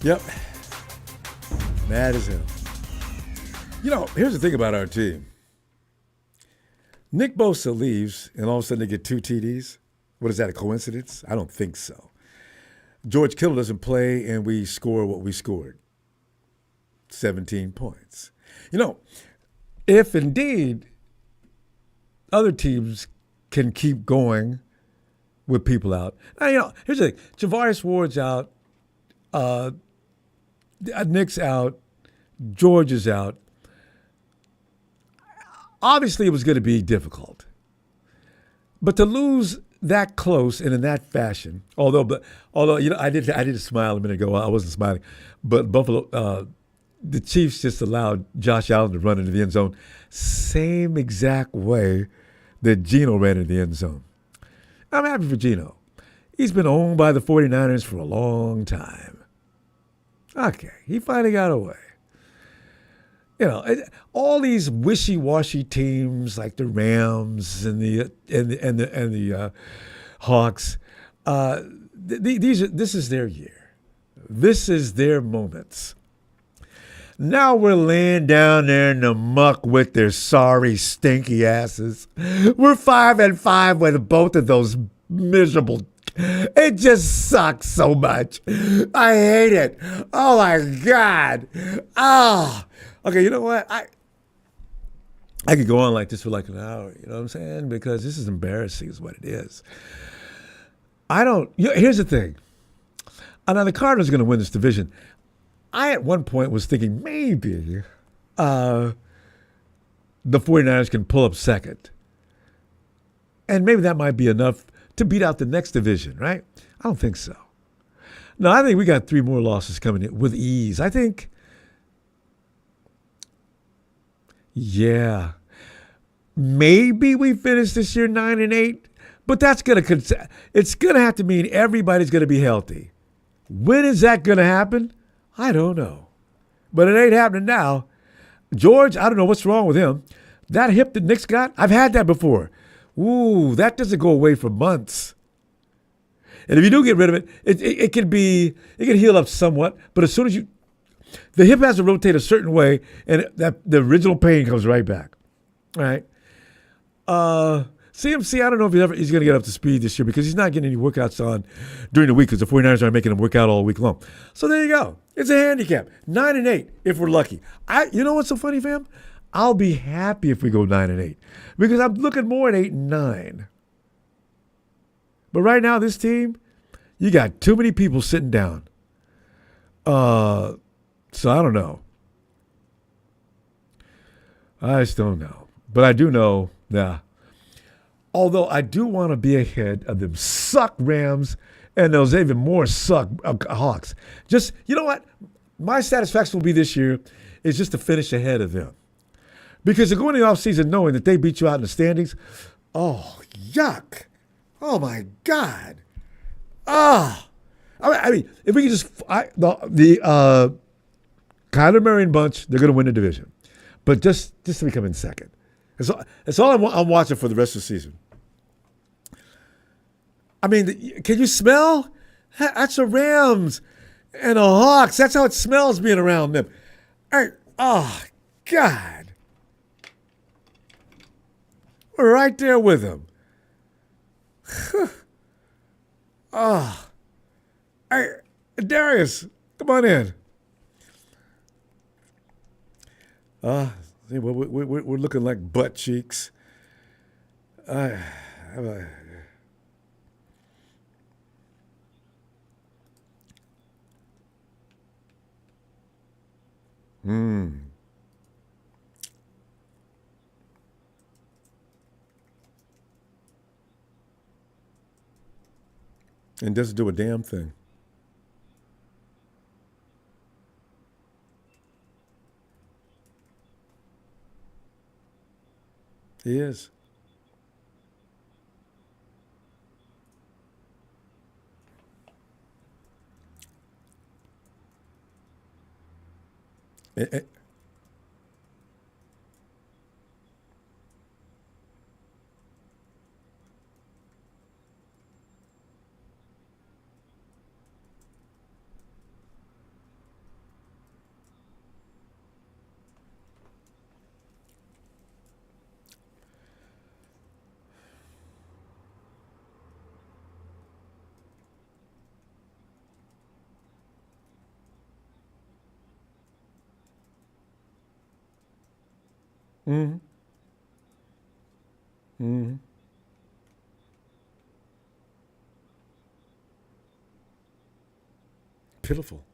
Yep. Mad as hell. Here's the thing about our team. Nick Bosa leaves, and all of a sudden they get 2 TDs. What is that, a coincidence? I don't think so. George Kittle doesn't play, and we score what we scored. 17 points. If indeed other teams can keep going with people out. Now, here's the thing. Javarius Ward's out. Nick's out. George is out. Obviously, it was going to be difficult. But to lose that close and in that fashion, although I did smile a minute ago. I wasn't smiling. But Buffalo, the Chiefs just allowed Josh Allen to run into the end zone same exact way that Geno ran into the end zone. I'm happy for Geno. He's been owned by the 49ers for a long time. Okay, he finally got away. All these wishy-washy teams like the Rams and the Hawks. This is their year. This is their moments. Now we're laying down there in the muck with their sorry, stinky asses. We're 5-5 with both of those miserable. It just sucks so much. I hate it. Oh my God. Oh. Okay, you know what? I could go on like this for like an hour, you know what I'm saying? Because this is embarrassing is what it is. Here's the thing. Now the Cardinals are going to win this division. I at one point was thinking maybe the 49ers can pull up second. And maybe that might be enough to beat out the next division, right? I don't think so. No, I think we got 3 more losses coming in with ease. I think, yeah, maybe we finish this year 9-8, but it's going to have to mean everybody's going to be healthy. When is that going to happen? I don't know. But it ain't happening now. George, I don't know what's wrong with him. That hip that Nick's got, I've had that before. Ooh, that doesn't go away for months. And if you do get rid of it, it can heal up somewhat. But as soon as the hip has to rotate a certain way, and the original pain comes right back. All right. CMC, I don't know if he's going to get up to speed this year because he's not getting any workouts on during the week because the 49ers aren't making him work out all week long. So there you go. It's a handicap. 9-8 if we're lucky. You know what's so funny, fam? I'll be happy if we go 9-8 because I'm looking more at 8-9. But right now, this team, you got too many people sitting down. So I don't know. I just don't know. But I do know, although I do want to be ahead of them suck Rams and those even more suck Hawks. Just, you know what? My satisfaction will be this year is just to finish ahead of them. Because to go into the offseason knowing that they beat you out in the standings, oh, yuck. Oh, my God. Ah. I mean, if we can just the Kyler Murray and bunch, they're going to win the division. But just to become in second. That's all I'm watching for the rest of the season. I mean, can you smell? That's the Rams and the Hawks. That's how it smells being around them. Oh, God. We're right there with them. Oh. Hey, Darius, come on in. We're looking like butt cheeks. And doesn't do a damn thing. He is. Mm-hmm. Mm-hmm. Pitiful.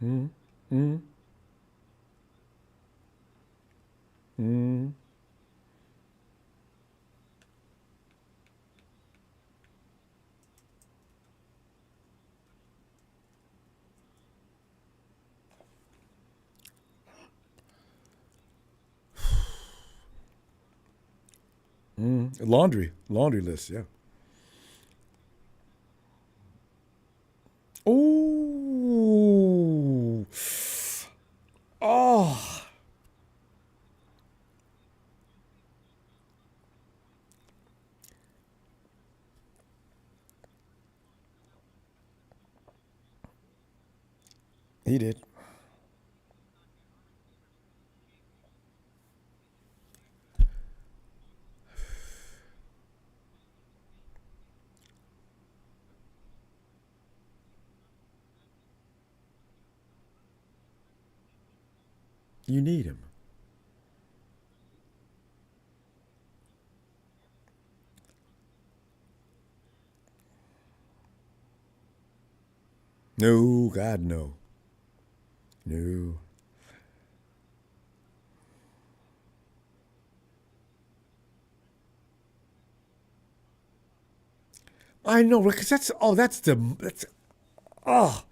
Mm-hmm. Mm-hmm. Mm-hmm. Mm-hmm. Laundry list. Yeah. Ooh. Oh. He did. You need him. No, God, no. No. I know, because that's oh.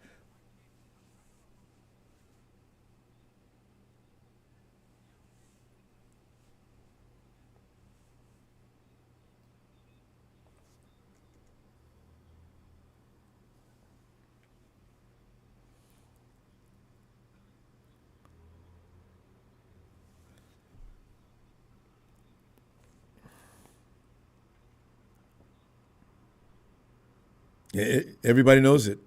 Everybody knows it.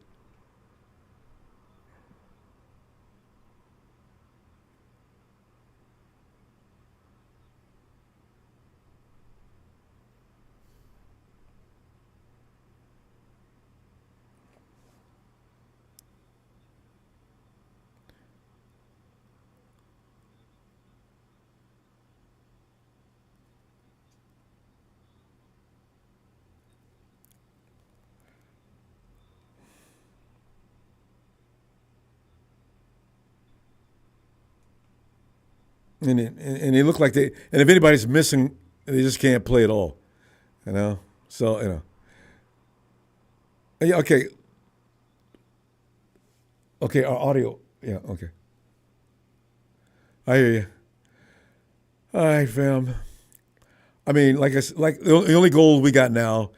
And they look like they. And if anybody's missing, they just can't play at all. You know. So Yeah. Okay. Okay. Our audio. Yeah. Okay. I hear you. All right, fam. I mean, like like the only goal we got now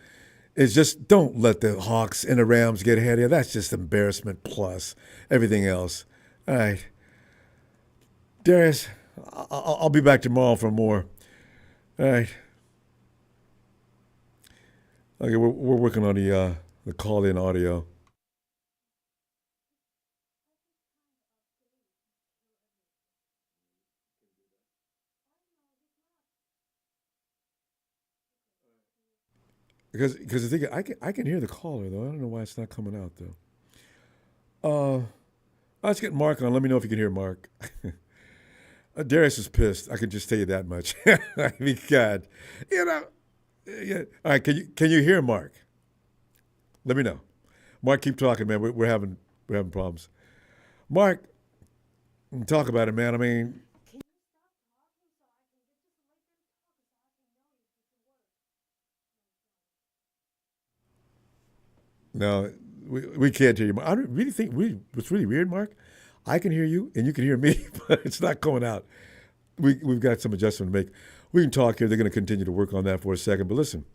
is just don't let the Hawks and the Rams get ahead of you. That's just embarrassment plus everything else. All right, Darius, I'll be back tomorrow for more. All right. Okay, we're working on the call in audio because the thing I can hear the caller though. I don't know why it's not coming out though. Uh, let's get Mark on. Let me know if you can hear Mark. Darius is pissed. I can just tell you that much. I mean, God, you know. Yeah. All right. Can you hear Mark? Let me know. Mark, keep talking, man. We're having problems. Mark, talk about it, man. I mean, no, we can't hear you. I really think what's really weird, Mark. I can hear you and you can hear me, but it's not going out. We've got some adjustment to make. We can talk here. They're going to continue to work on that for a second. But listen,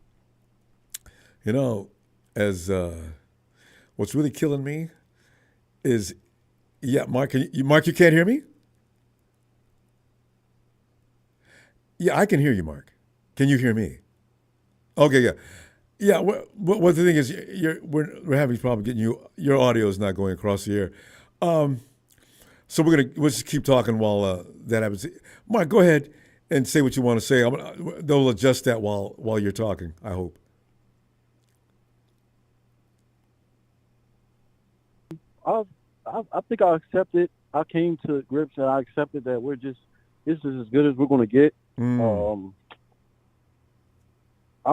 you know, as what's really killing me is, yeah, Mark. Mark, you can't hear me? Yeah, I can hear you, Mark. Can you hear me? Okay, yeah. Yeah, what the thing is, we're having problem getting your audio is not going across the air. Um, so we'll just keep talking while that happens. Mark, go ahead and say what you want to say. They'll adjust that while you're talking. I hope. I think I accepted. I came to grips and I accepted that this is as good as we're going to get. I'm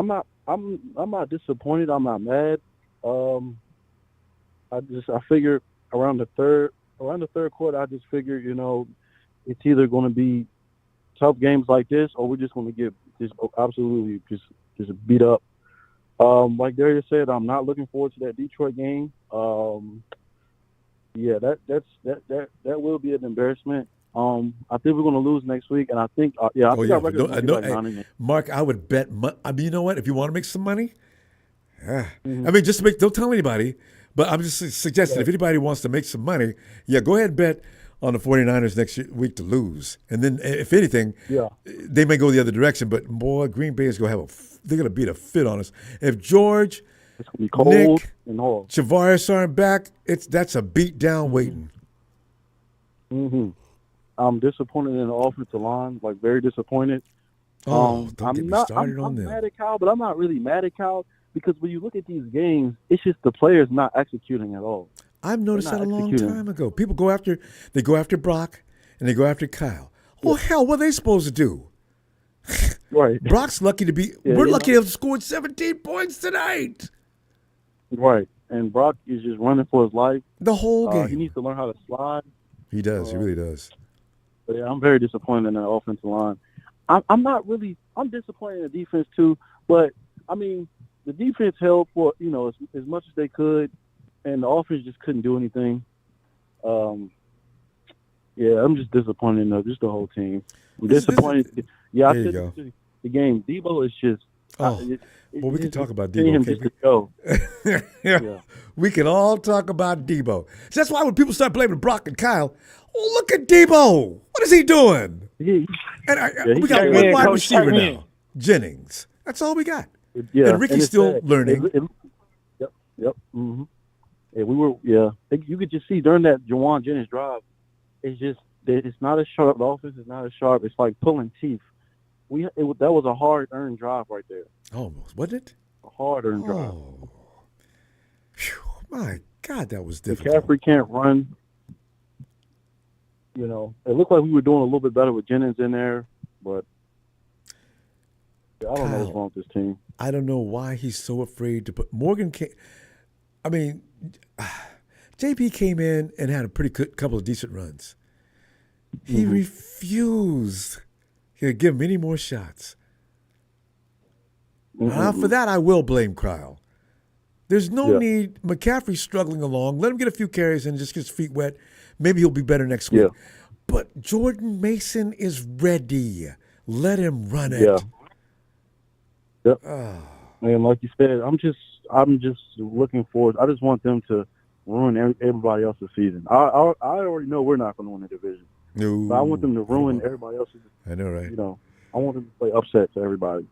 not disappointed. I'm not mad. I figured around the third quarter, I just figured, it's either going to be tough games like this, or we're just going to get just absolutely just beat up. Like Darius said, I'm not looking forward to that Detroit game. Yeah, that will be an embarrassment. I think we're going to lose next week, and I think our record is like 9-8. Mark, I would bet. I mean, you know what? If you want to make some money, I mean, just don't tell anybody. But I'm just suggesting if anybody wants to make some money, go ahead and bet on the 49ers next week to lose. And then, if anything, they may go the other direction. But boy, Green Bay is going to they're going to beat a fit on us. If George, it's going to be cold Nick, and hard. Chavaris aren't back, that's a beat down waiting. I'm disappointed in the offensive line, like very disappointed. Don't get me started on I'm them. mad at Kyle, but I'm not really mad at Kyle because when you look at these games, it's just the players not executing at all. I've noticed that a long time ago. People go after Brock and they go after Kyle. Well, hell, what are they supposed to do? Right. Brock's lucky to be. We're lucky to have scored 17 points tonight. Right, and Brock is just running for his life the whole game. He needs to learn how to slide. He does. He really does. But I'm very disappointed in the offensive line. I'm disappointed in the defense too. But I mean, the defense held for as much as they could, and the offense just couldn't do anything. I'm just disappointed in just the whole team. I'm disappointed. I said the game. Deebo is just. Well, we can talk about Deebo. We can all talk about Deebo. So that's why when people start blaming Brock and Kyle, look at Deebo. What is he doing? We got one wide receiver now, Jennings. That's all we got. And Ricky's still learning. Yep. Mm-hmm. Yeah, you could just see during that Jawan Jennings drive, it's not as sharp. The offense is not as sharp. It's like pulling teeth. That was a hard-earned drive right there. Almost, wasn't it? A hard-earned drive. Oh, my God, that was difficult. McCaffrey can't run. It looked like we were doing a little bit better with Jennings in there, but I don't know what's wrong with this team. I don't know why he's so afraid to put Morgan. JP came in and had a pretty good couple of decent runs. He refused. He'll give him any more shots. For that, I will blame Kyle. There's no need. McCaffrey's struggling along. Let him get a few carries and just get his feet wet. Maybe he'll be better next week. But Jordan Mason is ready. Let him run it. Yep. And like you said, I'm just looking forward. I just want them to ruin everybody else's season. I already know we're not going to win the division. No. But I want them to ruin everybody else's. I know, right? I want them to play upset to everybody.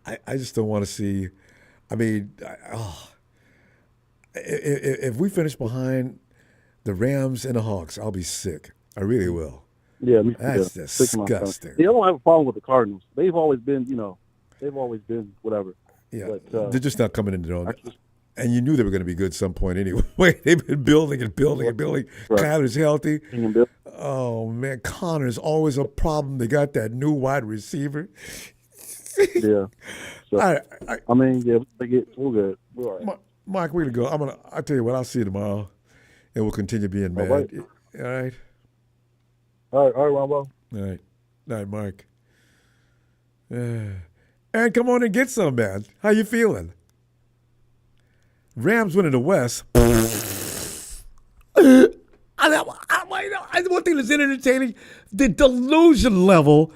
I just don't want to see. I mean, if we finish behind the Rams and the Hawks, I'll be sick. I really will. Yeah, that's disgusting. I don't have a problem with the Cardinals. They've always been, whatever. Yeah, but, they're just not coming into their own. And you knew they were going to be good at some point anyway. They've been building and building and building. Right. Kyler's healthy. Oh, man, Connor's always a problem. They got that new wide receiver. Yeah. So, we're good. We're all right. Mike, we're going to go. I'll tell you what, I'll see you tomorrow, and we'll continue being mad. Right. All right? All right, Ronbo. All right, Mark. And come on and get some, man. How you feeling? Rams winning the West. One thing that's entertaining, the delusion level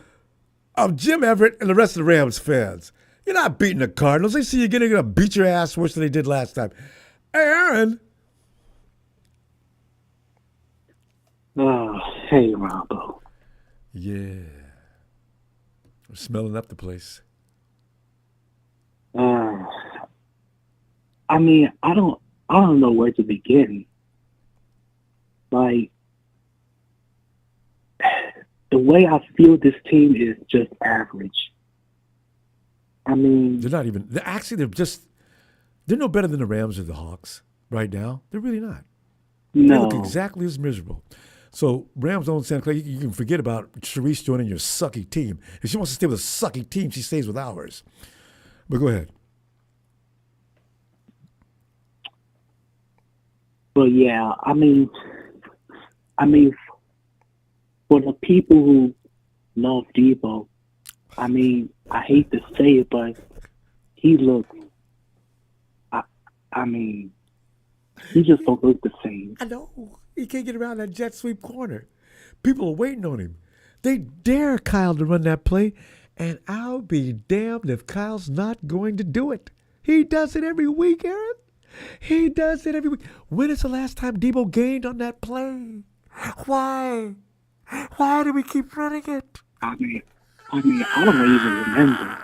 of Jim Everett and the rest of the Rams fans. You're not beating the Cardinals. They see you're going to beat your ass worse than they did last time. Hey, Aaron. Hey, Ronbo. Yeah. I'm smelling up the place. I mean, I don't know where to begin. Like, the way I feel this team is just average. I mean, they're not even. They're no better than the Rams or the Hawks. right now. They're really not. They look No. exactly as miserable. So Rams don't Santa Clara, you can forget about Sharice joining your sucky team. If she wants to stay with a sucky team, she stays with ours. But go ahead. But yeah, I mean, for the people who love Deebo, I mean, I hate to say it, but he looks. I mean, he just don't look the same. I know. He can't get around that jet sweep corner. People are waiting on him. They dare Kyle to run that play, and I'll be damned if Kyle's not going to do it. He does it every week, Aaron. He does it every week. When is the last time Deebo gained on that play? Why? Why do we keep running it? I mean, I don't even remember.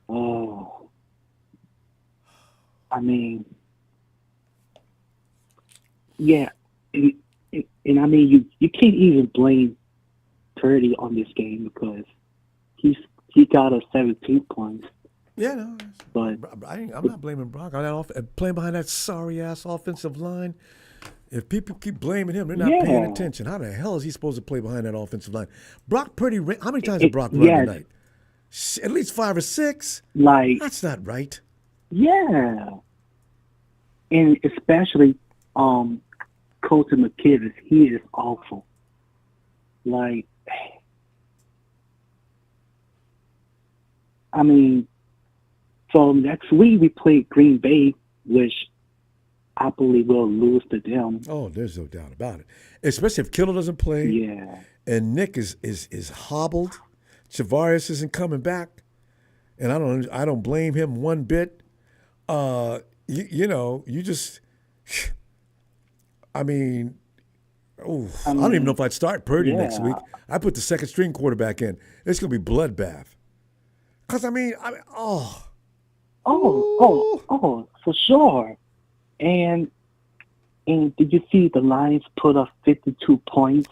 Oh. I mean, yeah, and I mean, you can't even blame Purdy on this game because he got us 17 points. Yeah, no. But I'm not blaming Brock on that playing behind that sorry ass offensive line. If people keep blaming him, they're not paying attention. How the hell is he supposed to play behind that offensive line? Brock Purdy, how many times did Brock run tonight? At least 5 or 6. Like, that's not right. Yeah, and especially Colton McKivitz, he is awful. Like, I mean, so next week we play Green Bay, which I believe we'll lose to them. Oh, there's no doubt about it. Especially if Kittle doesn't play. Yeah. And Nick is hobbled. Chavaris isn't coming back, and I don't blame him one bit. You just, I mean, I don't even know if I'd start Purdy next week. I put the second string quarterback in. It's gonna be bloodbath. Cause for sure. And did you see the Lions put up 52 points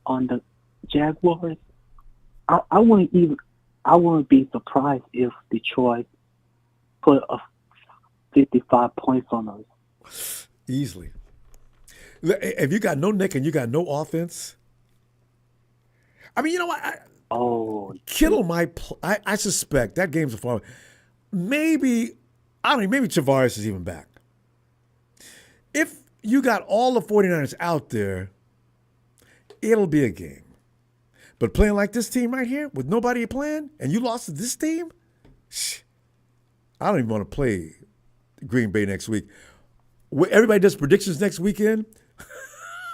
on the Jaguars? I wouldn't be surprised if Detroit put up 55 points on us. Easily. If you got no Nick and you got no offense, I mean, you know what? Kittle might. I suspect that game's a far. Maybe Chavaris is even back. If you got all the 49ers out there, it'll be a game. But playing like this team right here, with nobody playing, and you lost to this team, I don't even want to play Green Bay next week. Everybody does predictions next weekend.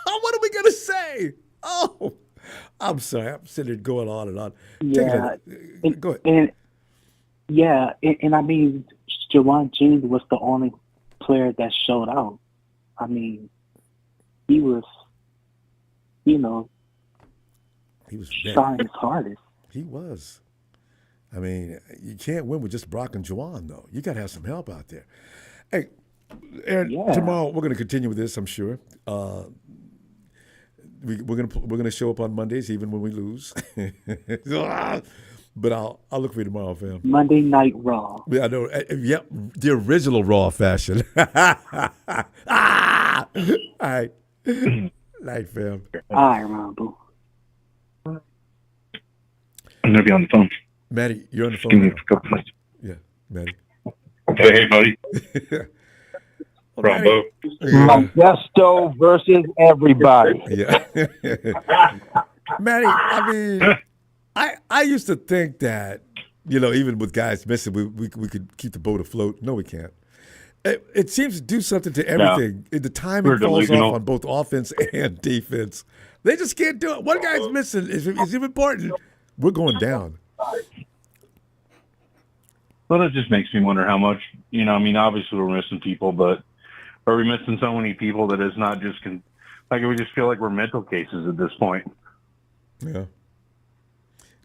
What are we going to say? Oh, I'm sorry. I'm sitting there going on and on. Yeah. Go ahead. And I mean, Jawan James was the only player that showed out. I mean, he was, he was trying his hardest. He was. I mean, you can't win with just Brock and Juwan, though. You got to have some help out there. Hey, Aaron, tomorrow we're going to continue with this, I'm sure. We're gonna show up on Mondays even when we lose. But I'll look for you tomorrow, fam. Monday Night Raw. Yeah, I know. Yep, the original Raw fashion. All right. Night, fam. All right, Ronbo. I'm going to be on the phone. Maddie, you're on the phone. Give me a couple minutes. Yeah, Maddie. Hey, buddy. Ronbo. Modesto versus everybody. Yeah. Maddie, I mean, I used to think that, even with guys missing, we could keep the boat afloat. No, we can't. It seems to do something to everything. No. The timing falls off on both offense and defense. They just can't do it. One guy's missing. It's important. We're going down. Well, that just makes me wonder how much, obviously we're missing people, but are we missing so many people that it's not just, we just feel like we're mental cases at this point? Yeah.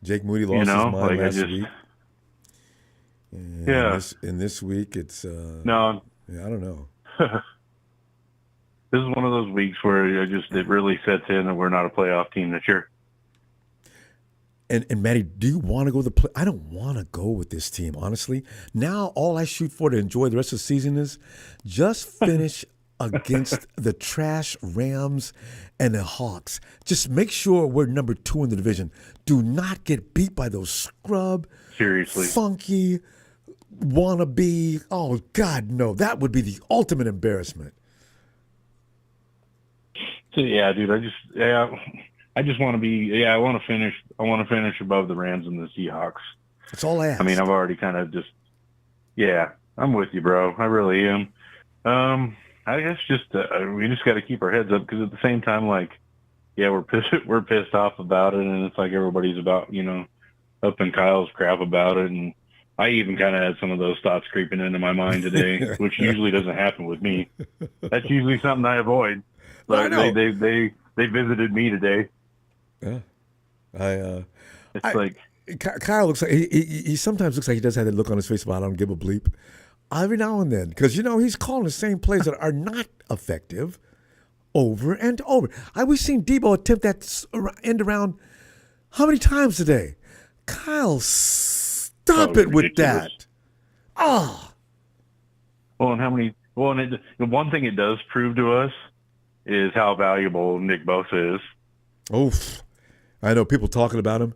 Jake Moody lost his mind last week. And in this week, it's no. Yeah, I don't know. This is one of those weeks where it really sets in that we're not a playoff team this year. And Matty, do you want to go to the play? I don't want to go with this team, honestly. Now, all I shoot for to enjoy the rest of the season is just finish against the trash Rams and the Hawks. Just make sure we're number 2 in the division. Do not get beat by those scrub, Seriously. funky, wannabe. Oh, God, no. That would be the ultimate embarrassment. So, yeah, dude, I just want to be. I want to finish. I want to finish above the Rams and the Seahawks. That's all I ask. I mean, I've already kind of just. Yeah, I'm with you, bro. I really am. I guess just we just got to keep our heads up because at the same time, like, yeah, we're pissed off about it, and it's like everybody's about up in Kyle's crap about it, and I even kind of had some of those thoughts creeping into my mind today, which usually doesn't happen with me. That's usually something I avoid. But they visited me today. Yeah, like Kyle looks like he sometimes looks like he does have that look on his face about I don't give a bleep every now and then because he's calling the same plays that are not effective over and over. We've seen Deebo attempt that end around how many times today? Kyle, stop it with that. Oh. Well, and how many? Well, and the one thing it does prove to us is how valuable Nick Bosa is. Oof. I know people talking about him.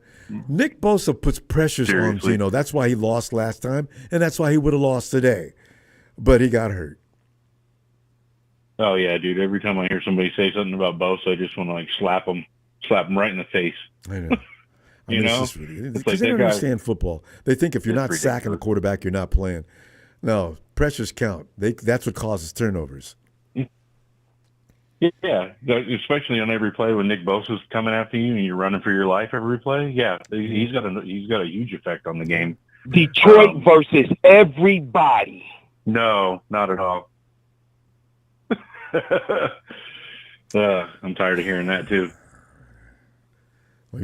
Nick Bosa puts pressures on Geno. That's why he lost last time, and that's why he would have lost today. But he got hurt. Oh, yeah, dude. Every time I hear somebody say something about Bosa, I just want to, slap him right in the face. I know. Because they don't understand football. They think if you're not sacking the quarterback, you're not playing. No, pressures count. That's what causes turnovers. Yeah, especially on every play when Nick Bosa's coming after you and you're running for your life every play. Yeah, he's got a huge effect on the game. Detroit versus everybody. No, not at all. I'm tired of hearing that too. Well,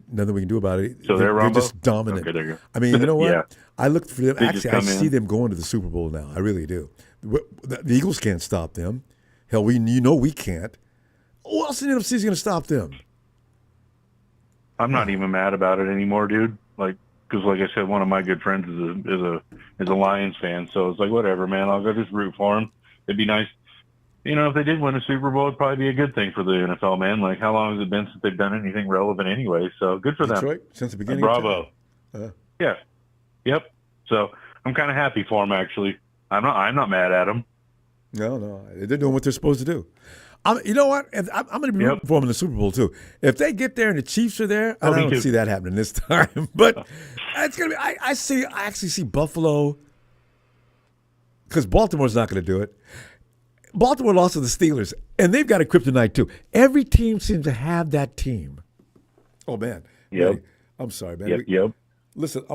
nothing we can do about it. So they're just dominant. Okay, there you go. I mean, you know what? Yeah. I looked for them. They Actually, I see them going to the Super Bowl now. I really do. The Eagles can't stop them. Hell, we can't. Who else in the NFC is going to stop them? I'm not even mad about it anymore, dude. Because like I said, one of my good friends is a Lions fan, so it's like whatever, man. I'll go just root for him. It'd be nice, if they did win a Super Bowl, it'd probably be a good thing for the NFL, man. Like, how long has it been since they've done anything relevant anyway? So good for Detroit, them. Since the beginning. Bravo. Yeah. Yep. So I'm kind of happy for them, actually. I'm not mad at them. No, they're doing what they're supposed to do. You know what? I'm going to be rooting for them in the Super Bowl too. If they get there and the Chiefs are there, I don't see that happening this time. But it's going to be. I actually see Buffalo because Baltimore's not going to do it. Baltimore lost to the Steelers, and they've got a kryptonite too. Every team seems to have that team. Oh man. Yep. I'm sorry, man. Yep. Listen,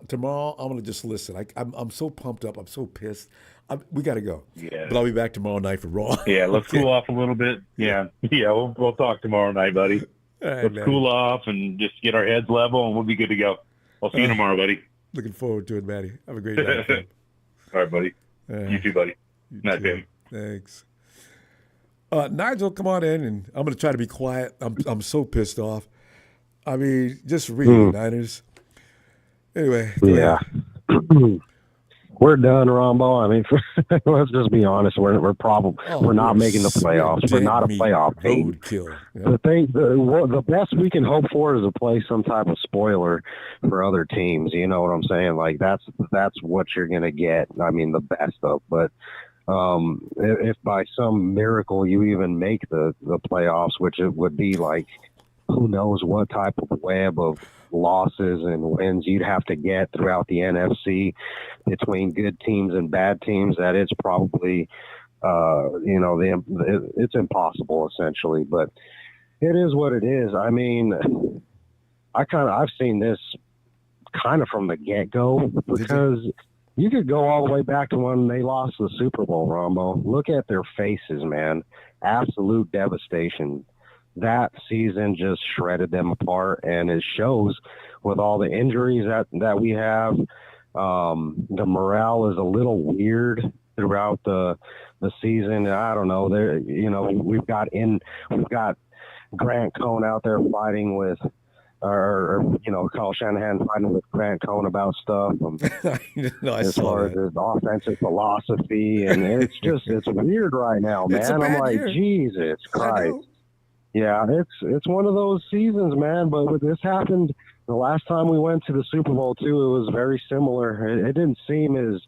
tomorrow I'm gonna just listen. I'm so pumped up. I'm so pissed. We got to go. Yeah. But I'll be back tomorrow night for Raw. Yeah, let's cool off a little bit. Yeah. We'll talk tomorrow night, buddy. All right, let's cool off and just get our heads level, and we'll be good to go. I'll see you tomorrow, buddy. Looking forward to it, Matty. Have a great night. All right, buddy. You too, buddy. Night, baby. Thanks. Nigel, come on in, and I'm going to try to be quiet. I'm so pissed off. I mean, just read the Niners. Anyway. Yeah. We're done, Ronbo. I mean, let's just be honest. We're probably we're not making the playoffs. We're not a playoff team. The best we can hope for is to play some type of spoiler for other teams. You know what I'm saying? Like that's what you're gonna get. I mean, the best of. But if by some miracle you even make the playoffs, which it would be like, who knows what type of web of losses and wins you'd have to get throughout the NFC between good teams and bad teams, that it's probably, it's impossible essentially, but it is what it is. I mean, I've seen this kind of from the get-go because you could go all the way back to when they lost the Super Bowl, Ronbo. Look at their faces, man. Absolute devastation. That season just shredded them apart, and it shows with all the injuries that we have. The morale is a little weird throughout the season. I don't know. We've got Grant Cohn out there fighting with or call Shanahan fighting with Grant Cohn about stuff. As far as his offensive philosophy, and it's weird right now, man. I'm like, Jesus Christ. Yeah, it's one of those seasons, man. But this happened the last time we went to the Super Bowl too. It was very similar. It didn't seem as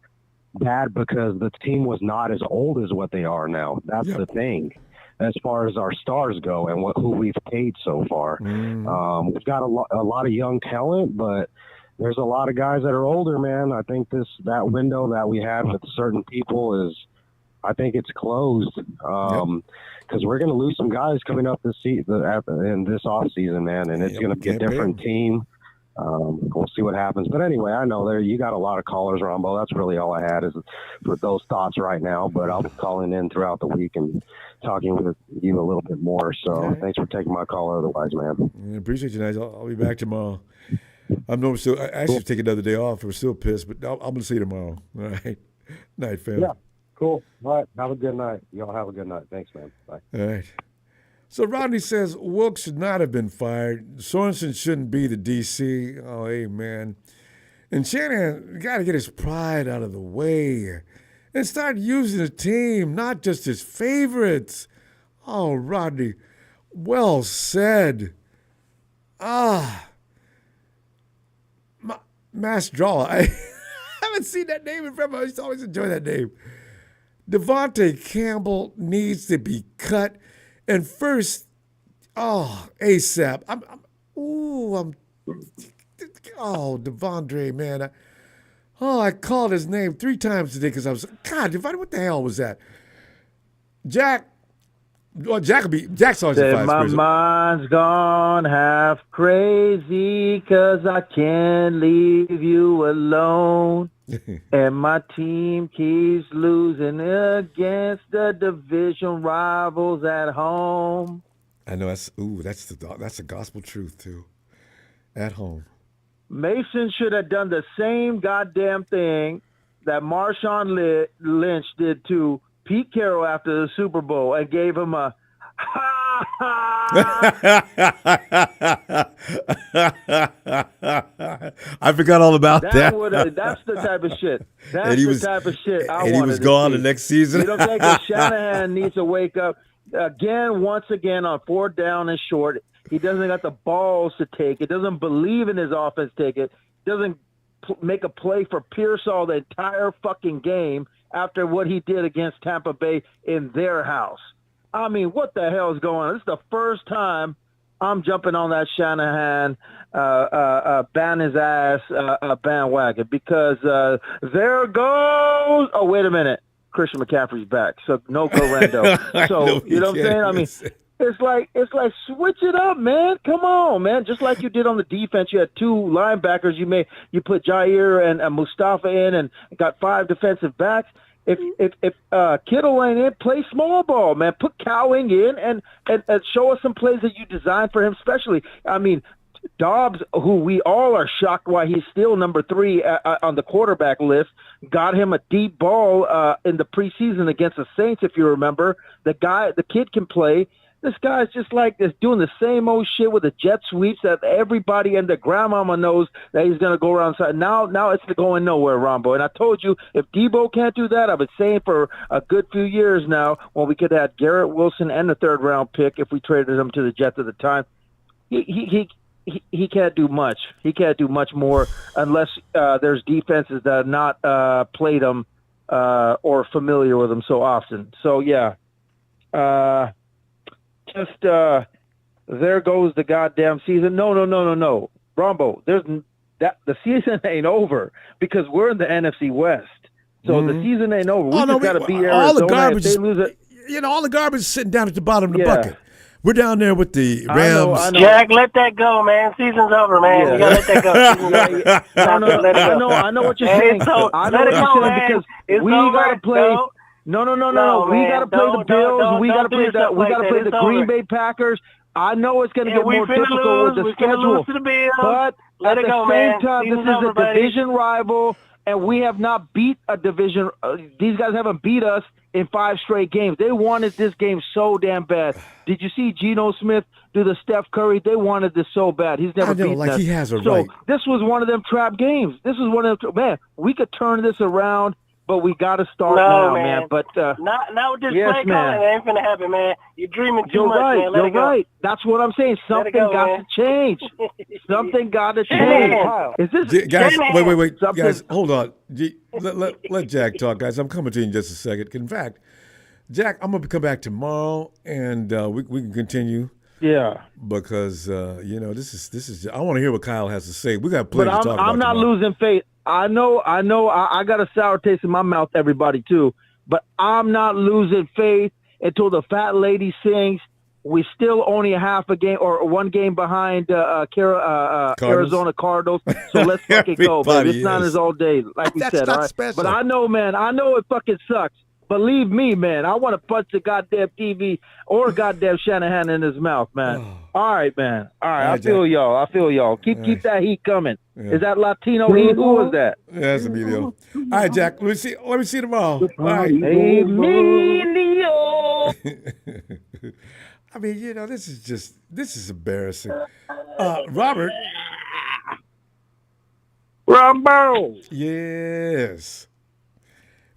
bad because the team was not as old as what they are now. That's the thing. As far as our stars go and who we've paid so far, we've got a lot of young talent, but there's a lot of guys that are older, man. I think that window that we had with certain people I think it's closed because we're going to lose some guys coming up this season in this off season, man, and it's going to be a different team. We'll see what happens. But anyway, I know you got a lot of callers, Ronbo. That's really all I had is for those thoughts right now. But I'll be calling in throughout the week and talking with you a little bit more. So thanks for taking my call otherwise, man. I appreciate you, guys. I'll be back tomorrow. I actually take another day off. We're still pissed, but I'm going to see you tomorrow. All right. Night, fam. Yeah, cool. All right. Have a good night. Y'all have a good night. Thanks, man. Bye. All right. So Rodney says Wilkes should not have been fired. Sorenson shouldn't be the DC. Oh, amen. And Shanahan got to get his pride out of the way and start using the team, not just his favorites. Oh, Rodney, well said. Mass Draw. I haven't seen that name in forever. I used to always enjoy that name. Devontae Campbell needs to be cut. And first, ASAP. Devondre, man. I called his name 3 times today because I was, God, Devondre, what the hell was that? Jack Sargent. My mind's gone half crazy because I can't leave you alone. And my team keeps losing against the division rivals at home. I know that's the gospel truth too. At home. Mason should have done the same goddamn thing that Marshawn Lynch did to Pete Carroll after the Super Bowl and gave him a I forgot all about that. That's the type of shit. Type of shit I wanted to see. And he was gone the next season. You don't think that Shanahan needs to wake up once again on 4th down and short. He doesn't got the balls to take it. Doesn't believe in his offense take it. Doesn't make a play for Pearsall the entire fucking game after what he did against Tampa Bay in their house. I mean, what the hell is going on? This is the first time I'm jumping on that Shanahan ban his ass bandwagon because there goes – oh, wait a minute. Christian McCaffrey's back, so no Correndo. So, you know what I'm saying? I mean, it's like switch it up, man. Come on, man. Just like you did on the defense, you had 2 linebackers. You put Jair and Mustafa in and got 5 defensive backs. If Kittle ain't in, play small ball, man. Put Cowing in and show us some plays that you designed for him. Especially, I mean, Dobbs, who we all are shocked why he's still number 3 on the quarterback list, got him a deep ball in the preseason against the Saints. If you remember, the kid can play. This guy's just like this, doing the same old shit with the jet sweeps that everybody and their grandmama knows that he's going to go around. Now it's going nowhere, Ronbo. And I told you, if Deebo can't do that, I've been saying for a good few years now, well, we could have Garrett Wilson and the 3rd-round pick if we traded him to the Jets at the time. He can't do much. He can't do much more unless there's defenses that have not played him or familiar with him so often. So, yeah. There goes the goddamn season. No. Ronbo, the season ain't over because we're in the NFC West. So the season ain't over. We just got to beat Arizona. All the garbage, if they lose it. all the garbage is sitting down at the bottom of the bucket. We're down there with the Rams. I know. Jack, let that go, man. Season's over, man. You gotta let that go. I know what you're saying. So, I know what you're saying because we gotta play. No. We gotta play the Bills. We gotta play the Green Bay Packers. I know it's gonna get more difficult with the schedule, but at the same time, this is a division rival, and we have not beat a division. These guys haven't beat us in 5 straight games. They wanted this game so damn bad. Did you see Geno Smith do the Steph Curry? They wanted this so bad. He's never beaten us. He has a so right. This was one of them trap games. This was one of them. Man, we could turn this around, but we got to start now, man. But not with this yes, play man. calling. It ain't finna happen, man. You're dreaming too You're much, right. man. Let You're it go. right. That's what I'm saying. Something got to change. Something got to change. Is this guys? Wait, something? guys, hold on. Let Jack talk, guys. I'm coming to you in just a second. In fact, Jack, I'm gonna come back tomorrow, and we can continue. Yeah, because this is. I want to hear what Kyle has to say. We got plenty to talk about. I'm not tomorrow. losing faith. I know. I got a sour taste in my mouth, everybody too. But I'm not losing faith until the fat lady sings. We still only a half a game or one game behind Arizona Cardinals. So let's fucking go, baby. It's not as all day, like we said. All right? Special. But I know, man. I know it fucking sucks. Believe me, man. I want to punch the goddamn TV or goddamn Shanahan in his mouth, man. All right, man. All right, I feel y'all. Keep that heat coming. Yeah. Is that Latino heat? Who was that? Yeah, that's Emilio. All right, Jack. Let me see tomorrow. All right. Emilio. I mean, this is embarrassing. Robert. Ronbo. Yes.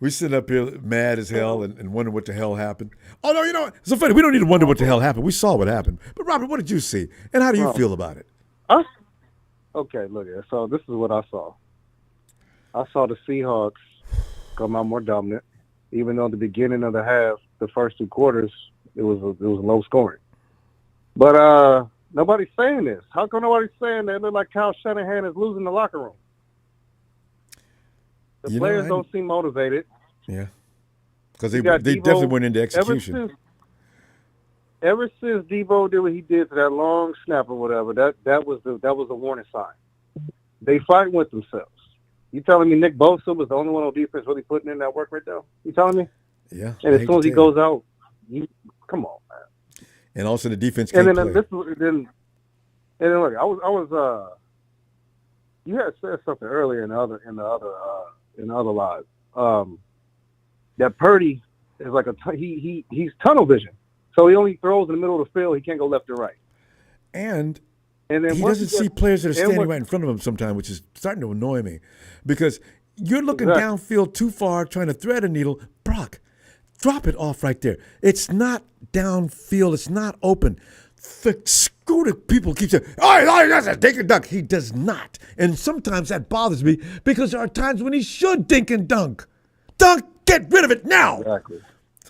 We sit up here mad as hell and wonder what the hell happened. Oh, no, it's so funny. We don't need to wonder what the hell happened. We saw what happened. But, Robert, what did you see? And how do you feel about it? Okay, look here. So this is what I saw. I saw the Seahawks come out more dominant, even though at the beginning of the half, the first 2 quarters, it was low scoring. But nobody's saying this. How come nobody's saying that? It look like Kyle Shanahan is losing the locker room. The players don't seem motivated. Yeah, because they definitely went into execution. Ever since Deebo did what he did to that long snap or whatever, that was a warning sign. They fight with themselves. You telling me Nick Bosa was the only one on defense really putting in that work right there? You telling me? Yeah. And as soon as he goes out, come on, man. And also the defense can't play. Then look, I was you had said something earlier in the other live. That Purdy is like he's tunnel vision. So he only throws in the middle of the field. He can't go left or right. And then he doesn't see players that are standing right in front of him sometimes, which is starting to annoy me. Because you're looking downfield too far, trying to thread a needle. Brock, drop it off right there. It's not downfield. It's not open. The scooter people keep saying, oh, that's a dink and dunk. He does not. And sometimes that bothers me because there are times when he should dink and dunk. Dunk, get rid of it now. Exactly.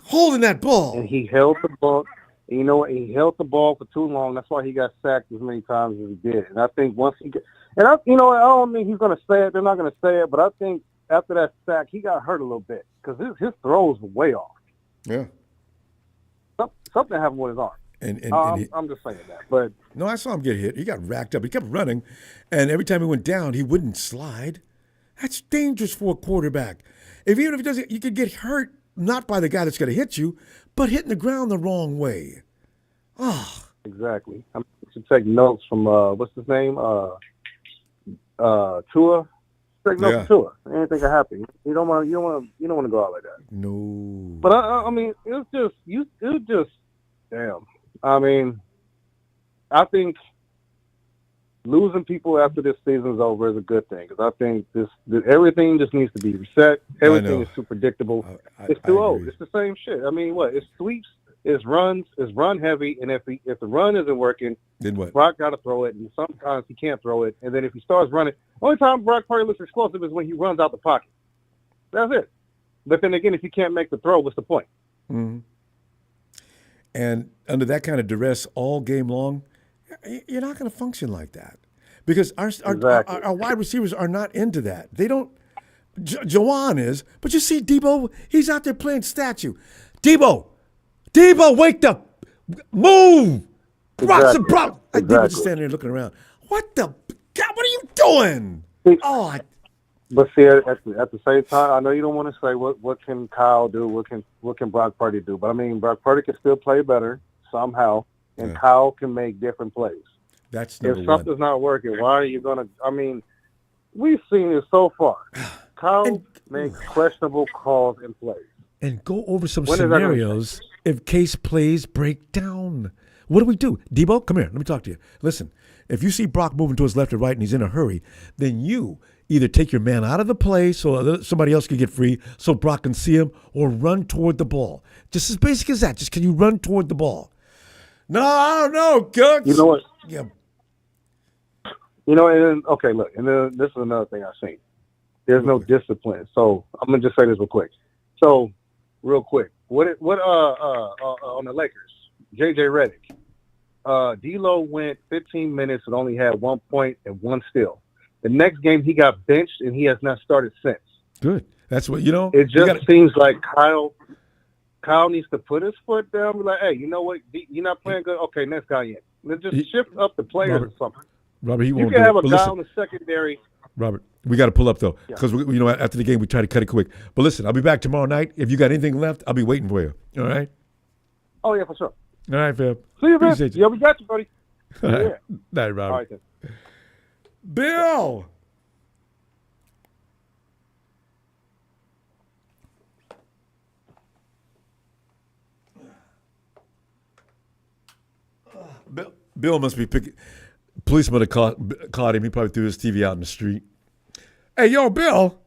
Holding that ball. And he held the ball. You know what? He held the ball for too long. That's why he got sacked as many times as he did. And I think once he I don't mean he's going to say it. They're not going to say it. But I think after that sack, he got hurt a little bit because his throws were way off. Yeah. Something happened with his arm. I'm just saying that. But no, I saw him get hit. He got racked up. He kept running. And every time he went down, he wouldn't slide. That's dangerous for a quarterback. Even if he doesn't, you could get hurt, not by the guy that's going to hit you, but hitting the ground the wrong way. Exactly. I should take notes from what's his name? Tua. Take notes from Tua. Anything can happen. You don't want to go out like that. No. But I mean, it was just damn. I mean, I think losing people after this season's over is a good thing because I think everything just needs to be reset. Everything is too predictable. It's too old. It's the same shit. I mean, what? It's sweeps, it's runs, it's run heavy, and if the run isn't working, then what? Brock got to throw it, and sometimes he can't throw it. And then if he starts running, only time Brock Purdy looks explosive is when he runs out the pocket. That's it. But then again, if you can't make the throw, what's the point? Mm-hmm. And under that kind of duress all game long, you're not going to function like that because our wide receivers are not into that. They don't. Jawan is, but you see Deebo, he's out there playing statue. Deebo, wake up, move. Exactly. Deebo's just standing there looking around. What the God? What are you doing? But see, at the same time, I know you don't want to say what can Kyle do, what can Brock Purdy do, but I mean Brock Purdy can still play better somehow, and Kyle can make different plays. That's number if something's not working, why are you gonna? I mean, we've seen it so far. Kyle makes questionable calls and plays. and go over some scenarios if case plays break down. What do we do? Deebo, come here. Let me talk to you. Listen, if you see Brock moving to his left or right and he's in a hurry, then you either take your man out of the play so somebody else can get free so Brock can see him, or run toward the ball. Just as basic as that. Just can you run toward the ball? No, I don't know, Coach. You know what? Yeah. You know, and then, okay, look, and then this is another thing I've seen. There's no discipline. So I'm gonna just say this real quick. So, real quick, what on the Lakers? JJ Redick, D'Lo went 15 minutes and only had 1 point and 1 steal. The next game he got benched and he has not started since. Good. That's what, you know. It just seems like Kyle needs to put his foot down and be like, hey, you know what? You're not playing good. Okay, next guy in. Let's just shift up the players or something. Robert, he you won't can have a guy listen, on the secondary. Robert, we got to pull up, though, because, you know, after the game, we try to cut it quick. But listen, I'll be back tomorrow night. If you got anything left, I'll be waiting for you. All right? Oh, yeah, for sure. All right, Fab. See you, man. Yeah, we got you, buddy. All right. Yeah. All right, Robert. All right, then. Bill! Bill must be picking. Policeman have caught him. He probably threw his TV out in the street. Hey, yo, Bill.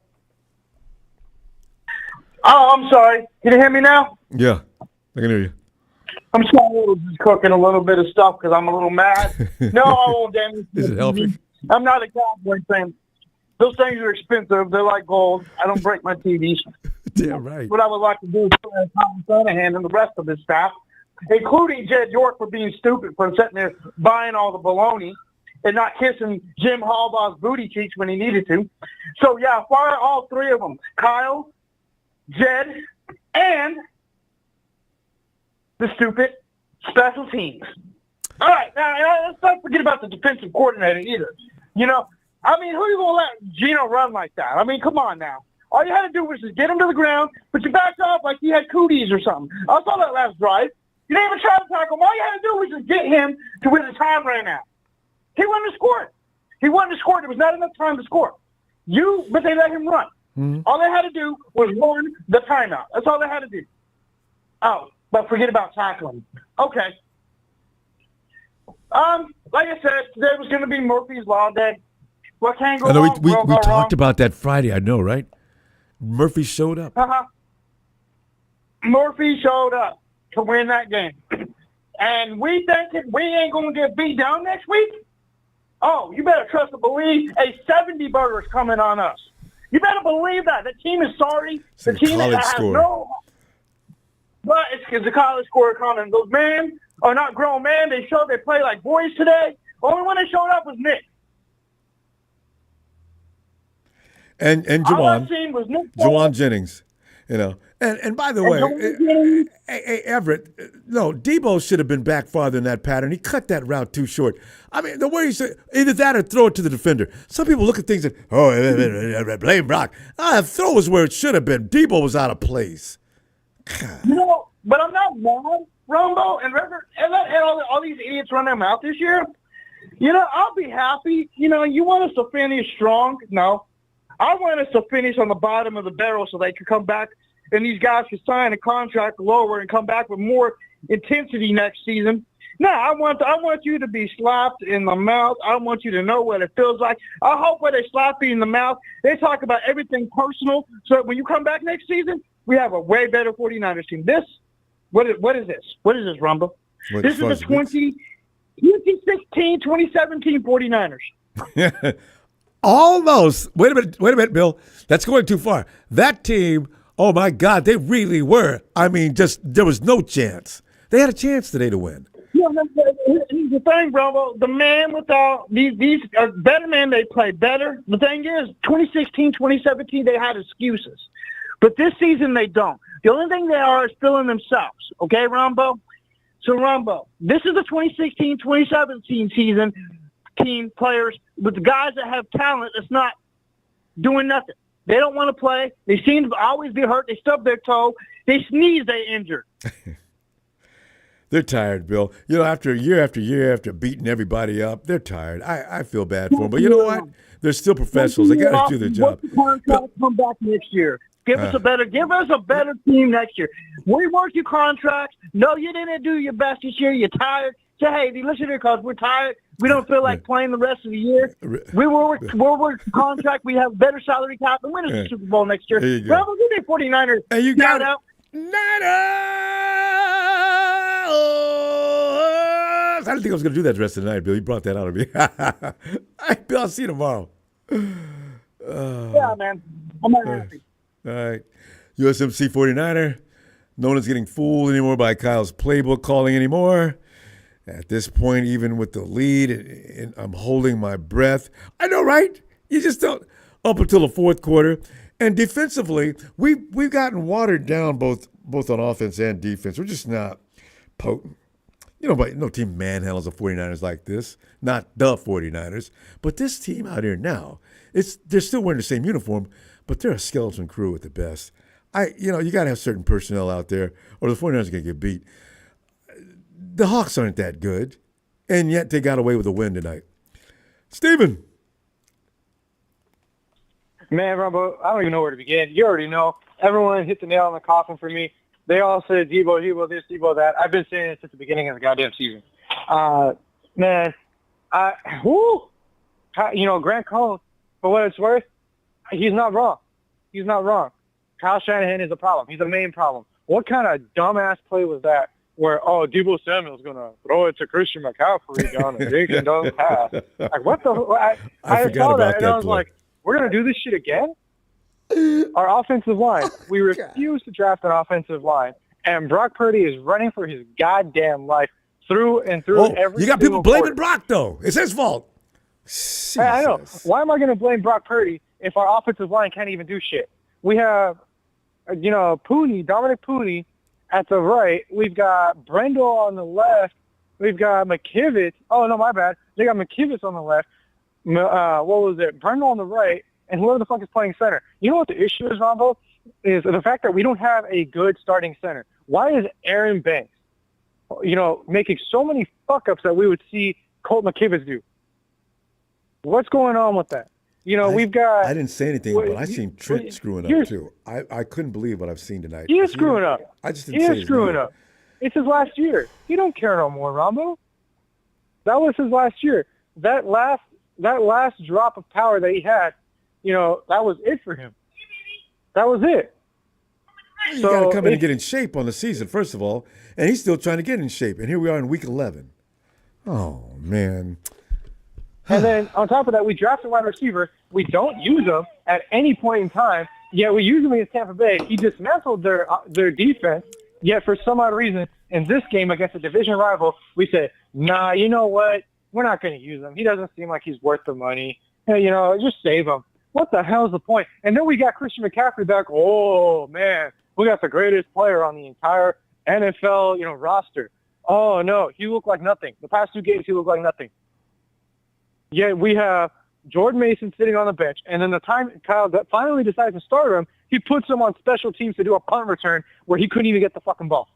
Oh, I'm sorry. Can you hear me now? Yeah, I can hear you. I'm sorry, I was just cooking a little bit of stuff because I'm a little mad. No, I won't damage. Is it healthy? I'm not a Cowboy fan. Those things are expensive. They're like gold. I don't break my TVs. Damn right. What I would like to do is Tom Shanahan and the rest of his staff, including Jed York for being stupid for sitting there buying all the baloney and not kissing Jim Harbaugh's booty cheeks when he needed to. So, yeah, fire all 3 of them, Kyle, Jed, and the stupid special teams. All right, now let's not forget about the defensive coordinator either. You know, I mean, who are you going to let Gino run like that? I mean, come on now. All you had to do was just get him to the ground, but you backed off like he had cooties or something. I saw that last drive. You didn't even try to tackle him. All you had to do was just get him to where the time ran out. He wouldn't have scored. He wouldn't have scored. There was not enough time to score. But they let him run. Mm-hmm. All they had to do was run the timeout. That's all they had to do. Oh, but forget about tackling. Okay. Like I said, today was going to be Murphy's Law Day. What can't go wrong? We talked about that Friday, I know, right? Murphy showed up. Murphy showed up to win that game. And we thinking we ain't going to get beat down next week? Oh, you better trust and believe a 70-burger's coming on us. You better believe that. The team is sorry. The team has no... But it's because the college score coming. Those men are not grown men. They play like boys today. Only one that showed up was Nick. And Jawan Jennings, you know. And by the way, hey, Everett, no, Deebo should have been back farther in that pattern. He cut that route too short. I mean, the way he said, either that or throw it to the defender. Some people look at things and, blame Brock. Throw was where it should have been. Deebo was out of place. God. You know, but I'm not mad, Ronbo and Reverend, and all these idiots run their mouth this year. You know, I'll be happy. You know, you want us to finish strong? No. I want us to finish on the bottom of the barrel so they can come back and these guys can sign a contract lower and come back with more intensity next season. No, I want you to be slapped in the mouth. I want you to know what it feels like. I hope when they slap you in the mouth, they talk about everything personal so that when you come back next season, we have a way better 49ers team. What is this? What is this, Rumble? This is the 2016, 2017 49ers. Almost. Wait a minute, Bill. That's going too far. That team, oh, my God, they really were. I mean, there was no chance. They had a chance today to win. Yeah, here's the thing, bro. The man without these are better men. They play better. The thing is, 2016, 2017, they had excuses. But this season, they don't. The only thing they are is filling themselves. Okay, Ronbo? So, Ronbo, this is the 2016, 2017 season. Team players with the guys that have talent that's not doing nothing. They don't want to play. They seem to always be hurt. They stub their toe. They sneeze, they injured. They're tired, Bill. You know, after year after year after beating everybody up, they're tired. I feel bad for them. But you know what? They're still professionals. They got to do their job. Come back next year. Give us a better team next year. We worked your contracts. No, you didn't do your best this year. You're tired. Say, hey, listen here, coach. We're tired. We don't feel like playing the rest of the year. We'll work the contract. We have better salary cap and win us the Super Bowl next year. Rebel, give me 49ers. Hey, you got out. Niners! I didn't think I was going to do that the rest of the night, Bill. You brought that out of me. Bill, I'll see you tomorrow. Yeah, man. I'm not happy. All right. USMC 49er. No one's getting fooled anymore by Kyle's playbook calling anymore. At this point, even with the lead, and I'm holding my breath. I know, right? You just don't. Up until the fourth quarter. And defensively, we've gotten watered down both on offense and defense. We're just not potent. But no team manhandles the 49ers like this. Not the 49ers. But this team out here now, they're still wearing the same uniform, but they're a skeleton crew at the best. You got to have certain personnel out there, or the 49ers are going to get beat. The Hawks aren't that good, and yet they got away with a win tonight. Steven. Man, Ronbo, I don't even know where to begin. You already know. Everyone hit the nail on the coffin for me. They all said Deebo this, Deebo that. I've been saying it since the beginning of the goddamn season. Man, Grant Cohn, for what it's worth, he's not wrong. He's not wrong. Kyle Shanahan is a problem. He's the main problem. What kind of dumbass play was that where, Deebo Samuel's going to throw it to Christian McCaffrey down a dink and don't pass? Like, what the – I saw that, and I was like, we're going to do this shit again? Our offensive line, we refuse to draft an offensive line, and Brock Purdy is running for his goddamn life through and through every. You got people blaming Brock, though. It's his fault. Hey, I know. Why am I going to blame Brock Purdy if our offensive line can't even do shit? We have, Dominic Pooney at the right. We've got Brendel on the left. We've got McKivitz. Oh, no, my bad. They got McKivitz on the left. Brendel on the right. And whoever the fuck is playing center. You know what the issue is, Ronbo? Is the fact that we don't have a good starting center. Why is Aaron Banks, making so many fuck-ups that we would see Colt McKivitz do? What's going on with that? We've got... I didn't say anything, but I seen Trent screwing up, too. I couldn't believe what I've seen tonight. He is screwing up. I just didn't say He is screwing up. It's his last year. He don't care no more, Ronbo. That was his last year. That last drop of power that he had, that was it for him. That was it. You got to come in and get in shape on the season, first of all, and he's still trying to get in shape. And here we are in week 11. Oh, man. And then on top of that, we draft a wide receiver. We don't use him at any point in time. Yet we use him against Tampa Bay. He dismantled their defense. Yet for some odd reason, in this game against a division rival, we said, nah, you know what? We're not going to use him. He doesn't seem like he's worth the money. Hey, just save him. What the hell is the point? And then we got Christian McCaffrey back. Oh, man, we got the greatest player on the entire NFL, roster. Oh, no, he looked like nothing. The past 2 games, he looked like nothing. Yet we have Jordan Mason sitting on the bench, and then the time Kyle finally decides to start him, he puts him on special teams to do a punt return where he couldn't even get the fucking ball.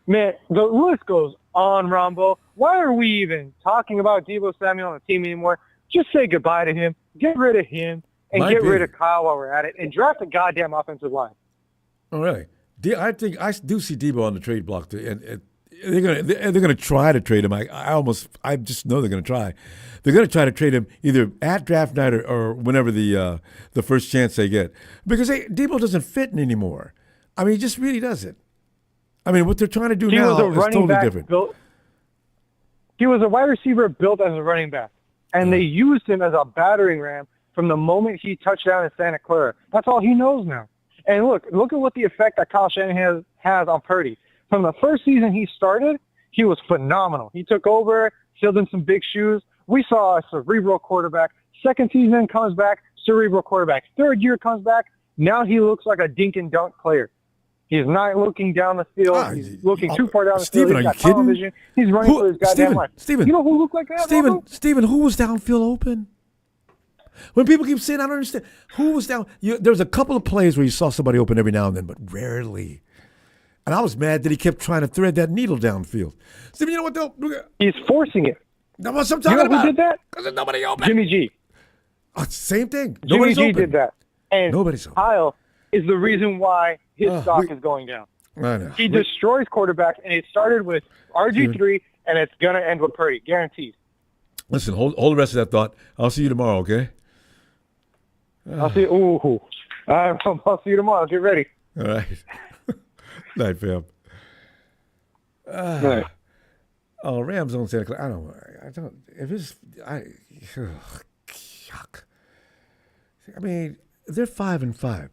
Man, the list goes on, Ronbo. Why are we even talking about Deebo Samuel on the team anymore? Just say goodbye to him, get rid of him, and get rid of Kyle while we're at it, and draft a goddamn offensive line. Oh, really? I think I do see Deebo on the trade block, and they're gonna try to trade him. I just know they're gonna try. They're gonna try to trade him either at draft night or whenever the first chance they get, because Deebo doesn't fit anymore. I mean, he just really doesn't. I mean, what they're trying to do now is totally different. He was a wide receiver built as a running back, and they used him as a battering ram from the moment he touched down in Santa Clara. That's all he knows now. And look at what the effect that Kyle Shanahan has on Purdy. From the first season he started, he was phenomenal. He took over, filled in some big shoes. We saw a cerebral quarterback. Second season comes back, cerebral quarterback. Third year comes back, now he looks like a dink and dunk player. He's not looking down the field. He's looking too far down the field. Steven, are you kidding? Vision. He's running for his goddamn life. Steven, you know who looked like that? Steven, who was downfield open? When people keep saying, I don't understand. Who was down? There was a couple of plays where you saw somebody open every now and then, but rarely. And I was mad that he kept trying to thread that needle downfield. Steven, you know what, though? He's forcing it. That's what I'm talking about. Who did that? Because there's nobody open. Jimmy G. Same thing. Jimmy Nobody's G open. did that. And nobody's open. Kyle, is the reason why his stock is going down. I know. He destroys quarterbacks, and it started with RG3, and it's going to end with Purdy, guaranteed. Listen, hold the rest of that thought. I'll see you tomorrow, okay? I'll see you. I'll see you tomorrow. Get ready. All right. Night, fam. Night. Oh, Rams on Santa Clara. I don't. If it's, yuck. I mean, they're 5-5.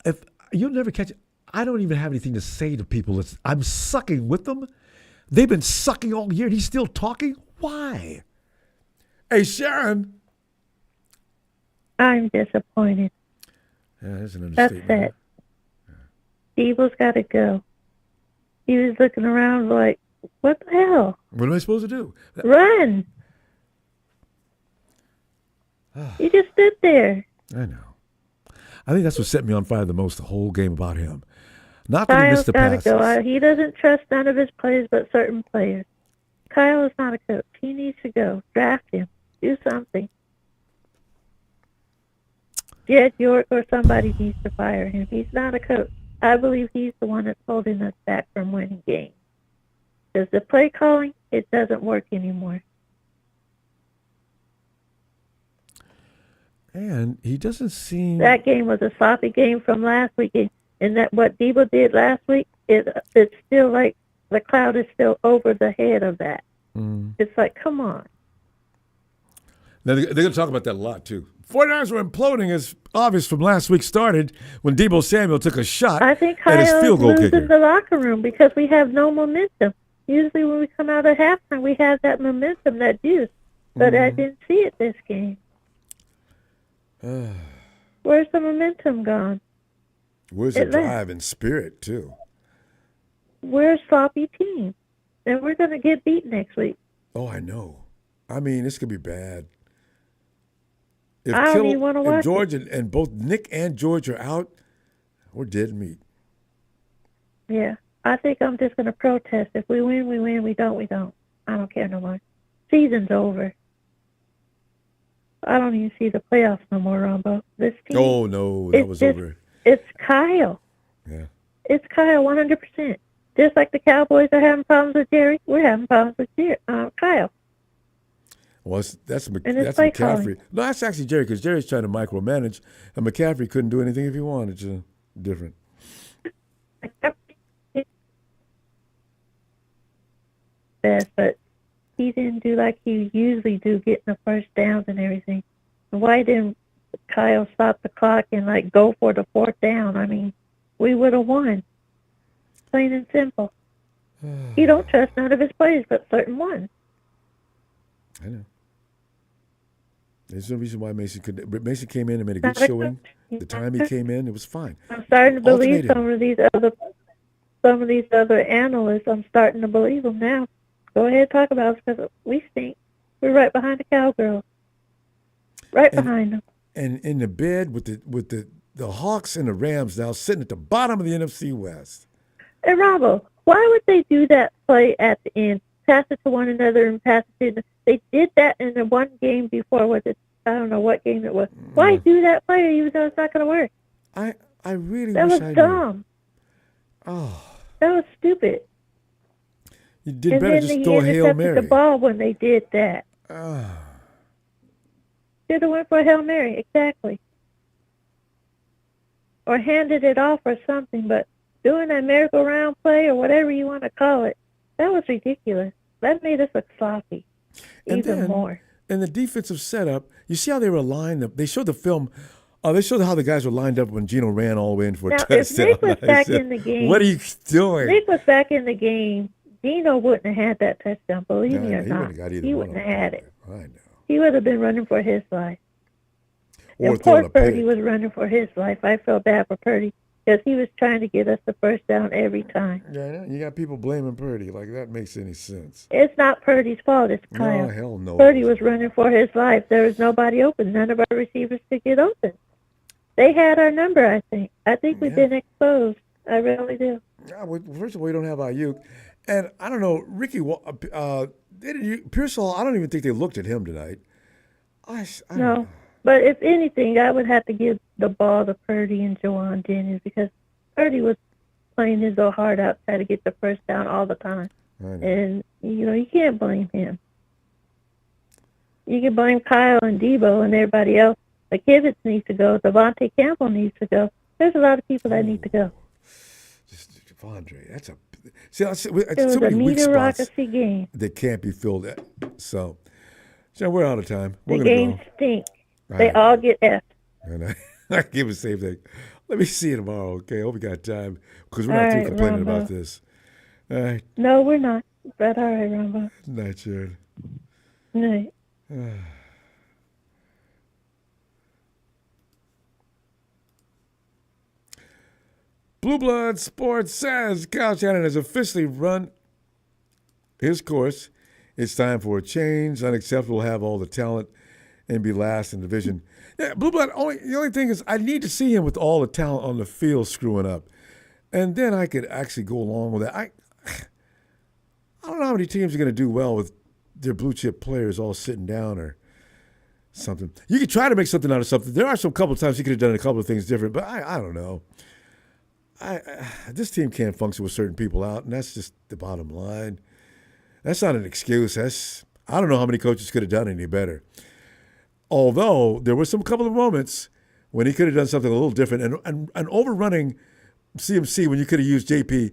If you'll never catch it, I don't even have anything to say to people. I'm sucking with them. They've been sucking all year, and he's still talking. Why? Hey, Sharon. I'm disappointed. Yeah, that's an understatement. Upset. Deebo's got to go. He was looking around like, what the hell? What am I supposed to do? Run. He just stood there. I know. I think that's what set me on fire the most, the whole game about him. Not that he missed the passes. Kyle's got to go. He doesn't trust none of his players but certain players. Kyle is not a coach. He needs to go. Draft him. Do something. Jed York or somebody needs to fire him. He's not a coach. I believe he's the one that's holding us back from winning games. Because the play calling, it doesn't work anymore. And he doesn't seem... That game was a sloppy game from last week. And that what Deebo did last week, it's still like the cloud is still over the head of that. It's like, come on. Now, they're going to talk about that a lot, too. 49ers were imploding, as obvious from last week started when Deebo Samuel took a shot I think at his field goal losing kicker. the locker room because we have no momentum. Usually when we come out at halftime, we have that momentum, that juice. But I didn't see it this game. Where's the momentum gone? Where's the drive and spirit, too? We're a sloppy team. And we're going to get beat next week. Oh, I know. I mean, this could be bad. If I don't even want to watch George and both Nick and George are out, we're dead meat. Yeah. I think I'm just going to protest. If we win, we win. We don't, we don't. I don't care no more. Season's over. I don't even see the playoffs no more, Ronbo. This team. Oh, no. That was over. It's Kyle. Yeah. It's Kyle 100%. Just like the Cowboys are having problems with Jerry, we're having problems with Kyle. Well, that's play McCaffrey. calling. No, that's actually Jerry, because Jerry's trying to micromanage, and McCaffrey couldn't do anything if he wanted to. Different. Best, but he didn't do like he usually do, getting the first downs and everything. Why didn't Kyle stop the clock and like go for the fourth down? I mean, we would have won. Plain and simple. He don't trust none of his players but certain ones. I know. There's no reason why Mason couldn't. Mason came in and made a good showing. The time he came in, it was fine. I'm starting to believe some of these other analysts. I'm starting to believe them now. Go ahead, talk about us because we stink. We're right behind the Cowgirls. Right behind them. And in the bed with the Hawks and the Rams now sitting at the bottom of the NFC West. And Ronbo, why would they do that play at the end? Pass it to one another and pass it to. They did that in the one game before. Was it? I don't know what game it was. Why do that play even though it's not going to work? I really that wish was I dumb. knew. Oh, that was stupid. You did better just throw a Hail Mary. The ball when they did that. Should have went for a Hail Mary, exactly. Or handed it off or something, but doing that merry-go-round play or whatever you want to call it, that was ridiculous. That made us look sloppy even more. And the defensive setup, you see how they were lined up? They showed the film. They showed how the guys were lined up when Gino ran all the way in for a touchdown. If Nick was back in the game, what are you doing? Nick was back in the game, Gino wouldn't have had that touchdown, believe me or not. He wouldn't have had it. I know. He would have been running for his life. Or and poor Purdy was running for his life. I felt bad for Purdy because he was trying to get us the first down every time. Yeah, you got people blaming Purdy. Like, that makes any sense. It's not Purdy's fault. It's Kyle. No, hell no. Purdy was running for his life. There was nobody open. None of our receivers could get open. They had our number, I think. I think we've been exposed. I really do. Yeah, well, first of all, we don't have Ayuk. And I don't know, Ricky, Pearsall, I don't even think they looked at him tonight. No, But if anything, I would have to give the ball to Purdy and Jawan Jennings because Purdy was playing his little heart out, trying to get the first down all the time. And, you can't blame him. You can blame Kyle and Deebo and everybody else. McKivitz needs to go. Devontae Campbell needs to go. There's a lot of people that need to go. Just Devondre, that's a... See, It was so a many weak spots meteorocracy game. that can't be filled. So we're out of time. We're The going games to go. stink. They all get F. And I give the same thing. Let me see you tomorrow, okay? Hope we got time because we're All not too right, complaining Ronbo. about this. All right. No, we're not. But all right, Ronbo. Night, Sharon. Night. Blue Blood Sports says Kyle Shanahan has officially run his course. It's time for a change. Unacceptable to have all the talent and be last in the division. Yeah, Blue Blood, the only thing is I need to see him with all the talent on the field screwing up. And then I could actually go along with that. I don't know how many teams are going to do well with their blue chip players all sitting down or something. You could try to make something out of something. There are some couple of times you could have done a couple of things different, but I don't know. This team can't function with certain people out, and that's just the bottom line. That's not an excuse. I don't know how many coaches could have done any better. Although there were some couple of moments when he could have done something a little different, and overrunning CMC when you could have used JP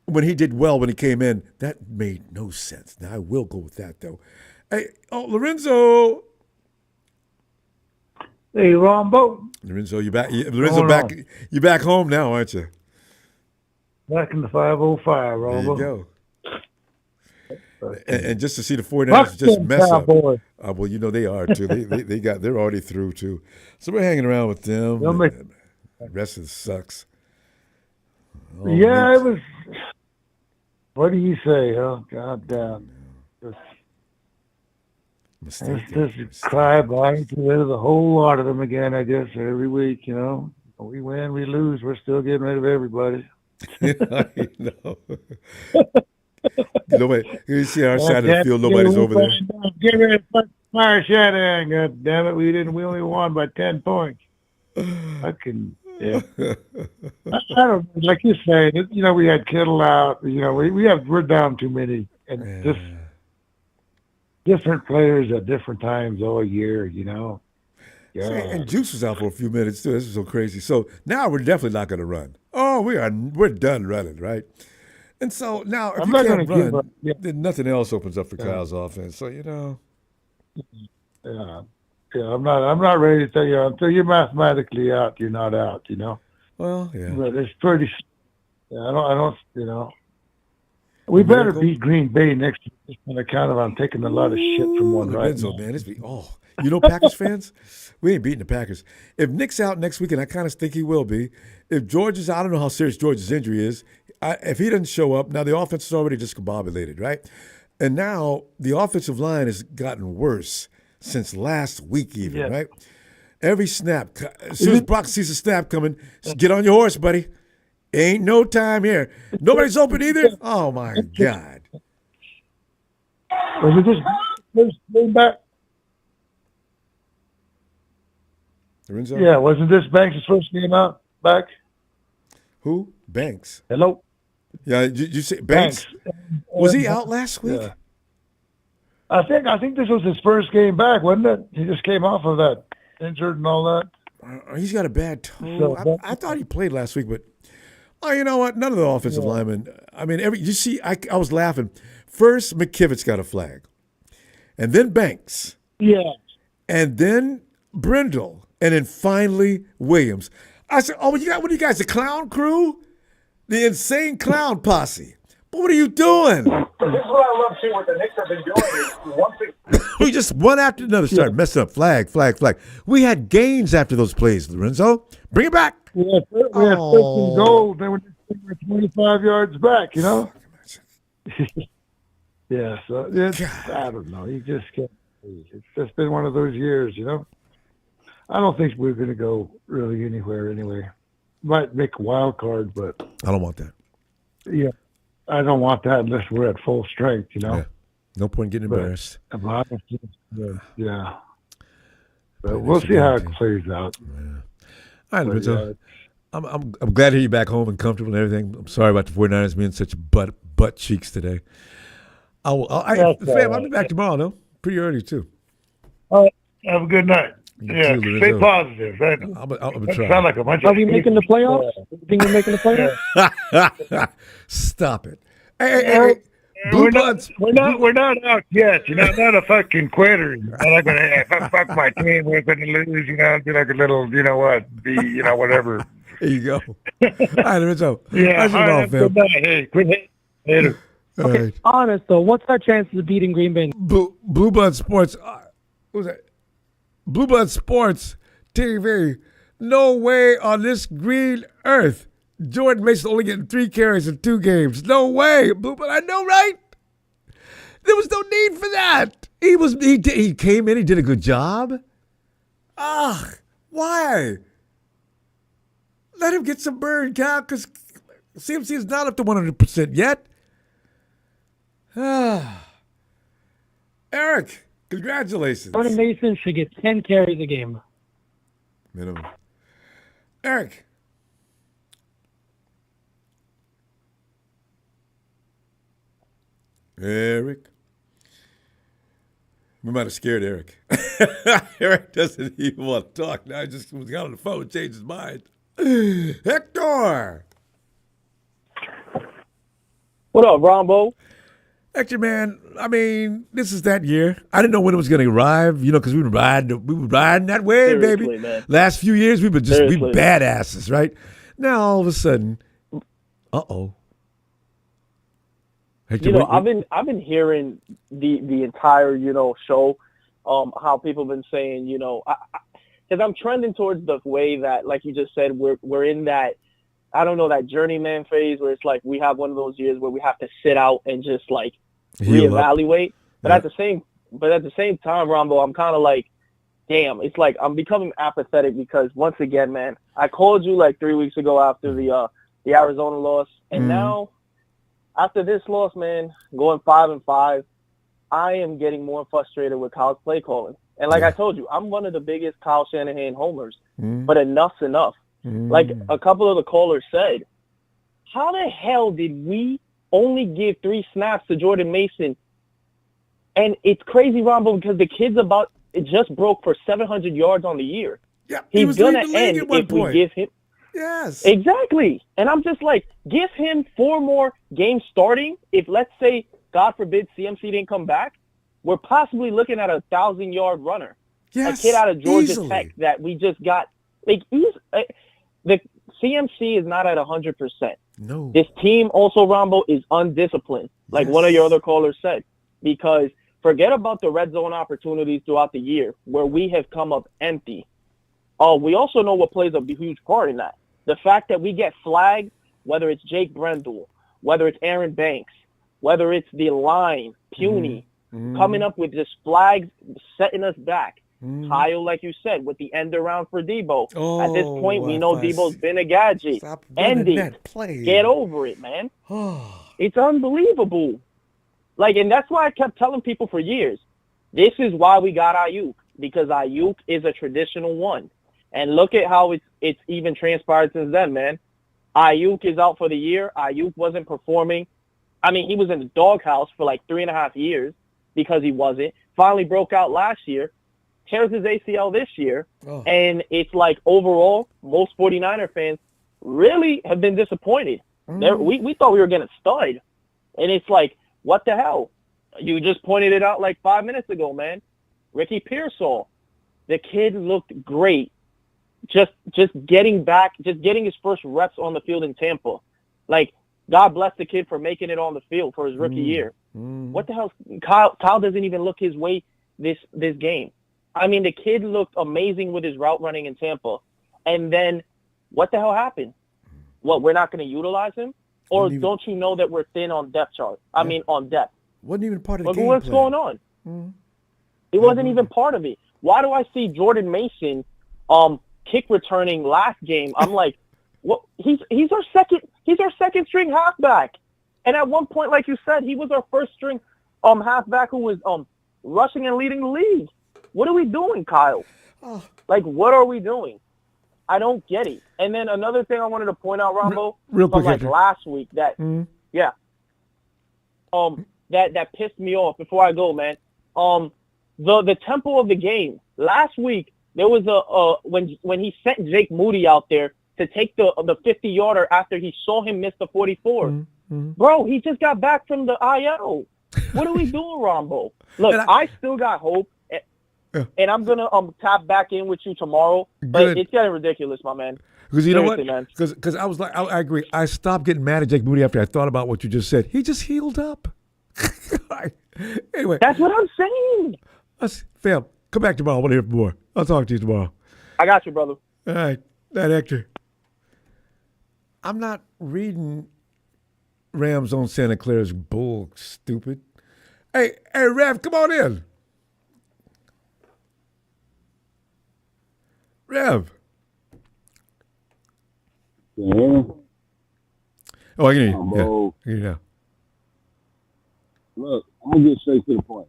when he did well when he came in, that made no sense. Now I will go with that though. Hey, Lorenzo. Hey, Ronbo. Lorenzo, you back? Lorenzo, you back home now, aren't you? Back in the 505, Ronbo. There you go. And just to see the 49ers just mess up. Well, they are too. They're already through too. So we're hanging around with them. The rest of it sucks. Oh, yeah, it was. What do you say, huh? God damn. Just cry by to rid of the whole lot of them again, I guess, every week, We win, we lose, we're still getting rid of everybody. I know. Nobody, you see our side of the field, nobody's over there. Get rid of Fire Shanahan, God damn it. We only won by 10 points. I don't, like you say, we had Kittle out, we're down too many. And just different players at different times all year, Yeah. And Juice was out for a few minutes too. This is so crazy. So now we're definitely not going to run. Oh, we're done running, right? And so now if you can't run, then nothing else opens up for Kyle's offense. So Yeah, I'm not ready to tell you until you're mathematically out, you're not out. Well, yeah. But it's pretty. I don't. We better beat Green Bay next week on account of I'm taking a lot of shit from one right now. Man, Packers fans, we ain't beating the Packers. If Nick's out next week, and I kind of think he will be, if George is out, I don't know how serious George's injury is. If he doesn't show up, now the offense is already discombobulated, right? And now the offensive line has gotten worse since last week even, right? Every snap, as soon as Brock sees a snap coming, get on your horse, buddy. Ain't no time here. Nobody's open either? Oh, my God. Was it just back? Lorenzo? Yeah, wasn't this Banks' first game out back? Who? Banks. Hello? Yeah, did you say Banks? Was he out last week? Yeah. I think this was his first game back, wasn't it? He just came off of that injured and all that. He's got a bad toe. I thought he played last week, but you know what? None of the offensive linemen. I mean, I was laughing. First, McKivitz got a flag, and then Banks. Yeah. And then Brindle, and then finally Williams. I said, "Oh, what are you guys, the clown crew? The insane clown posse? But what are you doing?" This is what I love seeing what the Knicks have been doing. We just one after another started messing up. Flag. We had gains after those plays, Lorenzo. Bring it back. We had 13 goals. They were 25 yards back, Yeah, so I don't know. You just can't. It's just been one of those years, I don't think we're going to go really anywhere anyway. Might make a wild card, but I don't want that. Yeah, I don't want that unless we're at full strength, Yeah. No point getting embarrassed. Yeah. So we'll see how it plays out. Yeah. All right, Lorenzo. I'm glad to hear you back home and comfortable and everything. I'm sorry about the 49ers being such butt cheeks today. Fam, I'll be back tomorrow, though. Pretty early, too. All right. Have a good night. Yeah, stay positive. Right? I'm try. Sound like a bunch Are we making the playoffs? You think we're making the playoffs? Stop it. Hey. We're not out yet. You're not a fucking quitter. You're not gonna if I fuck my team, we're gonna lose, be like a little, whatever. There you go. All right, Lorenzo. Yeah, good night. Hey, quit later. Okay, right. honest though, what's our chances of beating Green Bay? Blue Blood Sports. What was that? Blue Blood Sports TV. No way on this green earth. Jordan Mason only getting 3 carries in 2 games. No way. Blue Blood, I know, right? There was no need for that. He came in, he did a good job. Why? Let him get some burn, Cal, because CMC is not up to 100% yet. Eric, congratulations. Jordan Mason should get 10 carries a game. Minimum. Eric. We might have scared Eric. Eric doesn't even want to talk. Now he just got on the phone and changed his mind. Hector! What up, Ronbo? Hector, man, I mean, this is that year. I didn't know when it was going to arrive, because we were riding that wave, Seriously, baby. Man. Last few years, we badasses, right? Now, all of a sudden, Hector, I've been hearing the entire show, how people have been saying, because I'm trending towards the way that, like you just said, we're in that, I don't know, that journeyman phase where it's like we have one of those years where we have to sit out and just like reevaluate. But at the same time, Ronbo, I'm kind of like, damn, it's like I'm becoming apathetic because once again, man, I called you like 3 weeks ago after the Arizona loss, and now. After this loss, man, going 5-5, I am getting more frustrated with Kyle's play calling. And like I told you, I'm one of the biggest Kyle Shanahan homers, but enough's enough. Like a couple of the callers said, how the hell did we only give 3 snaps to Jordan Mason? And it's crazy, Ronbo, because the kid's it just broke for 700 yards on the year. Yeah, he's going to end if we give him. Yes. Exactly. And I'm just like, give him 4 more games starting. If, let's say, God forbid, CMC didn't come back, we're possibly looking at a 1,000-yard runner. Yes, a kid out of Georgia easily. Tech that we just got. Like, the CMC is not at 100%. No. This team also, Ronbo, is undisciplined, like one of your other callers said, because forget about the red zone opportunities throughout the year where we have come up empty. We also know what plays a huge part in that. The fact that we get flagged, whether it's Jake Brendel, whether it's Aaron Banks, whether it's the line, Puny, coming up with just flags, setting us back. Kyle, like you said, with the end around for Deebo. At this point, we know Deebo's been a gadget. End it. Get over it, man. It's unbelievable. Like, and that's why I kept telling people for years, this is why we got Ayuk, because Ayuk is a traditional one. And look at how it's even transpired since then, man. Ayuk is out for the year. Ayuk wasn't performing. I mean, he was in the doghouse for like 3.5 years because he wasn't. Finally broke out last year. Tears his ACL this year. And it's like overall, most 49er fans really have been disappointed. We thought we were getting a stud. And it's like, what the hell? You just pointed it out like 5 minutes ago, man. Ricky Pearsall. The kid looked great. Just getting back, just getting his first reps on the field in Tampa. Like, God bless the kid for making it on the field for his rookie year. What the hell? Kyle doesn't even look his way this game. I mean, the kid looked amazing with his route running in Tampa. And then what the hell happened? What, we're not going to utilize him? Or don't you know that we're thin on depth chart? I mean, on depth. Wasn't even part of the game What's plan. going on? He wasn't even part of it. Why do I see Jordan Mason kick returning last game? I'm like, what? He's our second string halfback. And at one point, like you said, he was our first string halfback who was rushing and leading the league. What are we doing, Kyle? Like, what are we doing? I don't get it. And then another thing I wanted to point out, Ronbo, real quick, from like Hector. last week that that pissed me off before I go, man. The tempo of the game. Last week there was when he sent Jake Moody out there to take the 50-yarder after he saw him miss the 44. Bro, he just got back from the IL. What are we doing, Ronbo? Look, I still got hope. And I'm gonna tap back in with you tomorrow, but it's getting ridiculous, my man. Because you know what? Man. Because I was like, I agree. I stopped getting mad at Jake Moody after I thought about what you just said. He just healed up. Anyway, that's what I'm saying. Fam, come back tomorrow. I want to hear more. I'll talk to you tomorrow. I got you, brother. All right, that Hector. I'm not reading Rams on Santa Clara's bull, stupid. Hey, Rev, come on in. Rev. Yeah. Oh, I can hear you. Ronbo. Yeah, I can hear you now. Look, I'm going to get straight to the point.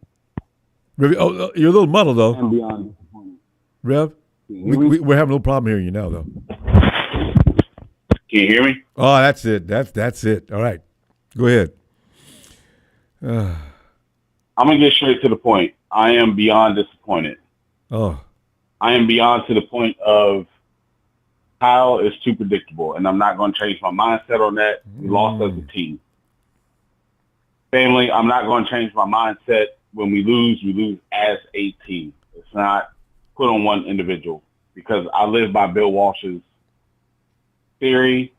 Rev, you're a little muddled, though. I'm beyond disappointed. Rev, we're having a little problem hearing you now, though. Can you hear me? Oh, that's it. That's it. All right. Go ahead. I'm going to get straight to the point. I am beyond disappointed. Oh. I am beyond to the point of Kyle is too predictable, and I'm not going to change my mindset on that. We lost as a team. Family, I'm not going to change my mindset. When we lose as a team. It's not put on one individual, because I live by Bill Walsh's theory,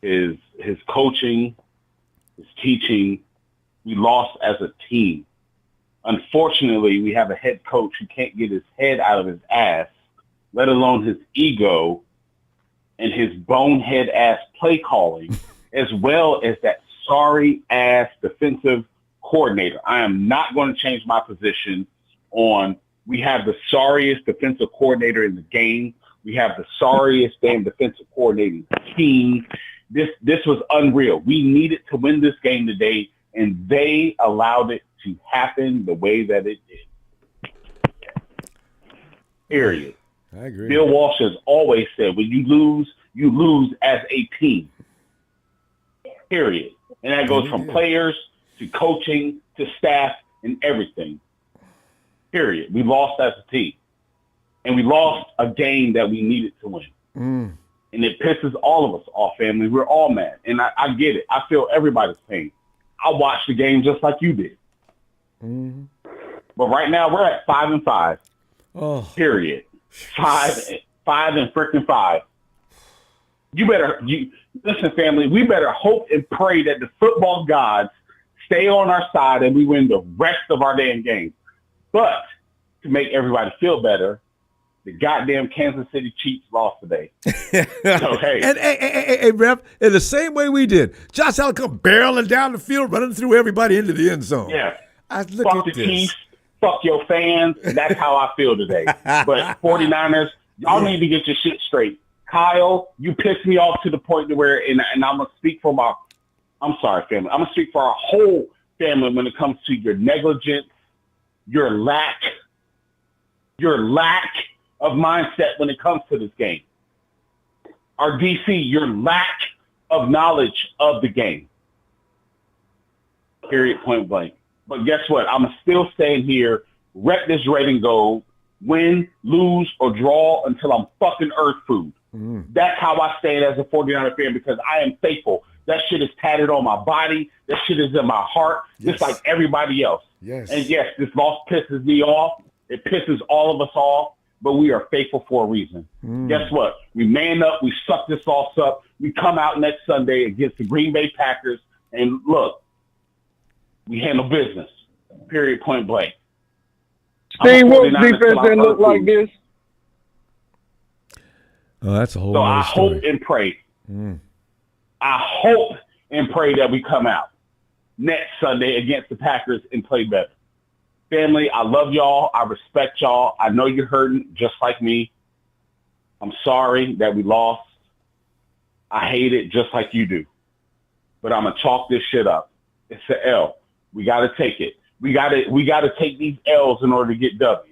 his coaching, his teaching. We lost as a team. Unfortunately, we have a head coach who can't get his head out of his ass, let alone his ego and his bonehead ass play calling, as well as that sorry ass defensive coordinator. I am not going to change my position on we have the sorriest defensive coordinator in the game. We have the sorriest damn defensive coordinating team. This was unreal. We needed to win this game today, and they allowed it to happen the way that it did. Period. I agree. Bill Walsh has always said, when you lose as a team. Period. And that goes from players to coaching to staff and everything. Period. We lost as a team. And we lost a game that we needed to win. And it pisses all of us off, family. We're all mad. And I get it. I feel everybody's pain. I watched the game just like you did. But right now we're at 5-5. Oh. Period. 5 and freaking 5. Listen, family, we better hope and pray that the football gods stay on our side and we win the rest of our damn game. But to make everybody feel better, the goddamn Kansas City Chiefs lost today. So, hey. And hey, Rev, in the same way we did. Josh Allen come barreling down the field, running through everybody into the end zone. Yeah. Look fuck at the this. Chiefs. Fuck your fans. That's how I feel today. But 49ers, y'all need to get your shit straight. Kyle, you pissed me off to the point to where, and I'm going to speak for I'm sorry, family. I'm going to speak for our whole family when it comes to your negligence, your lack of mindset when it comes to this game. Our DC, your lack of knowledge of the game. Period, point blank. But guess what? I'm still staying here, rep this red and gold, win, lose, or draw until I'm fucking earth food. That's how I stand as a 49er fan, because I am faithful. That shit is tatted on my body. That shit is in my heart, just like everybody else. Yes. And yes, this loss pisses me off. It pisses all of us off, but we are faithful for a reason. Guess what? We man up. We suck this loss up. We come out next Sunday against the Green Bay Packers, and look, we handle business. Period, point blank. Steve Wilkes' defense didn't look like this. Oh, that's a whole So other I story. hope and pray. I hope and pray that we come out next Sunday against the Packers and play better. Family, I love y'all. I respect y'all. I know you're hurting just like me. I'm sorry that we lost. I hate it just like you do. But I'm going to chalk this shit up. It's an L. We got to take it. We got to take these L's in order to get W's.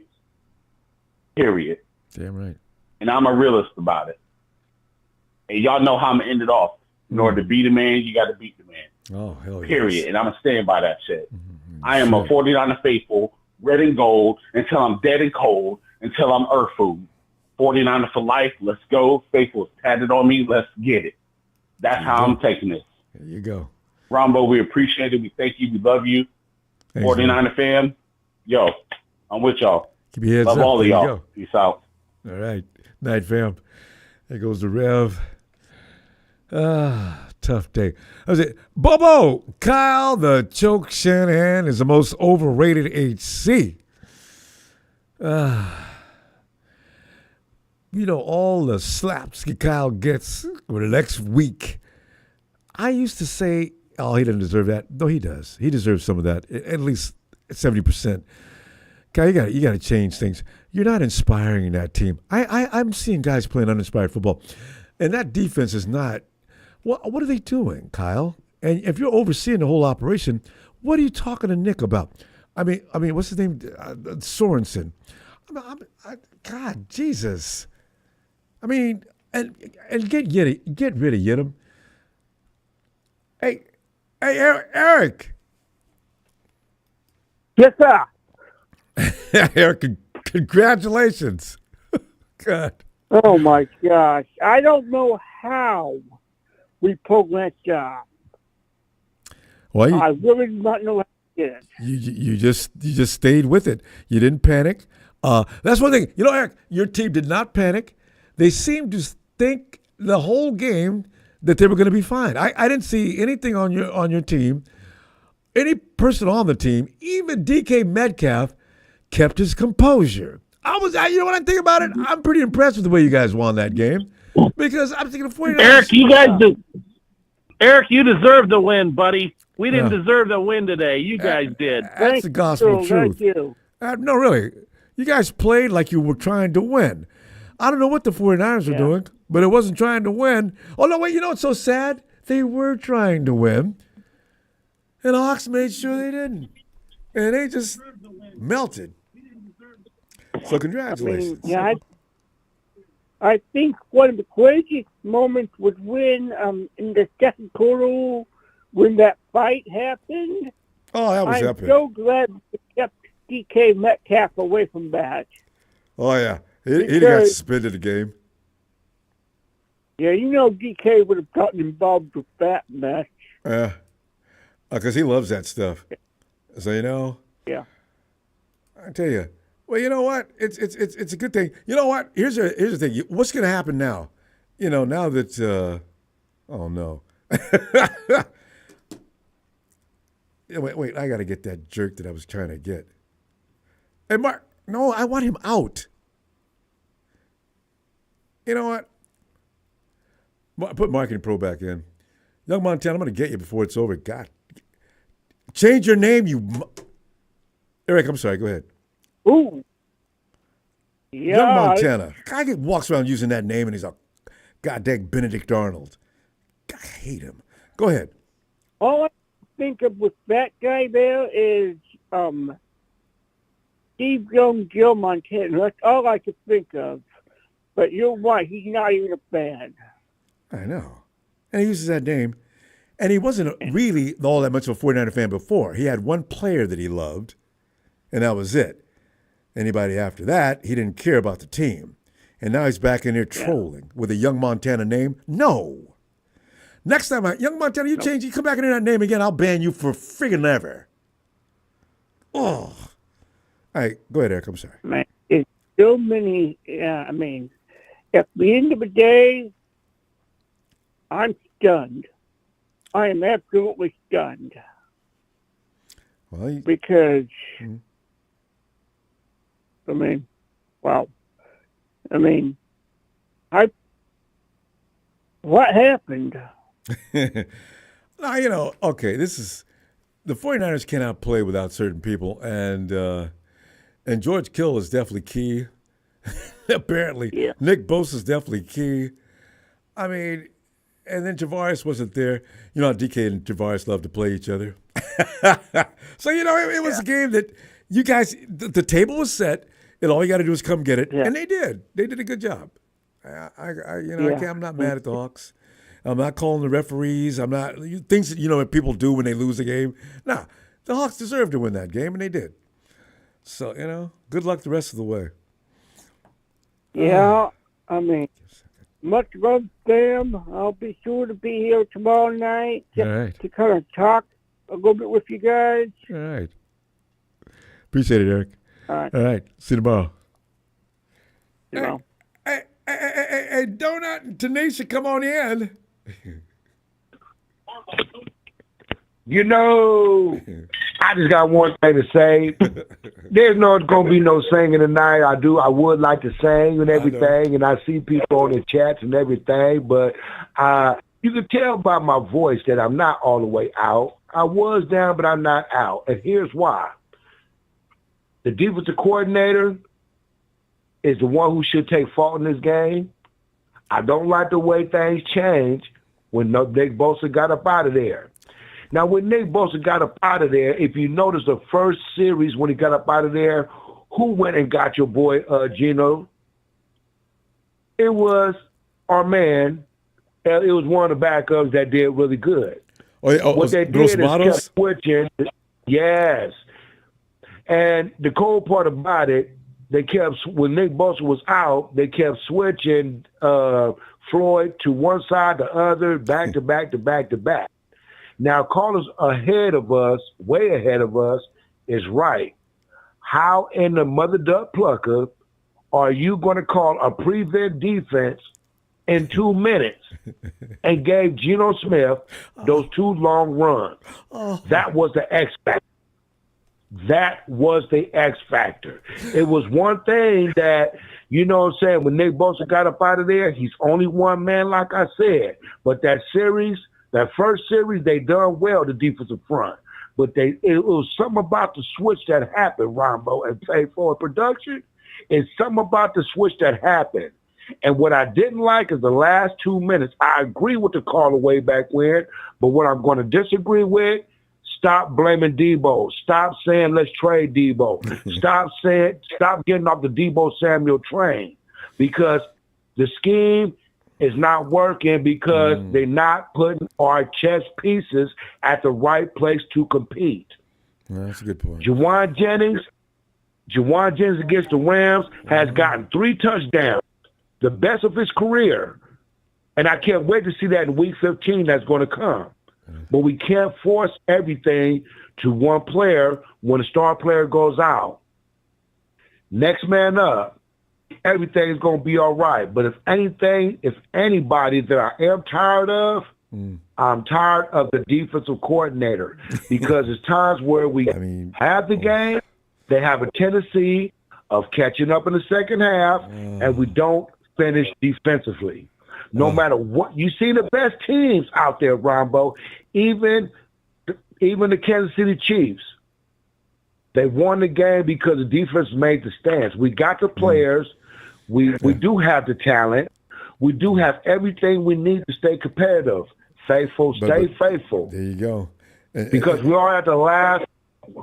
Period. Damn right. And I'm a realist about it. And y'all know how I'm going to end it off. In order to beat a man, you got to beat the man. Oh, hell yeah. Period. And I'm going to stand by that shit. I am a 49er faithful, red and gold, until I'm dead and cold, until I'm earth food. 49er for life. Let's go. Faithful is tatted on me. Let's get it. That's how I'm taking this. There you go. Ronbo, we appreciate it. We thank you. We love you. Thanks, 49er fam. Yo, I'm with y'all. Keep your heads love up. all of There you y'all. go. Peace out. All right. Night, fam. There goes the Rev. Tough day. I was it, Bobo, Kyle, the choke Shanahan is the most overrated HC. All the slaps Kyle gets for the next week. I used to say, oh, he doesn't deserve that. No, he does. He deserves some of that, at least 70%. Kyle, you got to change things. You're not inspiring that team. I'm seeing guys playing uninspired football, and that defense is not. What are they doing, Kyle? And if you're overseeing the whole operation, what are you talking to Nick about? I mean, what's his name? Sorenson. God, Jesus. I mean, and get rid of Yidam. Hey, Eric. Yes, sir. Eric, congratulations. God. Oh my gosh! I don't know how we pulled that job. Well, I really do not know how we did. You just stayed with it. You didn't panic. That's one thing. Eric, your team did not panic. They seemed to think the whole game that they were going to be fine. I didn't see anything on your team. Any person on the team, even DK Metcalf, kept his composure. When I think about it, I'm pretty impressed with the way you guys won that game because I'm thinking of 49ers. Eric, you deserve the win, buddy. We didn't deserve the win today. You guys did. That's the gospel truth. Thank you. No, really. You guys played like you were trying to win. I don't know what the 49ers were doing, but it wasn't trying to win. Oh, no, wait, what's so sad? They were trying to win, and Hawks made sure they didn't. And they just melted. So congratulations. I think one of the craziest moments was when in the second quarter when that fight happened. Oh, that was epic. I'm so glad we kept DK Metcalf away from that. Oh, yeah. He got suspended the game. Yeah, DK would have gotten involved with that mess. Yeah. Because he loves that stuff. So, Yeah. I tell you. Well, you know what? It's a good thing. You know what? Here's the thing. What's going to happen now? Now that oh no. wait, I got to get that jerk that I was trying to get. Hey, Mark, no, I want him out. You know what? Put Marketing Pro back in. Young Montana, I'm going to get you before it's over. God. Change your name, Eric, I'm sorry. Go ahead. Ooh. Yeah. Young Montana. Guy walks around using that name and he's a goddamn Benedict Arnold. God, I hate him. Go ahead. All I think of with that guy there is Steve Young, Joe Montana. That's all I could think of. But you're right. He's not even a fan. I know. And he uses that name. And he wasn't really all that much of a 49er fan before. He had one player that he loved, and that was it. Anybody after that, he didn't care about the team. And now he's back in there trolling with a Young Montana name. No. Next time, Young Montana, you come back in there that name again, I'll ban you for friggin' ever. Oh. All right, go ahead, Eric. I'm sorry. Man, it's so many. At the end of the day, I'm stunned. I am absolutely stunned. Well, because, wow. What happened? Now, okay, this is the 49ers cannot play without certain people, and George Kittle is definitely key. Apparently, Nick Bosa is definitely key. And then Tavares wasn't there. You know how DK and Tavares love to play each other. So, it was a game that you guys, the table was set. And all you got to do is come get it. Yeah. And they did. They did a good job. I'm not mad at the Hawks. I'm not calling the referees. I'm not things that what people do when they lose a game. Nah, the Hawks deserved to win that game, and they did. So good luck the rest of the way. Yeah, I mean, much love to them. I'll be sure to be here tomorrow night to kind of talk a little bit with you guys. All right. Appreciate it, Eric. All right. All right. See you tomorrow. Hey, Donut and Tanisha, come on in. I just got one thing to say. There's not going to be no singing tonight. I would like to sing and everything, and I see people on the chats and everything, but you can tell by my voice that I'm not all the way out. I was down, but I'm not out, and here's why. The defensive coordinator is the one who should take fault in this game. I don't like the way things changed when Nick Bosa got up out of there. Now, when Nick Bosa got up out of there, if you notice the first series when he got up out of there, who went and got your boy Geno? It was our man. It was one of the backups that did really good. What they did is kept switching. Yes. And the cold part about it, when Nick Bosa was out, they kept switching Floyd to one side, the other, back to back to back to back. Now, callers ahead of us, way ahead of us, is right. How in the mother duck plucker are you going to call a prevent defense in 2 minutes and gave Geno Smith those 2 long runs? That was the X factor. That was the X factor. It was one thing that, when Nick Bosa got up out of there, he's only one man, like I said. But that first series, they done well, the defensive front. But it was something about the switch that happened, Ronbo, and pay forward production. It's something about the switch that happened. And what I didn't like is the last 2 minutes. I agree with the caller way back when, but what I'm going to disagree with, stop blaming Deebo. Stop saying let's trade Deebo. Stop getting off the Deebo Samuel train, because the scheme is not working because they're not putting our chess pieces at the right place to compete. That's a good point. Juwan Jennings against the Rams has gotten 3 touchdowns, the best of his career. And I can't wait to see that in Week 15 that's going to come. But we can't force everything to one player when a star player goes out. Next man up, everything is going to be all right. But if anybody that I am tired of, I'm tired of the defensive coordinator, because it's times where we have the game, they have a tendency of catching up in the second half, and we don't finish defensively. No matter what, you see the best teams out there, Ronbo, even the Kansas City Chiefs, they won the game because the defense made the stance. We got the players. We do have the talent. We do have everything we need to stay competitive. Faithful, stay faithful. There you go. Because we are at the last.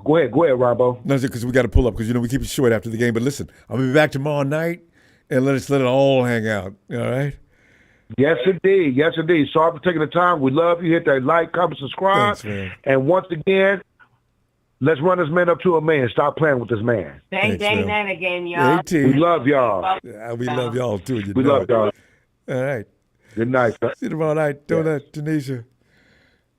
Go ahead, Ronbo. No, because we got to pull up, because we keep it short after the game. But listen, I'm gonna be back tomorrow night, and let it all hang out. All right. Yes, indeed. Yes, indeed. Sorry for taking the time. We love you. Hit that like, comment, subscribe. Thanks, man. And once again, let's run this man up to a man. Stop playing with this man. Thanks again, y'all. We love y'all. We love y'all, too. We love y'all. All right. Good night, sir. See you tomorrow night. Donut, Tanisha.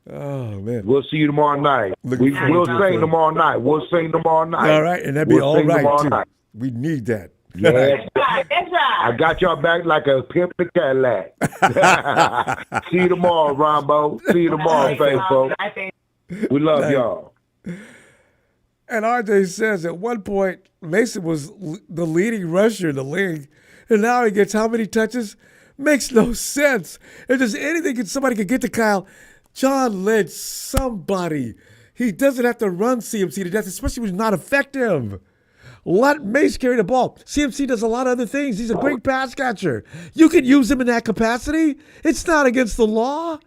Oh, man. We'll see you tomorrow night. We'll sing tomorrow night. We'll sing tomorrow night. All right, and that'd be all right, too. We need that. Yes. That's right. I got y'all back like a pimp in Cadillac. See you tomorrow, Ronbo. See you tomorrow, faithful. We love y'all. And RJ says at one point, Mason was the leading rusher in the league, and now he gets how many touches? Makes no sense. If there's anything somebody could get to Kyle, John Lynch, somebody. He doesn't have to run CMC to death, especially when he's not effective. Let Mace carry the ball. CMC does a lot of other things. He's a great pass catcher. You can use him in that capacity. It's not against the law.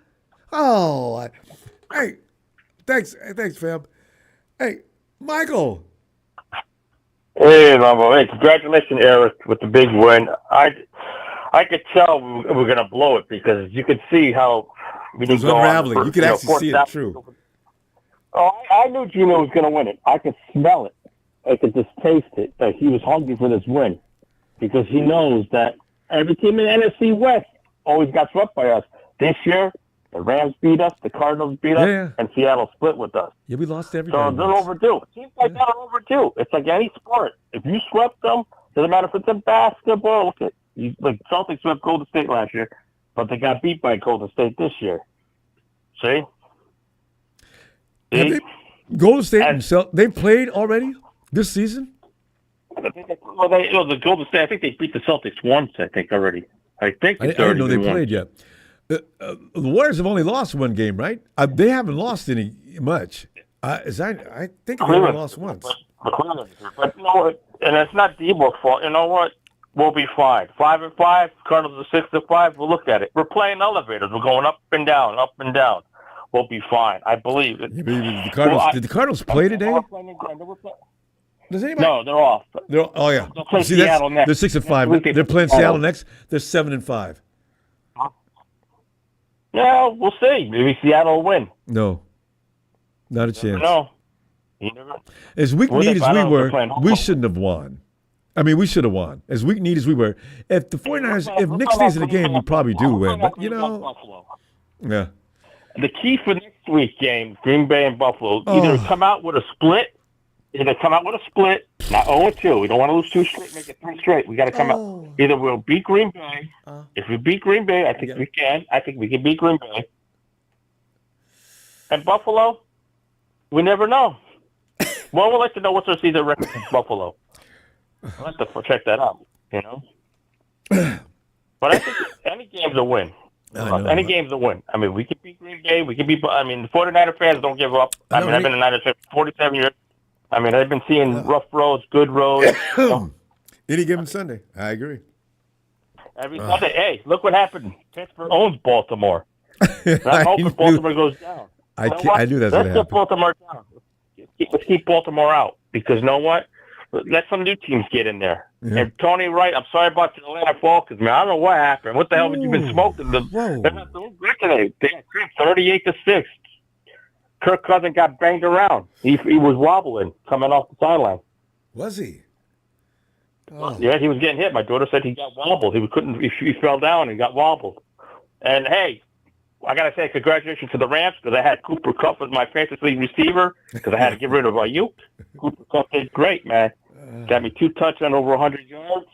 Oh, hey, thanks, fam. Hey, Michael. Hey, Ronbo. Hey, congratulations, Eric, with the big win. I could tell we were going to blow it because you could see how we didn't go unraveling. on. You could actually see it. True. Oh, I knew Gino was going to win it. I could smell it. I could just taste it. That he was hungry for this win because he knows that every team in the NFC West always got swept by us. This year, the Rams beat us, the Cardinals beat us, and Seattle split with us. Yeah, we lost everybody. So they're overdue. It seems like they're overdue. It's like any sport. If you swept them, doesn't matter if it's in basketball. Look at like Celtics swept Golden State last year, but they got beat by Golden State this year. See? Golden State themselves, they played already this season? The Golden State, I think they beat the Celtics once, I think, already. I didn't know they played yet. The Warriors have only lost one game, right? They haven't lost any much. I think they only lost once. But you know what? And it's not Deebo's fault. You know what? We'll be fine. 5-5. Cardinals are 6-5. We'll look at it. We're playing elevators. We're going up and down, up and down. We'll be fine. I believe it. Did the Cardinals play today? Does anybody? No, they're off. Oh yeah. They'll play Seattle next. They're 6-5. They're playing Seattle next. They're 7-5. Yeah, we'll see. Maybe Seattle will win. No, not a chance. No. As weak-kneed as we were, we shouldn't have won. I mean, we should have won. As weak-kneed as we were. If the 49ers, if Nick stays in the game, we probably do win. But, you know, yeah. The key for next week's game, Green Bay and Buffalo, either come out with a split, not 0-2. We don't want to lose 2 straight, make it 3 straight. We got to come out. Either we'll beat Green Bay. If we beat Green Bay, I think we can. I think we can beat Green Bay. And Buffalo, we never know. Well, we'll let you know what's our season record in Buffalo. I'll have to check that out, you know. But I think any game's a win. Any game's a win. I mean, we can beat Green Bay. We can beat. I mean, the 49er fans don't give up. I've been a Niners fan for 47 years. I mean, I've been seeing rough roads, good roads. Any given Sunday. I agree. Every Sunday. Hey, look what happened. Pittsburgh owns Baltimore. I'm hoping Baltimore goes down. I knew that's going to happen. Let's get Baltimore down. Let's keep Baltimore out because you know what? Let some new teams get in there. Yeah. And Tony Wright, I'm sorry about the Atlanta Falcons, man. I don't know what happened. What the hell have you been smoking? They're not doing good today. They got 38-6. Kirk Cousins got banged around. He was wobbling coming off the sideline. Was he? Oh. Yeah, he was getting hit. My daughter said he got wobbled. He fell down and got wobbled. And hey, I gotta say congratulations to the Rams because I had Cooper Kupp as my fantasy league receiver because I had to get rid of Ayuk. Cooper Kupp did great, man. Got me 2 touchdowns over 100 yards.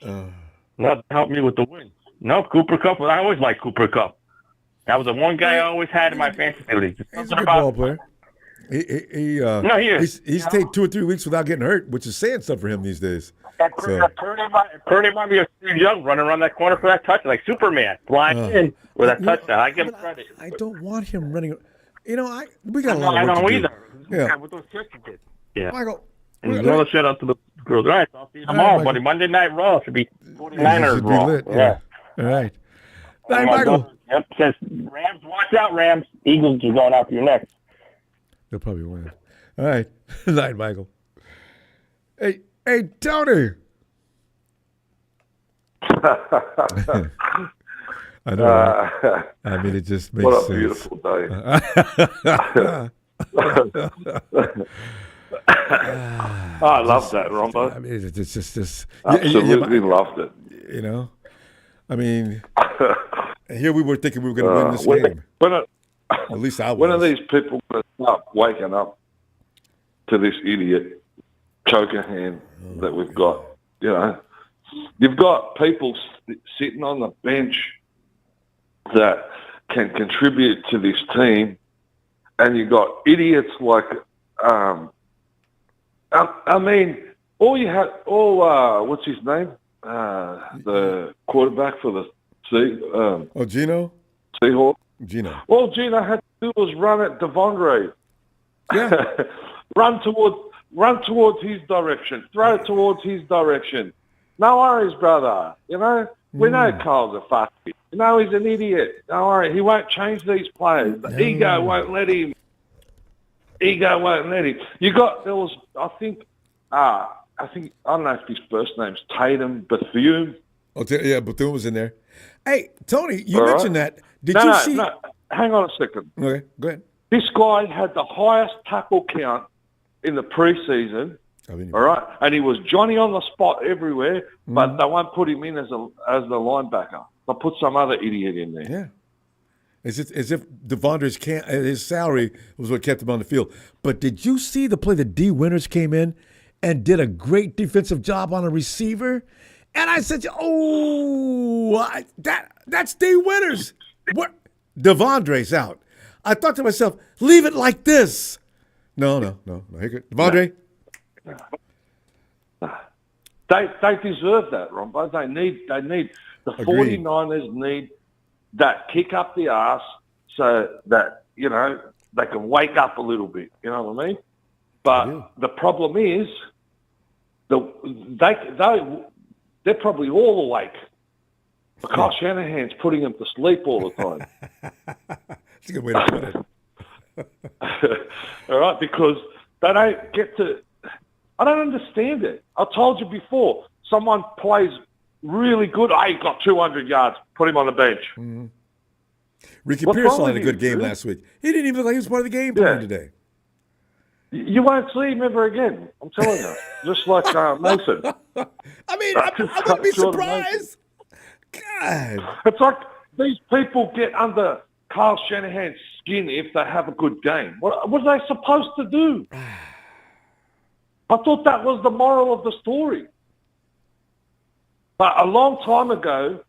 That helped me with the win. No, Cooper Kupp. I always liked Cooper Kupp. That was the one guy I always had in my fantasy league. He's a good ball player. He's taken 2 or 3 weeks without getting hurt, which is saying stuff for him these days. Purdy might be a Steve Young running around that corner for that touchdown, like Superman, flying in with that touchdown. I give him credit. I don't want him running. You know, we got a lot of work to do. I don't either. Yeah. With those kicks he did. Yeah. Michael. And another shout out to the girls. All right, I'll see you tomorrow, buddy. Monday Night Raw should be 49ers Raw. Lit, yeah. All right. Night, Michael. Yep. Says Rams, watch out, Rams. Eagles are going after you next. They'll probably win. All right. Night, Michael. Hey, Tony. I know. Right? I mean, it just makes sense. What a beautiful day. I love that, Ronbo. I mean, it's just absolutely loved it. You know, I mean, here we were thinking we were going to win this game. At least I was. When are these people going to start waking up to this idiot Chokerhand that we've got? You know, you've got people sitting on the bench that can contribute to this team, and you've got idiots like, I mean, what's his name? The quarterback for the Gino? Seahawks? Gino. All Gino had to do was run at Devondre. Yeah. run towards his direction. Throw towards his direction. No worries, brother. You know, we know Kyle's a fuck. You know, he's an idiot. Don't worry. He won't change these players. The ego won't let him. I think, I don't know if his first name's Tatum Bethune. Oh, yeah, Bethune was in there. Hey, Tony, you All mentioned right. that. Did you see? No, hang on a second. Okay, go ahead. This guy had the highest tackle count in the preseason. All right, and he was Johnny on the spot everywhere, but they won't put him in as the linebacker. They'll put some other idiot in there. Yeah. As if Devondre's his salary was what kept him on the field. But did you see the play that D. Winters came in and did a great defensive job on a receiver? And I said, that's D. Winters. What? Devondre's out. I thought to myself, leave it like this. No. Devondre. They deserve that, Ronbo. They need the Agreed. 49ers need that kick up the arse so that, they can wake up a little bit. You know what I mean? But the problem is they're probably all awake because Shanahan's putting them to sleep all the time. That's a good way to put it. All right, because they don't get to. I don't understand it. I told you before. Someone plays really good. He got 200 yards. Put him on the bench. Mm-hmm. Ricky What's Pearsall wrong had a with good you, game dude? last week. He didn't even look like he was part of the game plan today. You won't see him ever again. I'm telling you. Just like Mason. I mean, I wouldn't be surprised. God. It's like these people get under Kyle Shanahan's skin if they have a good game. What are they supposed to do? I thought that was the moral of the story. But a long time ago,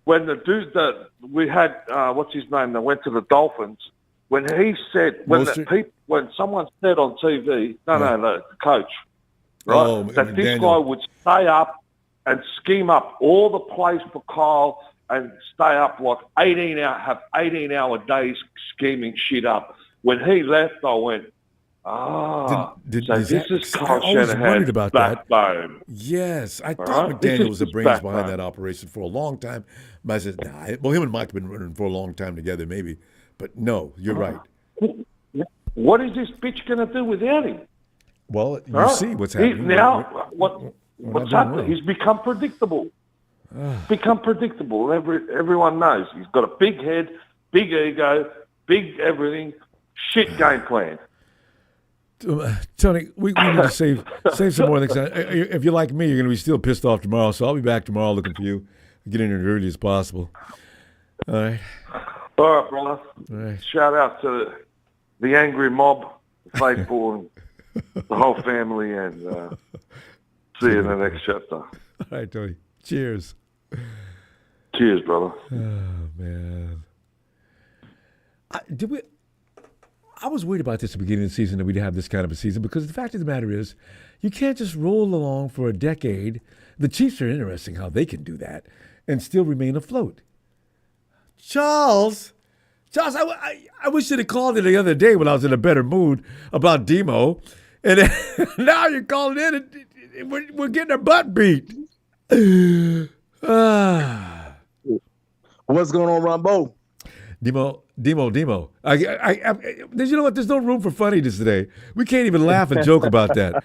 when the dude that we had, what's his name, that went to the Dolphins, when he said, when someone said on TV, the coach, right, that this guy would stay up and scheme up all the plays for Kyle and stay up like 18-hour days scheming shit up. When he left, I went, so this is Kyle Shanahan's backbone. Yes, I thought right? McDaniel was the his brains backbone. behind that operation for a long time. But I said, nah. Well, him and Mike have been running for a long time together, maybe. But no, you're right. What is this bitch going to do without him? Well, you see what's happening. What's happening? He's become predictable. Become predictable. Everyone knows. He's got a big head, big ego, big everything, shit game plan. Tony, we need to save some more things. If you're like me, you're going to be still pissed off tomorrow, so I'll be back tomorrow looking for you. Get in as early as possible. All right. All right, brother. All right. Shout out to the angry mob, the faithful, and the whole family, and see you in the next chapter. All right, Tony. Cheers. Cheers, brother. Oh, man. I was worried about this at the beginning of the season, that we'd have this kind of a season, because the fact of the matter is, you can't just roll along for a decade. The Chiefs are interesting how they can do that and still remain afloat. Charles, I wish you'd have called in the other day when I was in a better mood about Demo, and now you're calling in and we're getting our butt beat. What's going on, Ronbo? Demo. Did you know what? There's no room for funniness today. We can't even laugh and joke about that.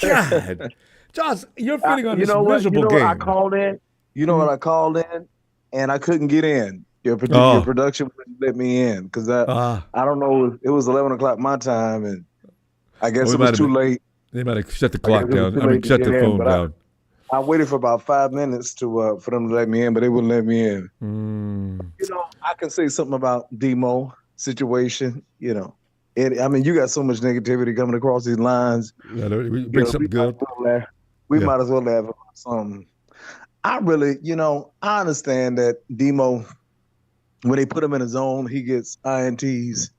God. Josh, you're feeling on this miserable game. I called in. You know what I called in, and I couldn't get in. Your production wouldn't let me in because I don't know. It was 11 o'clock my time, and I guess it was too late. They might have shut the clock down. Shut the phone down. I waited for about 5 minutes for them to let me in, but they wouldn't let me in. I can say something about Demo situation. You got so much negativity coming across these lines. Yeah, we bring something good. We might as well laugh about something. I really, I understand that Demo, when they put him in a zone, he gets INTs.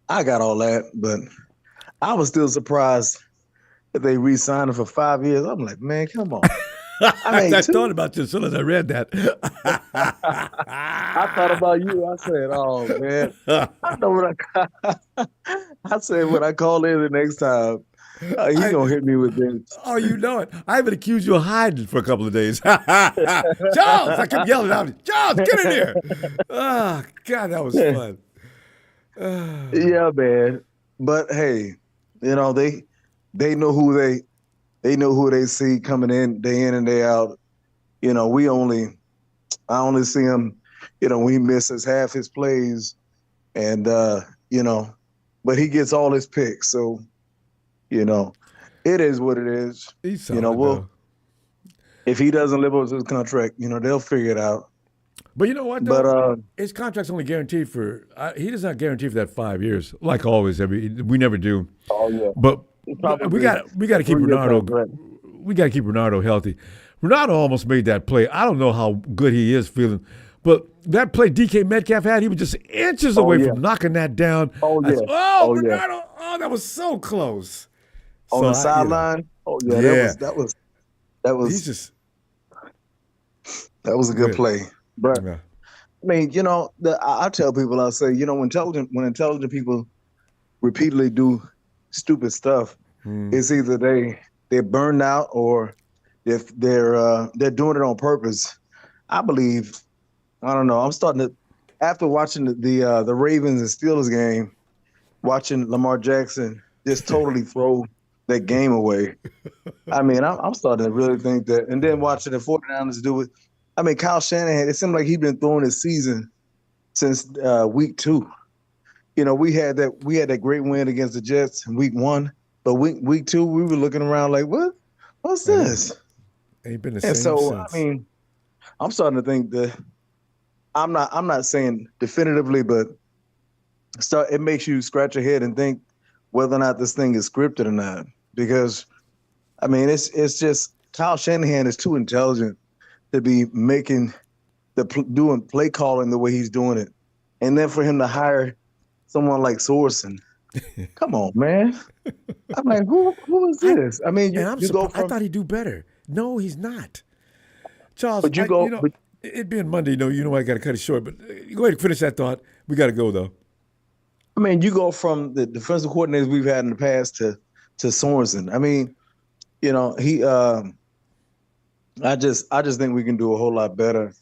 I got all that, but I was still surprised that they re-signed him for 5 years. I'm like, man, come on. I thought about you as soon as I read that. I thought about you. I said, oh, man. I know what I said when I call in the next time, he's going to hit me with this. Oh, you know it. I even accused you of hiding for a couple of days. Charles, I kept yelling out, Charles, get in here. Oh, God, that was fun. Yeah, man. But, hey, They know who they see coming in and day out. You know, I only see him, you know, when he misses half his plays, and you know, but he gets all his picks. So, you know, it is what it is. He's you know, solid, if he doesn't live up to his contract, you know, they'll figure it out. But you know what, though? But his contract's only guaranteed for he does not guarantee for that 5 years, like always. We never do. Oh yeah. But we got to keep Ronaldo. We got to keep Ronaldo healthy. Ronaldo almost made that play. I don't know how good he is feeling, but that play DK Metcalf had, he was just inches away from knocking that down. Oh yeah. Ronaldo! Yeah. Oh, that was so close. On the sideline. Oh yeah. That was. He's just. That was a good play. But I mean, you know, I tell people, I say, you know, when intelligent people repeatedly do stupid stuff, it's either they're burned out or if they're doing it on purpose. I believe, I don't know. I'm starting to, after watching the Ravens and Steelers game, watching Lamar Jackson just totally throw that game away. I mean, I'm starting to really think that, and then watching the 49ers do it. I mean, Kyle Shanahan, it seemed like he'd been throwing his season since week 2. You know, we had that great win against the Jets in week 1, but week 2 we were looking around like, what's this? Ain't been the same since. I mean, I'm starting to think that I'm not saying definitively, but it makes you scratch your head and think whether or not this thing is scripted or not. Because I mean, it's just Kyle Shanahan is too intelligent to be making doing play calling the way he's doing it, and then for him to hire someone like Sorenson, come on, man. I'm like, who is this? I mean, you go from, I thought he'd do better. No, he's not, Charles. But it being Monday, you know, I got to cut it short. But go ahead and finish that thought. We got to go though. I mean, you go from the defensive coordinators we've had in the past to Sorenson. I mean, you know, he. I just think we can do a whole lot better.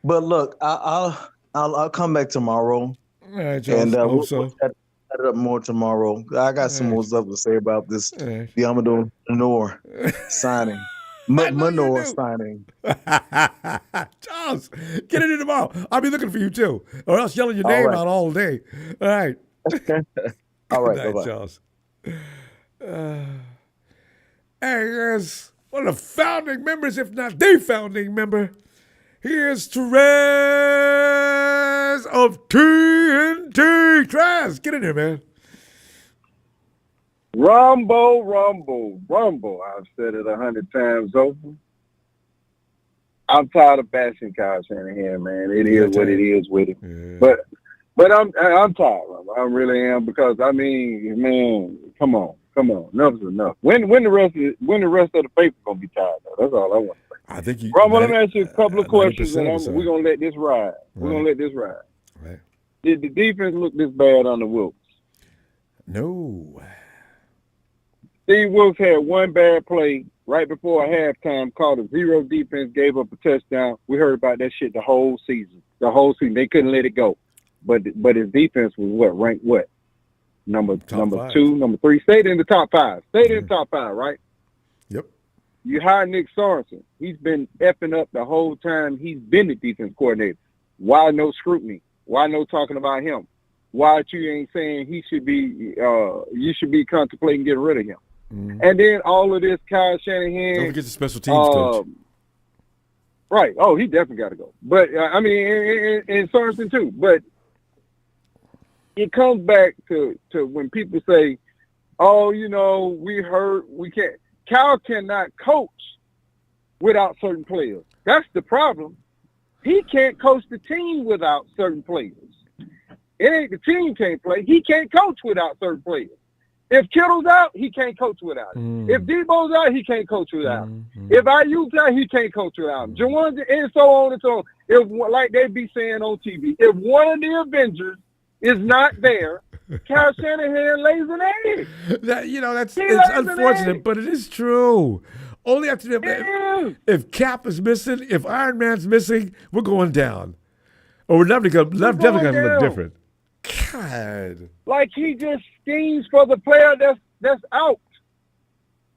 But look, I'll come back tomorrow. All right, Charles. And we'll set it up more tomorrow. I got some more stuff to say about this Diamador Manor signing. Manor signing. Charles, get it in tomorrow. I'll be looking for you too, or else yelling your name out all day. All right. All right, night, bye-bye. Charles. Hey, yes. One of the founding members, if not the founding member. Here's Therese of TNT. Therese, get in here, man. Rumble. I've said it 100 times over. I'm tired of bashing Kyle Shanahan, man. It is what it is with him. Yeah. But I'm tired, Rumble. I really am, because I mean, man, come on. Enough's enough. When the rest of the paper gonna be tired though? That's all I want to say. I think you. Rumble, let me ask you a couple of questions, and we're gonna let this ride. We're gonna let this ride. Right. Did the defense look this bad on the Wilkes? No. Steve Wilkes had one bad play right before halftime, called a 0 defense, gave up a touchdown. We heard about that shit the whole season. They couldn't let it go. But his defense was ranked number 2, number 3. Stayed in the top 5. Stayed in the top 5, right? Yep. You hired Nick Sorenson. He's been effing up the whole time he's been the defense coordinator. Why no scrutiny? Why no talking about him? Why you ain't saying he should be? You should be contemplating getting rid of him. Mm-hmm. And then all of this, Kyle Shanahan. Don't forget the special teams coach. Right. Oh, he definitely got to go. But I mean, and Sorensen too. But it comes back to when people say, "Oh, you know, we can't." Kyle cannot coach without certain players. That's the problem. He can't coach the team without certain players. It ain't the team can't play. He can't coach without certain players. If Kittle's out, he can't coach without him. If Deebo's out, he can't coach without him. If Ayuk's out, he can't coach without him. Jawan, and so on and so on. If, like they be saying on TV, if one of the Avengers is not there, Kyle Shanahan lays an egg. It's unfortunate, but it is true. Only after if Cap is missing, if Iron Man's missing, we're going down. Or we're definitely going to look different. God. Like he just schemes for the player that's out.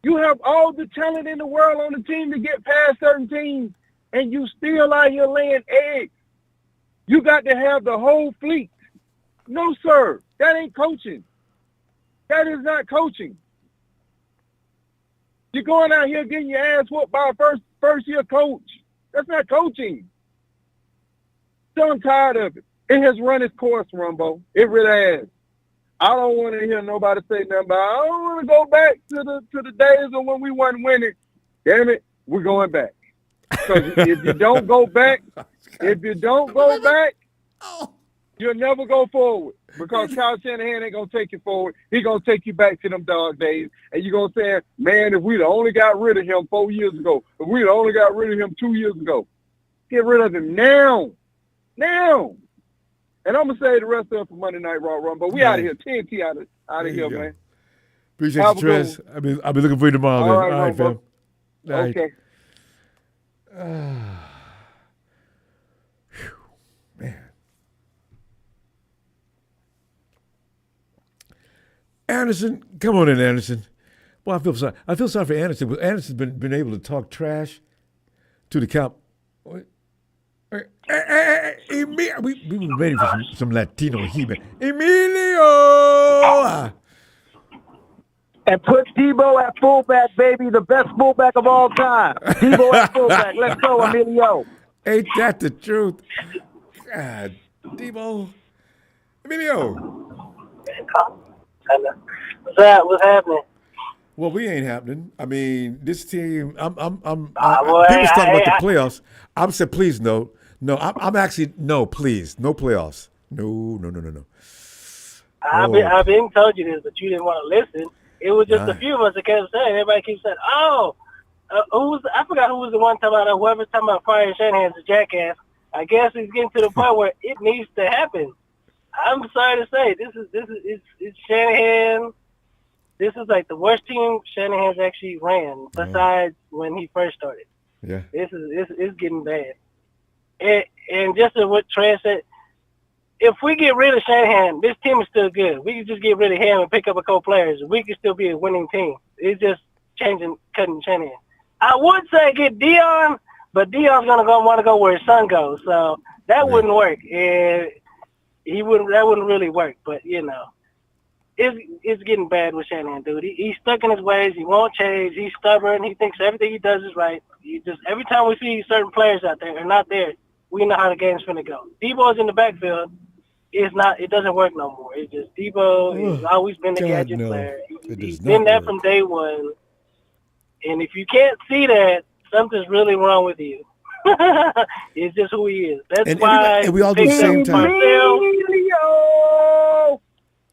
You have all the talent in the world on the team to get past certain teams, and you still out here laying eggs. You got to have the whole fleet. No, sir. That ain't coaching. That is not coaching. You're going out here getting your ass whooped by a first-year coach. That's not coaching. So I'm tired of it. It has run its course, Ronbo. It really has. I don't want to hear nobody say nothing about, I don't want to go back to the days of when we weren't winning. Damn it, we're going back. Because if you don't go back, you'll never go forward. Because Kyle Shanahan ain't going to take you forward. He's going to take you back to them dog days. And you're going to say, man, if we'd only got rid of him 4 years ago, if we'd only got rid of him 2 years ago, get rid of him now. Now. And I'm going to say the rest of it for Monday Night Raw Run. But we out of here. TNT out of here, man. Appreciate you, Trez. I'll be looking for you tomorrow. All right, fam. All right. Okay. Man. Anderson, come on in, Anderson. Well, I feel sorry. I feel sorry for Anderson. But Anderson's been able to talk trash to the Cow. We've been waiting for some Latino heat. Emilio! And put Deebo at fullback, baby, the best fullback of all time. Deebo at fullback. Let's go, Emilio. Ain't that the truth? God, Deebo. Emilio. What's happening? Well, we ain't happening. I mean, this team. People's talking about the playoffs. I'm saying, please, no. I'm actually no. Please, no playoffs. No. I've been told you this, but you didn't want to listen. It was just a few of us that kept saying. Everybody keeps saying, "Oh, I forgot who was the one talking about whoever's talking about firing Shanahan's a jackass." I guess it's getting to the point where it needs to happen. I'm sorry to say, it's Shanahan. This is like the worst team Shanahan's actually ran besides when he first started. Yeah, it's getting bad. And just as what Trey said, if we get rid of Shanahan, this team is still good. We can just get rid of him and pick up a couple players. We can still be a winning team. It's just cutting Shanahan. I would say get Dion, but Dion's gonna want to go where his son goes, so that wouldn't work. And that wouldn't really work. But it's getting bad with Shanahan, dude. He's stuck in his ways. He won't change. He's stubborn. He thinks everything he does is right. Every time we see certain players out there are not there, we know how the game's finna go. Deebo's in the backfield. It doesn't work no more. It's just Deebo. He's always been the gadget player. He's been that from day one. And if you can't see that, something's really wrong with you. It's just who he is. That's why we all do the same time.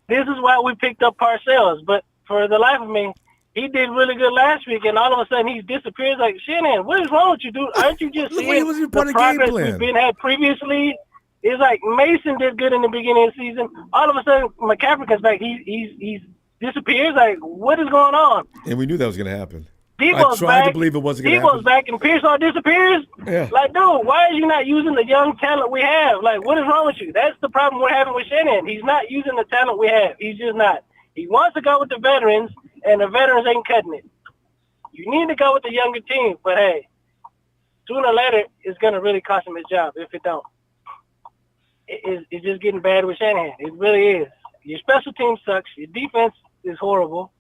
This is why we picked up Parcells. But for the life of me, he did really good last week, and all of a sudden he disappears. Like, Shanahan, what is wrong with you, dude? Aren't you just seeing the progress we've had previously? It's like Mason did good in the beginning of the season. All of a sudden, McCaffrey comes back. He disappears. Like, what is going on? And we knew that was going to happen. Deebo's I tried to believe it wasn't going to happen. Deebo's back, and Pearsall disappears. Yeah. Like, dude, why are you not using the young talent we have? Like, what is wrong with you? That's the problem we're having with Shanahan. He's not using the talent we have. He's just not. He wants to go with the veterans, and the veterans ain't cutting it. You need to go with the younger team, but hey, sooner or later, it's going to really cost him his job if it don't. It's just getting bad with Shanahan. It really is. Your special team sucks. Your defense is horrible.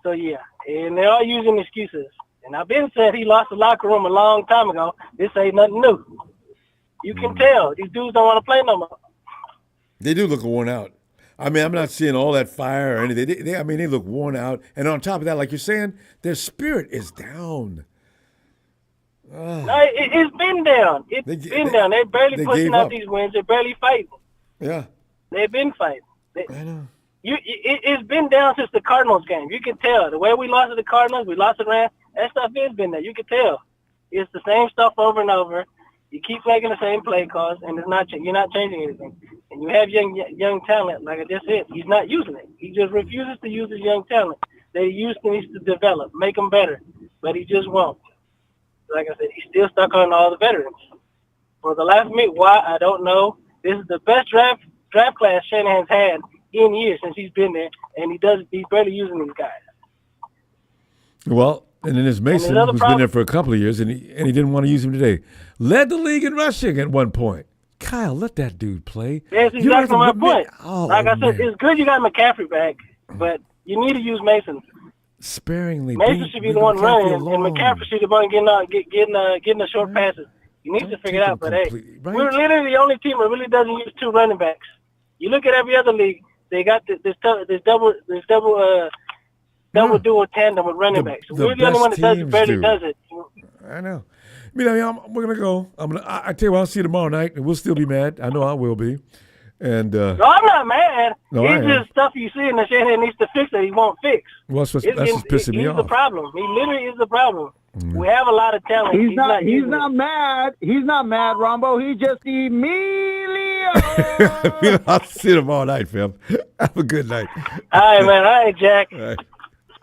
So, yeah, and they're all using excuses. And I've been said he lost the locker room a long time ago. This ain't nothing new. You can tell. These dudes don't want to play no more. They do look worn out. I mean, I'm not seeing all that fire or anything. They look worn out. And on top of that, like you're saying, their spirit is down. No, it's been down. It's been down. They're barely pushing out these wins. They're barely fighting. Yeah. They've been fighting. I know. It's been down since the Cardinals game. You can tell. The way we lost to the Cardinals, we lost to Rams, that stuff has been there. You can tell. It's the same stuff over and over. You keep making the same play calls, and you're not changing anything. And you have young talent, like I just said. He's not using it. He just refuses to use his young talent. They needs to develop, make them better, but he just won't. Like I said, he's still stuck on all the veterans. For the life of me, why, I don't know. This is the best draft class Shanahan's had in years since he's been there, and he's barely using these guys. Well, and then there's Mason, who's been there for a couple of years, and he didn't want to use him today. Led the league in rushing at one point. Kyle, let that dude play. That's exactly my point. Oh, like I said, it's good you got McCaffrey back, but you need to use Mason. Sparingly. Mason should be the one running, and McCaffrey should be the one getting the short passes. You need to figure it out. But hey, we're literally the only team that really doesn't use two running backs. You look at every other league; they got this double dual tandem with running backs. We're the only one that barely does it. I know. We're gonna go. I tell you what, I'll see you tomorrow night, and we'll still be mad. I know I will be. And no, I'm not mad. No, it's just stuff you see and the Shanahan needs to fix that he won't fix. Well, that's what's pissing me off. He's the problem. He literally is the problem. We have a lot of talent. He's not mad. He's not mad, Ronbo. He just Emilio. I'll see you tomorrow night, fam. Have a good night. All right, man. All right, Jack. All right.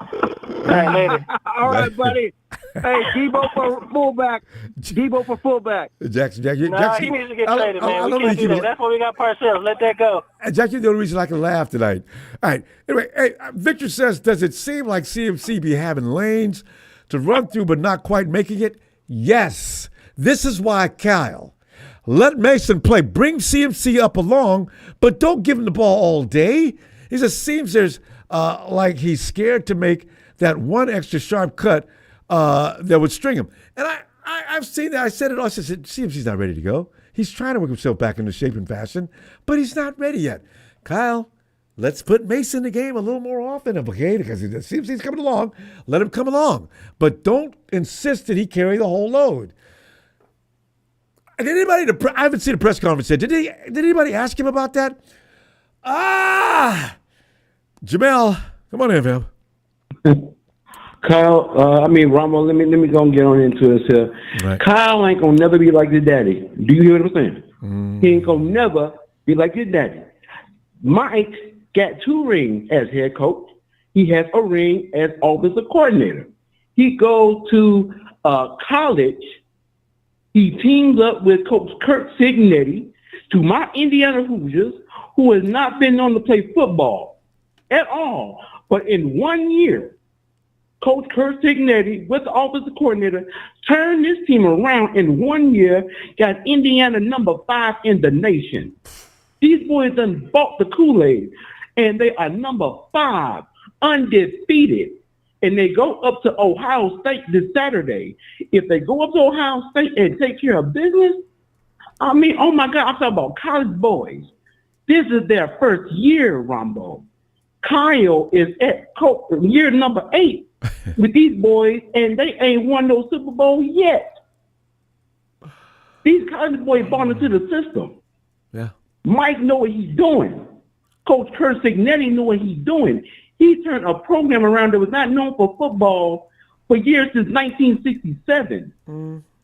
All right, later. All right, buddy. Hey, Deebo for fullback. Jackson, he needs to get traded, man. We can't do that. That's why we got Parcells. Let that go. Jack, you're the only reason I can laugh tonight. All right. Anyway, hey, Victor says, does it seem like CMC be having lanes to run through but not quite making it? Yes. This is why, Kyle, let Mason play. Bring CMC up along, but don't give him the ball all day. He just seems there's like he's scared to make that one extra sharp cut that would string him. And I've seen that. I said it also. I said, CMC's not ready to go. He's trying to work himself back into shape and fashion, but he's not ready yet. Kyle, let's put Mason in the game a little more often, okay? Because CMC's coming along. Let him come along. But don't insist that he carry the whole load. Did anybody, I haven't seen a press conference yet. Did anybody ask him about that? Jamel, come on in, fam. Kyle, Ronbo, let me go and get on into this here. Right. Kyle ain't gonna never be like his daddy. Do you hear what I'm saying? He ain't gonna never be like his daddy. Mike got 2 rings as head coach. He has a ring as offensive coordinator. He goes to college. He teams up with Coach Kirk Signetti to my Indiana Hoosiers, who has not been known to play football at all. But in 1 year, Coach Kirk Signetti, with the offensive coordinator, turned this team around in 1 year, got Indiana number 5 in the nation. These boys done bought the Kool-Aid, and they are number 5, undefeated. And they go up to Ohio State this Saturday. If they go up to Ohio State and take care of business, oh my God, I'm talking about college boys. This is their first year, Ronbo. Kyle is at year number 8 with these boys, and they ain't won no Super Bowl yet. These college boys bought into the system. Yeah. Mike know what he's doing. Coach Kirk Signetti know what he's doing. He turned a program around that was not known for football for years since 1967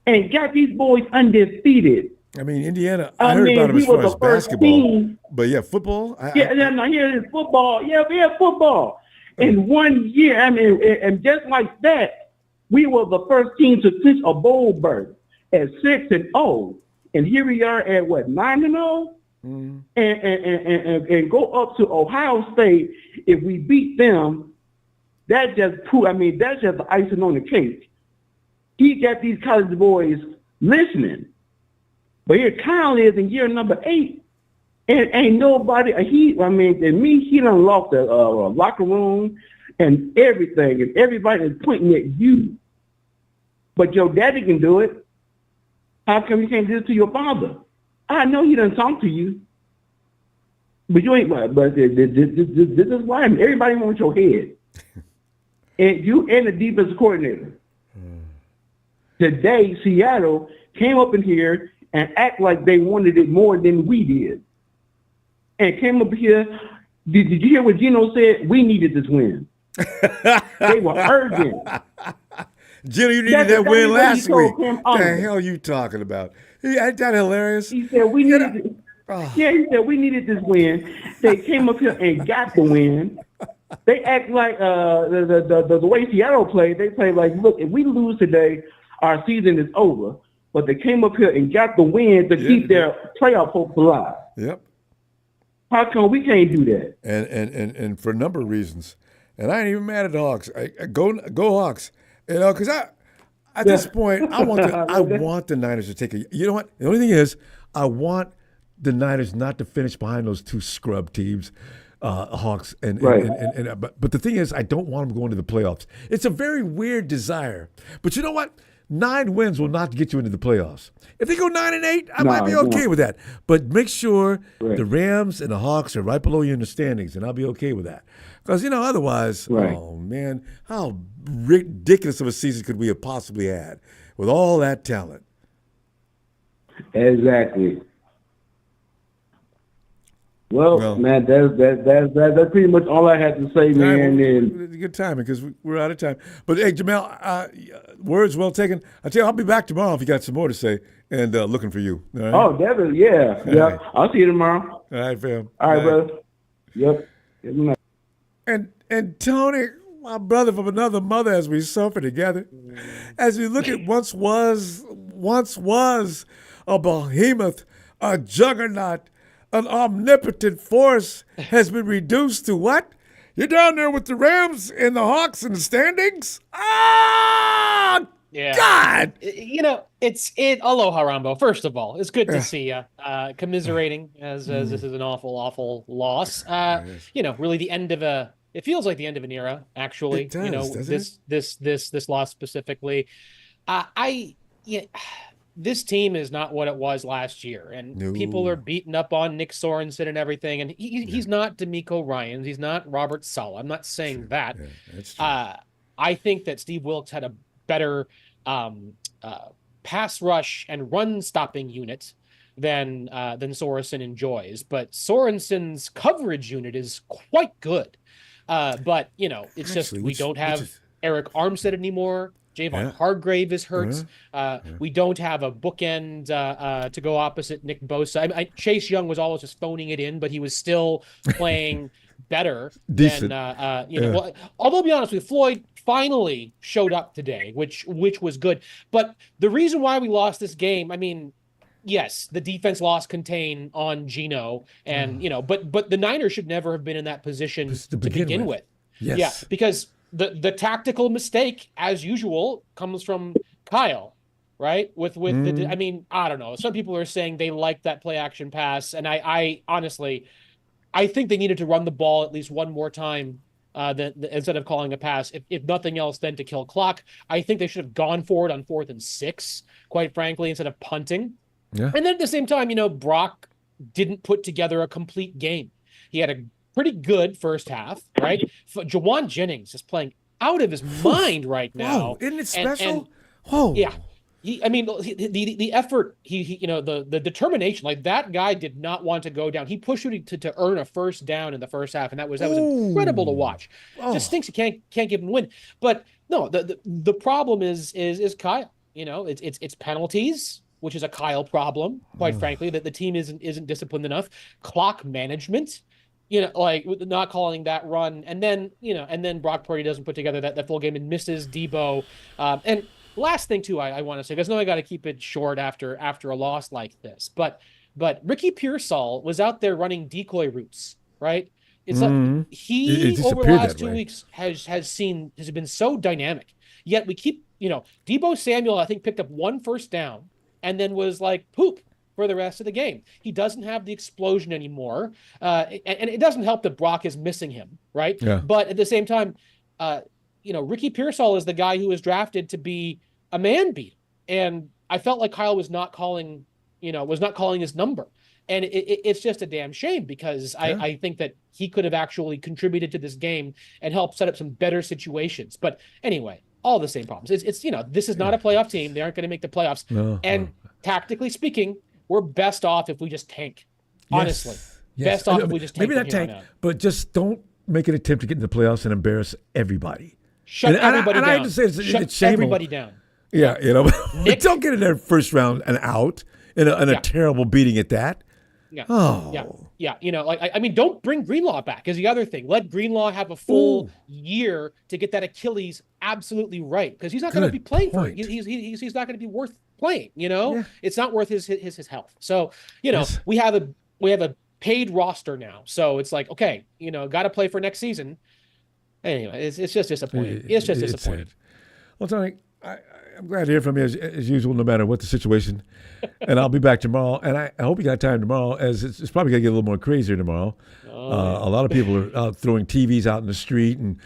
and got these boys undefeated. Indiana, I heard about him as far as basketball. But yeah, football? Here it is football. Yeah, we have football. In 1 year, and just like that, we were the first team to clinch a bowl berth at 6-0. And here we are at 9-0? And go up to Ohio State. If we beat them, that's just the icing on the cake. He got these college boys listening. But here Kyle is in year number 8, and ain't nobody. He done lost the locker room and everything, and everybody is pointing at you. But your daddy can do it. How come you can't do it to your father? I know he doesn't talk to you, but you ain't. But this is why everybody wants your head, and you and the defensive coordinator. Today, Seattle came up in here and act like they wanted it more than we did, and came up here. Did you hear what Gino said? We needed this win. They were urgent. Gino, you needed that win last week. What the hell are you talking about? Ain't that hilarious? He said we needed. Yeah, he said we needed this win. They came up here and got the win. They act like the way Seattle played. They play like, look, if we lose today, our season is over. But they came up here and got the win to keep their playoff hopes alive. Yep. How come we can't do that? And for a number of reasons. And I ain't even mad at the Hawks. Go Hawks. You know, because at this point, I want the Niners to take a. You know what? The only thing is, I want the Niners not to finish behind those two scrub teams, Hawks. But the thing is, I don't want them going to the playoffs. It's a very weird desire. But you know what? 9 wins will not get you into the playoffs. If they go 9-8, I might be okay with that. But make sure the Rams and the Hawks are right below you in the standings, and I'll be okay with that. Because, you know, otherwise, oh, man, how ridiculous of a season could we have possibly had with all that talent? Exactly. Well, man, that's pretty much all I had to say, man. Good timing because we're out of time. But hey, Jamel, words well taken. I tell you, I'll be back tomorrow if you got some more to say. And looking for you. All right? Oh, definitely, yeah. Right. I'll see you tomorrow. All right, fam. All right, brother. Yep. And Tony, my brother from another mother, as we suffer together, as we look at once was a behemoth, a juggernaut. An omnipotent force has been reduced to what? You're down there with the Rams and the Hawks in the standings? Ah, yeah. God! You know, aloha, Ronbo. First of all, it's good to see you. Commiserating as this is an awful, awful loss. You know, really the end of it feels like the end of an era, actually. It does, you know, this loss specifically. This team is not what it was last year, and people are beating up on Nick Sorenson and everything, and he's not DeMeco Ryans, he's not Robert Saleh. I'm not saying that. Yeah, that's true. I think that Steve Wilkes had a better pass rush and run stopping unit than Sorensen enjoys, but Sorenson's coverage unit is quite good. But you know, it's we don't have Eric Armstead anymore. Javon Hargrave is hurt. We don't have a bookend to go opposite Nick Bosa. Chase Young was always just phoning it in, but he was still playing better than Well, although, to be honest with you, Floyd finally showed up today, which was good. But the reason why we lost this game, I mean, yes, the defense lost contain on Geno, and but the Niners should never have been in that position to begin with. Yes. Yeah, because the tactical mistake, as usual, comes from Kyle, right? I mean, I don't know. Some people are saying they like that play action pass, and I honestly, I think they needed to run the ball at least one more time instead of calling a pass. If nothing else, then to kill clock. I think they should have gone for it on 4th and 6, quite frankly, instead of punting. Yeah. And then at the same time, Brock didn't put together a complete game. He had a pretty good first half, right? Jawan Jennings is playing out of his mind right now. Whoa, isn't it special? Yeah. The effort, the determination, like that guy did not want to go down. He pushed you to earn a first down in the first half, and that was incredible to watch. Just stinks you can't give him a win. But no, the problem is Kyle. It's penalties, which is a Kyle problem, quite frankly, that the team isn't disciplined enough. Clock management. Like not calling that run, and then Brock Purdy doesn't put together that full game and misses Deebo. And last thing too, I want to say, because I got to keep it short after a loss like this. But Ricky Pearsall was out there running decoy routes, right? It's like he over the last 2 weeks has been so dynamic. Yet we keep Deebo Samuel, I think, picked up 1 first down and then was like poop for the rest of the game. He doesn't have the explosion anymore. And it doesn't help that Brock is missing him, right? Yeah. But at the same time, Ricky Pearsall is the guy who was drafted to be a man beater. And I felt like Kyle was not calling his number. And it's just a damn shame because I think that he could have actually contributed to this game and helped set up some better situations. But anyway, all the same problems. It's this is not a playoff team. They aren't going to make the playoffs. Tactically speaking, we're best off if we just tank. Honestly, best off if we just tank. Maybe not tank, but just don't make an attempt to get in the playoffs and embarrass everybody. Shut everybody down. I have to say, it's shameful. Everybody down. Yeah, Nick, don't get in there first round and out in a terrible beating at that. Yeah. Oh. Yeah. Don't bring Greenlaw back is the other thing. Let Greenlaw have a full year to get that Achilles absolutely right, because he's not going to be playing for it. He's not going to be worth playing. It's not worth his health. So we have a paid roster now. So it's like, okay, got to play for next season. Anyway, it's just disappointing. It's just disappointing. Sad. Well, Tony, I'm glad to hear from you as usual, no matter what the situation. And I'll be back tomorrow. And I hope you got time tomorrow, as it's probably going to get a little more crazier tomorrow. A lot of people are out throwing TVs out in the street and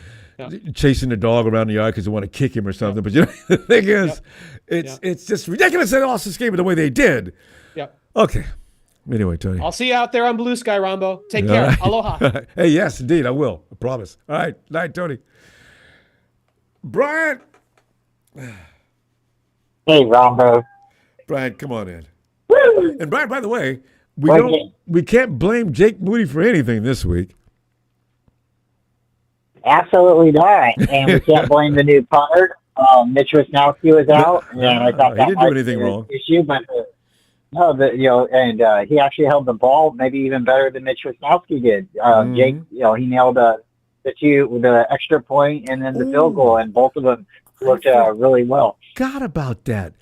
chasing the dog around the yard because they want to kick him or something. But the thing is, it's just ridiculous they lost this game the way they did. Yep. Okay. Anyway, Tony. I'll see you out there on Blue Sky, Ronbo. Take care. Right. Aloha. Hey, yes, indeed, I will. I promise. All right. Night, Tony. Brian. Hey, Ronbo. Brian, come on in. Woo! And Brian, by the way, we can't blame Jake Moody for anything this week. Absolutely not. And we can't blame the new punter. Mitch Wisnowski was out, and I thought that he didn't do anything wrong. Issue, but he actually held the ball maybe even better than Mitch Wisnowski did. Jake, he nailed the extra point and then the field goal, and both of them looked really well. Forgot about that.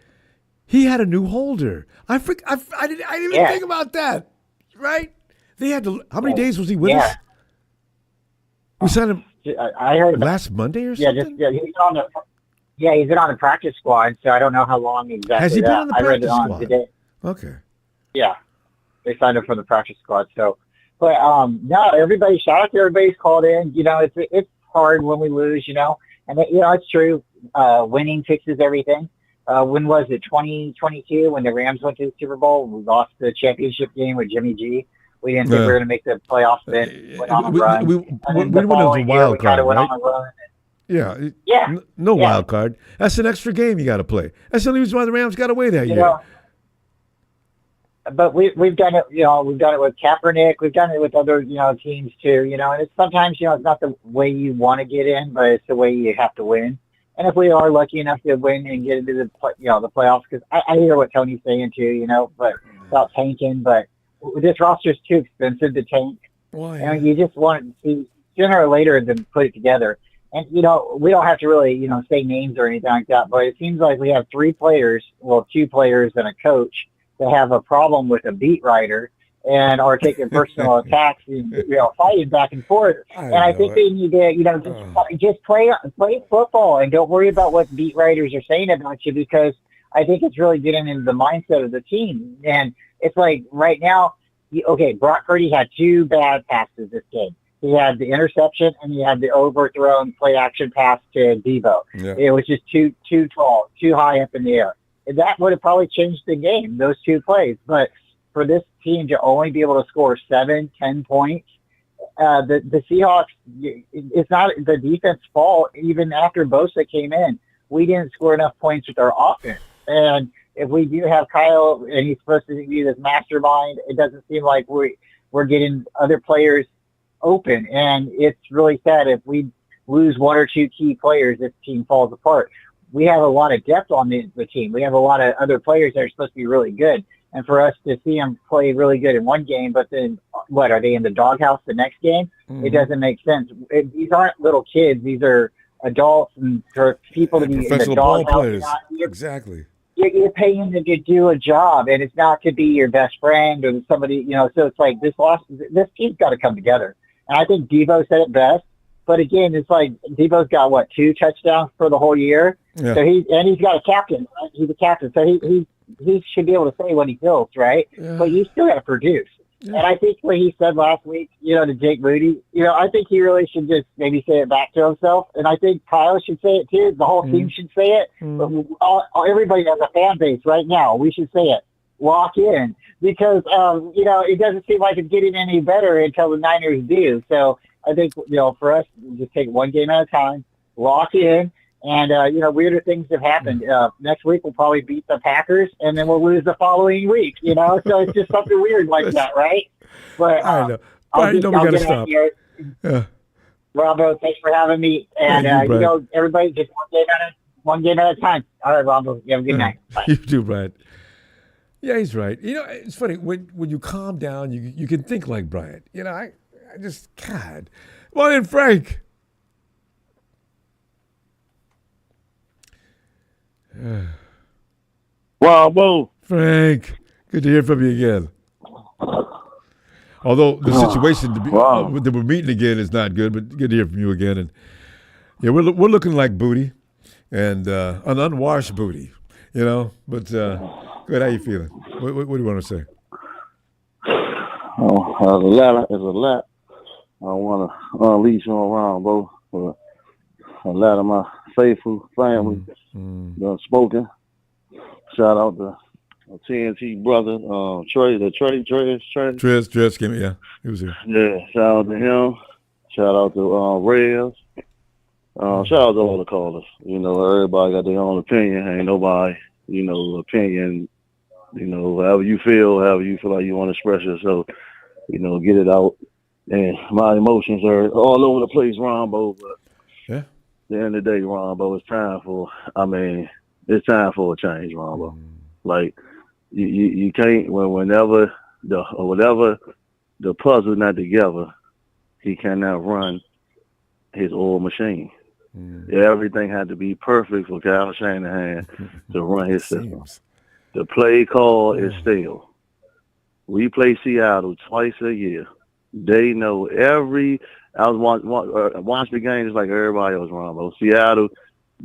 He had a new holder. I didn't even think about that. Right? They had to. How many days was he with us? We signed him. I heard last Monday or something. He's been on the practice squad, so I don't know how long exactly. Has he been on the I read practice it on squad? today. Okay. Yeah, they signed him for the practice squad. So, but no, everybody, shout out to everybody's called in. It's hard when we lose, and it's true. Winning fixes everything. When was it? 2022 when the Rams went to the Super Bowl. We lost the championship game with Jimmy G. We didn't think we were going to make the playoffs. Then went on a run. We went as a wild card, right? Yeah. No wild card. That's an extra game you got to play. That's the only reason why the Rams got away that year. But we've done it. We've done it with Kaepernick. We've done it with other teams too. And it's sometimes it's not the way you want to get in, but it's the way you have to win. And if we are lucky enough to win and get into the playoffs, because I hear what Tony's saying too, but about tanking, but this roster is too expensive to tank. Why? You just want to see sooner or later than put it together. And we don't have to really say names or anything like that, but it seems like we have 2 players and a coach that have a problem with a beat writer and are taking personal attacks and fighting back and forth. I think they need to just play football and don't worry about what beat writers are saying about you, because I think it's really getting into the mindset of the team. And it's like right now, Brock Purdy had 2 bad passes this game. He had the interception and he had the overthrown play action pass to Deebo. Yeah. It was just too tall, too high up in the air. And that would have probably changed the game, those 2 plays. But for this team to only be able to score 7, 10 points, the Seahawks, it's not the defense fault. Even after Bosa came in, we didn't score enough points with our offense. And if we do have Kyle and he's supposed to be this mastermind, it doesn't seem like we're getting other players open. And it's really sad if we lose 1 or 2 key players, this team falls apart. We have a lot of depth on the team. We have a lot of other players that are supposed to be really good. And for us to see them play really good in one game, but then are they in the doghouse the next game? Mm-hmm. It doesn't make sense. These aren't little kids. These are adults, and for people to be in the doghouse. Exactly. You're paying them to do a job, and it's not to be your best friend or somebody, So it's like this team's got to come together. And I think Deebo said it best. But again, it's like Deebo's got 2 touchdowns for the whole year. Yeah. So he's got a captain. Right? He's a captain, so he should be able to say what he feels, right? Yeah. But you still got to produce. Yeah. And I think what he said last week, to Jake Moody, I think he really should just maybe say it back to himself. And I think Kyle should say it too. The whole team should say it. But everybody has a fan base right now. We should say it. Lock in, because it doesn't seem like it's getting any better until the Niners do. So I think for us, just take 1 game at a time, lock in, and weirder things have happened. Next week we'll probably beat the Packers, and then we'll lose the following week. So it's just something weird like that, right? But I know. We got to stop. Yeah. Ronbo, thanks for having me, and everybody just 1 game at a time. All right, Ronbo, you have a good night. Bye. You too, Brian. Yeah, he's right. It's funny when you calm down, you can think like Brian. I just, God. Well, then, Frank. Whoa. Frank, good to hear from you again. Although the situation that we're meeting again is not good, but good to hear from you again. And Yeah, we're looking like booty, and an unwashed booty, you know. But good, how you feeling? What do you want to say? Oh, there's a lot. I want to unleash on Ronbo, but a lot of my faithful family done spoken. Shout out to TNT brother, Trez came in, yeah, he was here. Yeah, shout out to him. Shout out to Rev. Shout out to all the callers. You know, everybody got their own opinion. Ain't nobody, opinion. However you feel like you want to express yourself, get it out. And my emotions are all over the place, Ronbo. But yeah, at the end of the day, Ronbo, it's time for a change, Ronbo. Like you can't whenever the puzzle not together, he cannot run his old machine. Everything had to be perfect for Kyle Shanahan to run his system. The play call is stale. We play Seattle twice a year. They know I was watching the game just like everybody else, Ronbo. Seattle,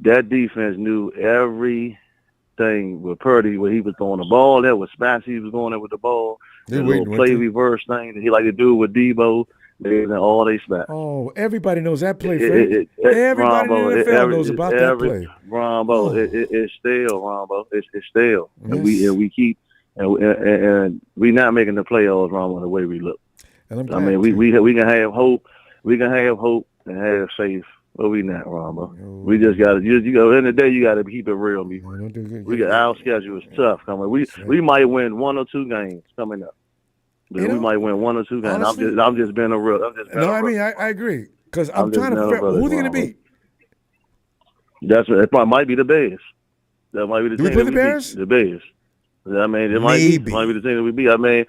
that defense knew everything with Purdy, where he was throwing the ball, there was spots he was going there with the ball. The little play reverse thing that he like to do with Deebo. They in all they spots. Oh, everybody knows that play, Frank. Everybody in the NFL knows about that play. Ronbo, it's stale, Ronbo. It's stale. Yes. And we keep and we not making the playoffs, Ronbo, the way we look. We can have hope. We can have hope and have faith, but we not, Ronbo. We just got to. In the day, you got to keep it real, me. We got our schedule is tough coming. We might win 1 or 2 games coming up. We might win 1 or 2 games. Honestly, I'm just being a real. I agree because I'm trying to figure out who's going to beat. It might be the Bears. That might be the team. Do we play the Bears? The Bears. I mean, it might be the team that we beat. I mean,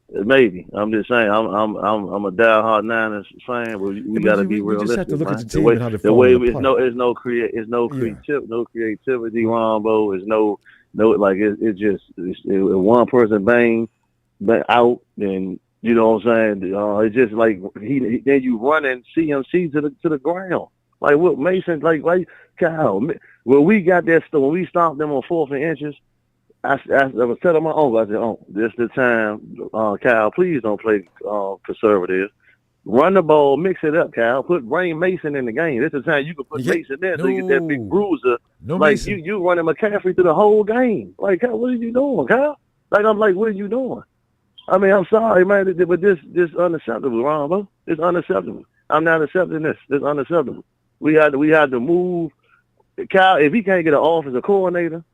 maybe. I'm just saying. I'm a diehard Niners fan, but we got to be realistic. Just have to look at the team and how they're falling apart. It's no creativity, Ronbo. It's one person bang out, and you know what I'm saying. It's just like then you running CMC to the ground. Like what Mason, like Kyle. When we got that, when we stopped them on 4th and inches, I was telling my uncle, I said, this the time, Kyle, please don't play conservative. Run the ball, mix it up, Kyle. Bring Mason in the game. This is the time you can put Mason in so you get that big bruiser. You running McCaffrey through the whole game. Like, Kyle, what are you doing, Kyle? Like, I'm like, what are you doing? I mean, I'm sorry, man, but this unacceptable, Ronbo. It's unacceptable. I'm not accepting this. It's unacceptable. We had to move. Kyle, if he can't get an offensive coordinator,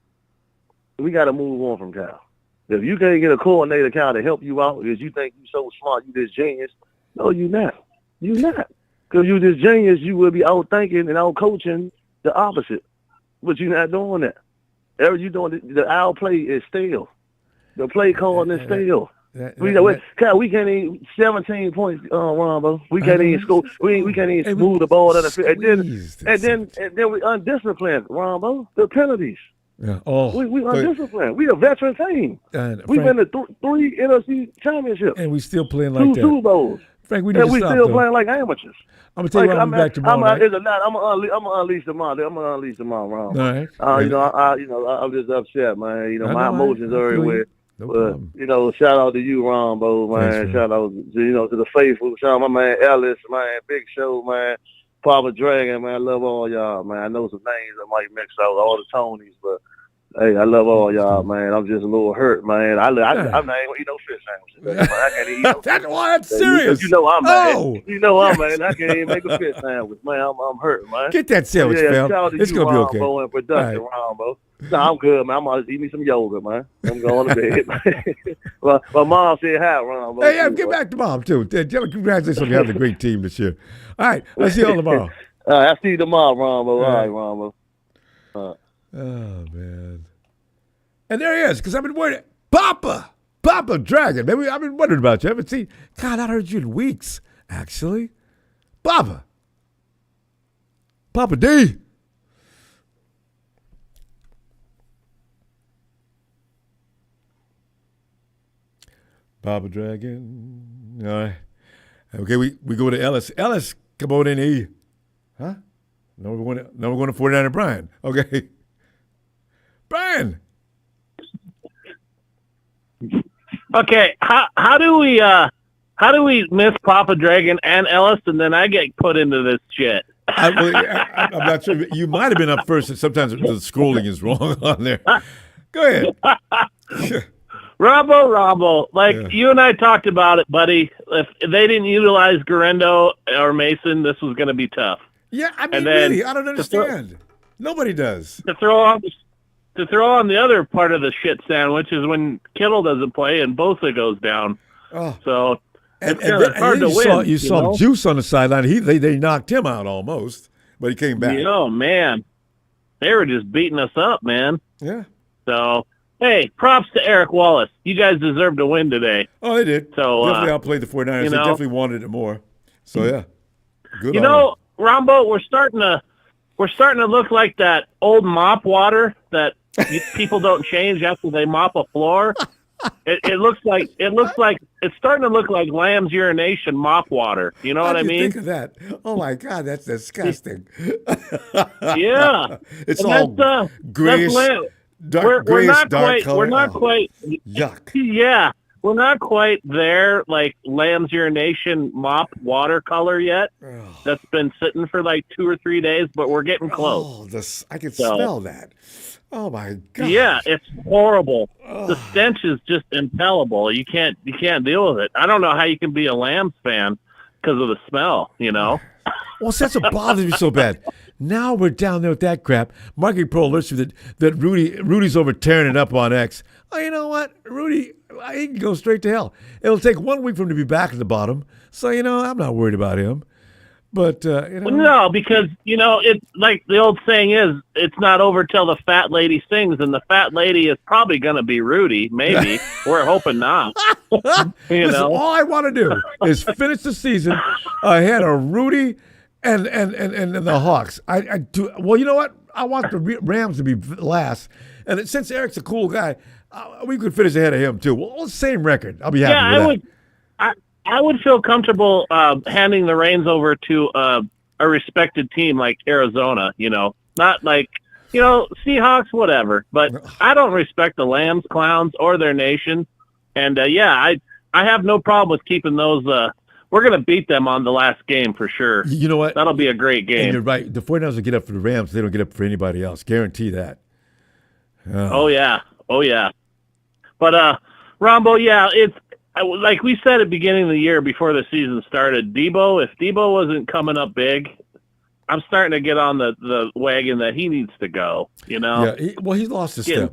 we got to move on from Kyle. If you can't get a coordinator, Kyle, to help you out because you think you're so smart, you this genius. No, you're not. You're not. Because you this genius, you will be out thinking and out coaching the opposite. But you're not doing that. You doing the our play is stale. The play calling is stale. Kyle, we can't even 17 points, Ronbo. We can't even score. We can't even move the ball out of the field. And then we undisciplined, Ronbo. The penalties. Yeah. Oh, we undisciplined. We a veteran team. We've been to 3 NFC championships. And we still playing like 2 that. 2 Super Bowls. Frank, we need to stop, still though. playing like amateurs. I'm gonna tell you what, I'm back tomorrow night. I'm gonna unleash tomorrow. Ron. All right. I'm just upset, man. My emotions are everywhere. But shout out to you, Ronbo, man. Thanks, shout out to the faithful. Shout out my man Ellis, man. Big Show, man. Papa Dragon, man. I love all y'all, man. I know some names I might mix out, all the Tonys, but hey, I love all y'all, man. I'm just a little hurt, man. I'm not even gonna eat no fish sandwiches. I can't eat no that's serious. I'm mad. I'm mad. I can't even make a fish sandwich, man. I'm hurt, man. Get that sandwich, fam. It's gonna be okay. Ronbo and production, Ronbo. No, I'm good, man. I'm gonna eat me some yogurt, man. I'm going to bed, man. Well, my mom said hi, Ronbo. Hey, get back to mom too. Congratulations on having a great team this year. All right, I'll see you all tomorrow. All right, I'll see you tomorrow, Ronbo. All right, Ronbo. Oh, man. And there he is, because I've been wondering. Papa Dragon. Man, I've been wondering about you. I haven't seen. God, I heard you in weeks, actually. Papa D. Papa Dragon. All right. Okay, we go to Ellis. Ellis, come on in here. Huh? No, we're going to 49er Brian. Okay. Brian. Okay, how do we miss Papa Dragon and Ellis, and then I get put into this shit? I'm not sure. You might have been up first, and sometimes the scrolling is wrong on there. Go ahead. Ronbo, you and I talked about it, buddy. If they didn't utilize Garendo or Mason, this was going to be tough. Yeah, I mean, really, I don't understand. Nobody does. To throw on the other part of the shit sandwich is when Kittle doesn't play and Bosa goes down. Oh. So and hard to win. You saw Juice on the sideline. They knocked him out almost, but he came back. Oh, man. They were just beating us up, man. Yeah. So, hey, props to Eric Wallace. You guys deserve to win today. Oh, they did. So definitely outplayed the 49ers. They definitely wanted it more. So, yeah. Good you know, Ronbo, we're starting to look like that old mop water that people don't change after they mop a floor. It's starting to look like lamb's urination mop water. You know what I mean? Think of that. Oh my God, that's disgusting. Yeah, it's all grayish, dark color. We're not quite. Yuck. Yeah, we're not quite there. Like lamb's urination mop water color yet. That's been sitting for like 2 or 3 days, but we're getting close. Oh, I can smell that. Oh my God! Yeah, it's horrible. The stench is just impellable. You can't deal with it. I don't know how you can be a Lambs fan because of the smell. You know. Well, that's what bothers me so bad. Now we're down there with that crap. Marketing Pro alerts you that Rudy's over tearing it up on X. Oh, you know what, Rudy? He can go straight to hell. It'll take 1 week for him to be back at the bottom. So I'm not worried about him. But no, because it's like the old saying is, it's not over till the fat lady sings, and the fat lady is probably going to be Rudy. Maybe we're hoping not. Listen, all I want to do is finish the season ahead of Rudy and the Hawks. I do. Well, you know what? I want the Rams to be last, and since Eric's a cool guy, we could finish ahead of him too. Well, same record. I'll be happy with that. I would feel comfortable handing the reins over to a respected team like Arizona, not like, Seahawks, whatever. But I don't respect the Lambs clowns or their nation. And, I have no problem with keeping those. We're going to beat them on the last game for sure. You know what? That'll be a great game. And you're right. The 49ers will get up for the Rams. They don't get up for anybody else. Guarantee that. Oh, yeah. But, Ronbo, it's, like we said at the beginning of the year before the season started, if Deebo wasn't coming up big, I'm starting to get on the wagon that he needs to go, Yeah, he's lost a step.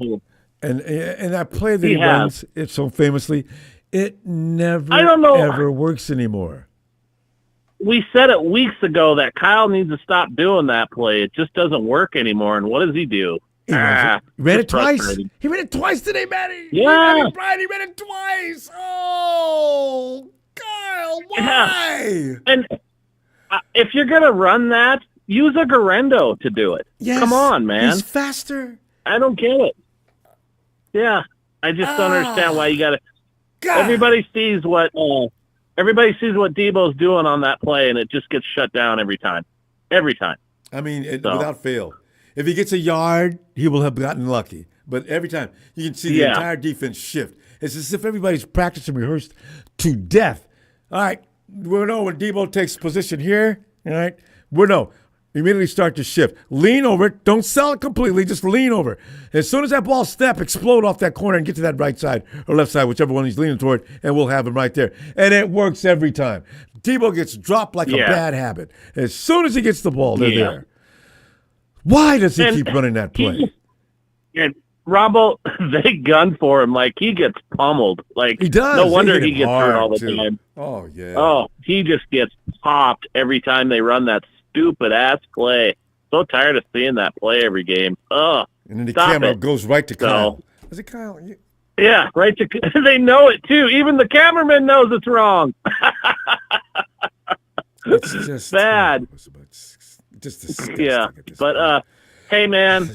And that play that he runs, it so famously, it never ever works anymore. We said it weeks ago that Kyle needs to stop doing that play. It just doesn't work anymore. And what does he do? He ran it twice. He ran it twice today, Matty. Yeah. He ran it twice. Oh, Kyle, why? Yeah. And if you're going to run that, use a Garendo to do it. Yes, come on, man. He's faster. I don't get it. Yeah. I just don't understand why you got to. Everybody sees what Deebo's doing on that play, and it just gets shut down every time. Every time. I mean, without fail. If he gets a yard, he will have gotten lucky. But every time, you can see the entire defense shift. It's as if everybody's practiced and rehearsed to death. All right, we know when Deebo takes position here, all right, immediately start to shift. Lean over it. Don't sell it completely. Just lean over. As soon as that ball explode off that corner and get to that right side or left side, whichever one he's leaning toward, and we'll have him right there. And it works every time. Deebo gets dropped like a bad habit. As soon as he gets the ball, they're there. Why does he keep running that play? And Ronbo, they gun for him like he gets pummeled. Like he does. No wonder he gets hurt all the time. Oh yeah. Oh, he just gets popped every time they run that stupid ass play. So tired of seeing that play every game. Oh, and then the camera goes right to Kyle. Is it Kyle? Yeah, right to. They know it too. Even the cameraman knows it's wrong. It's just bad. Just disgusting. Yeah, but hey man,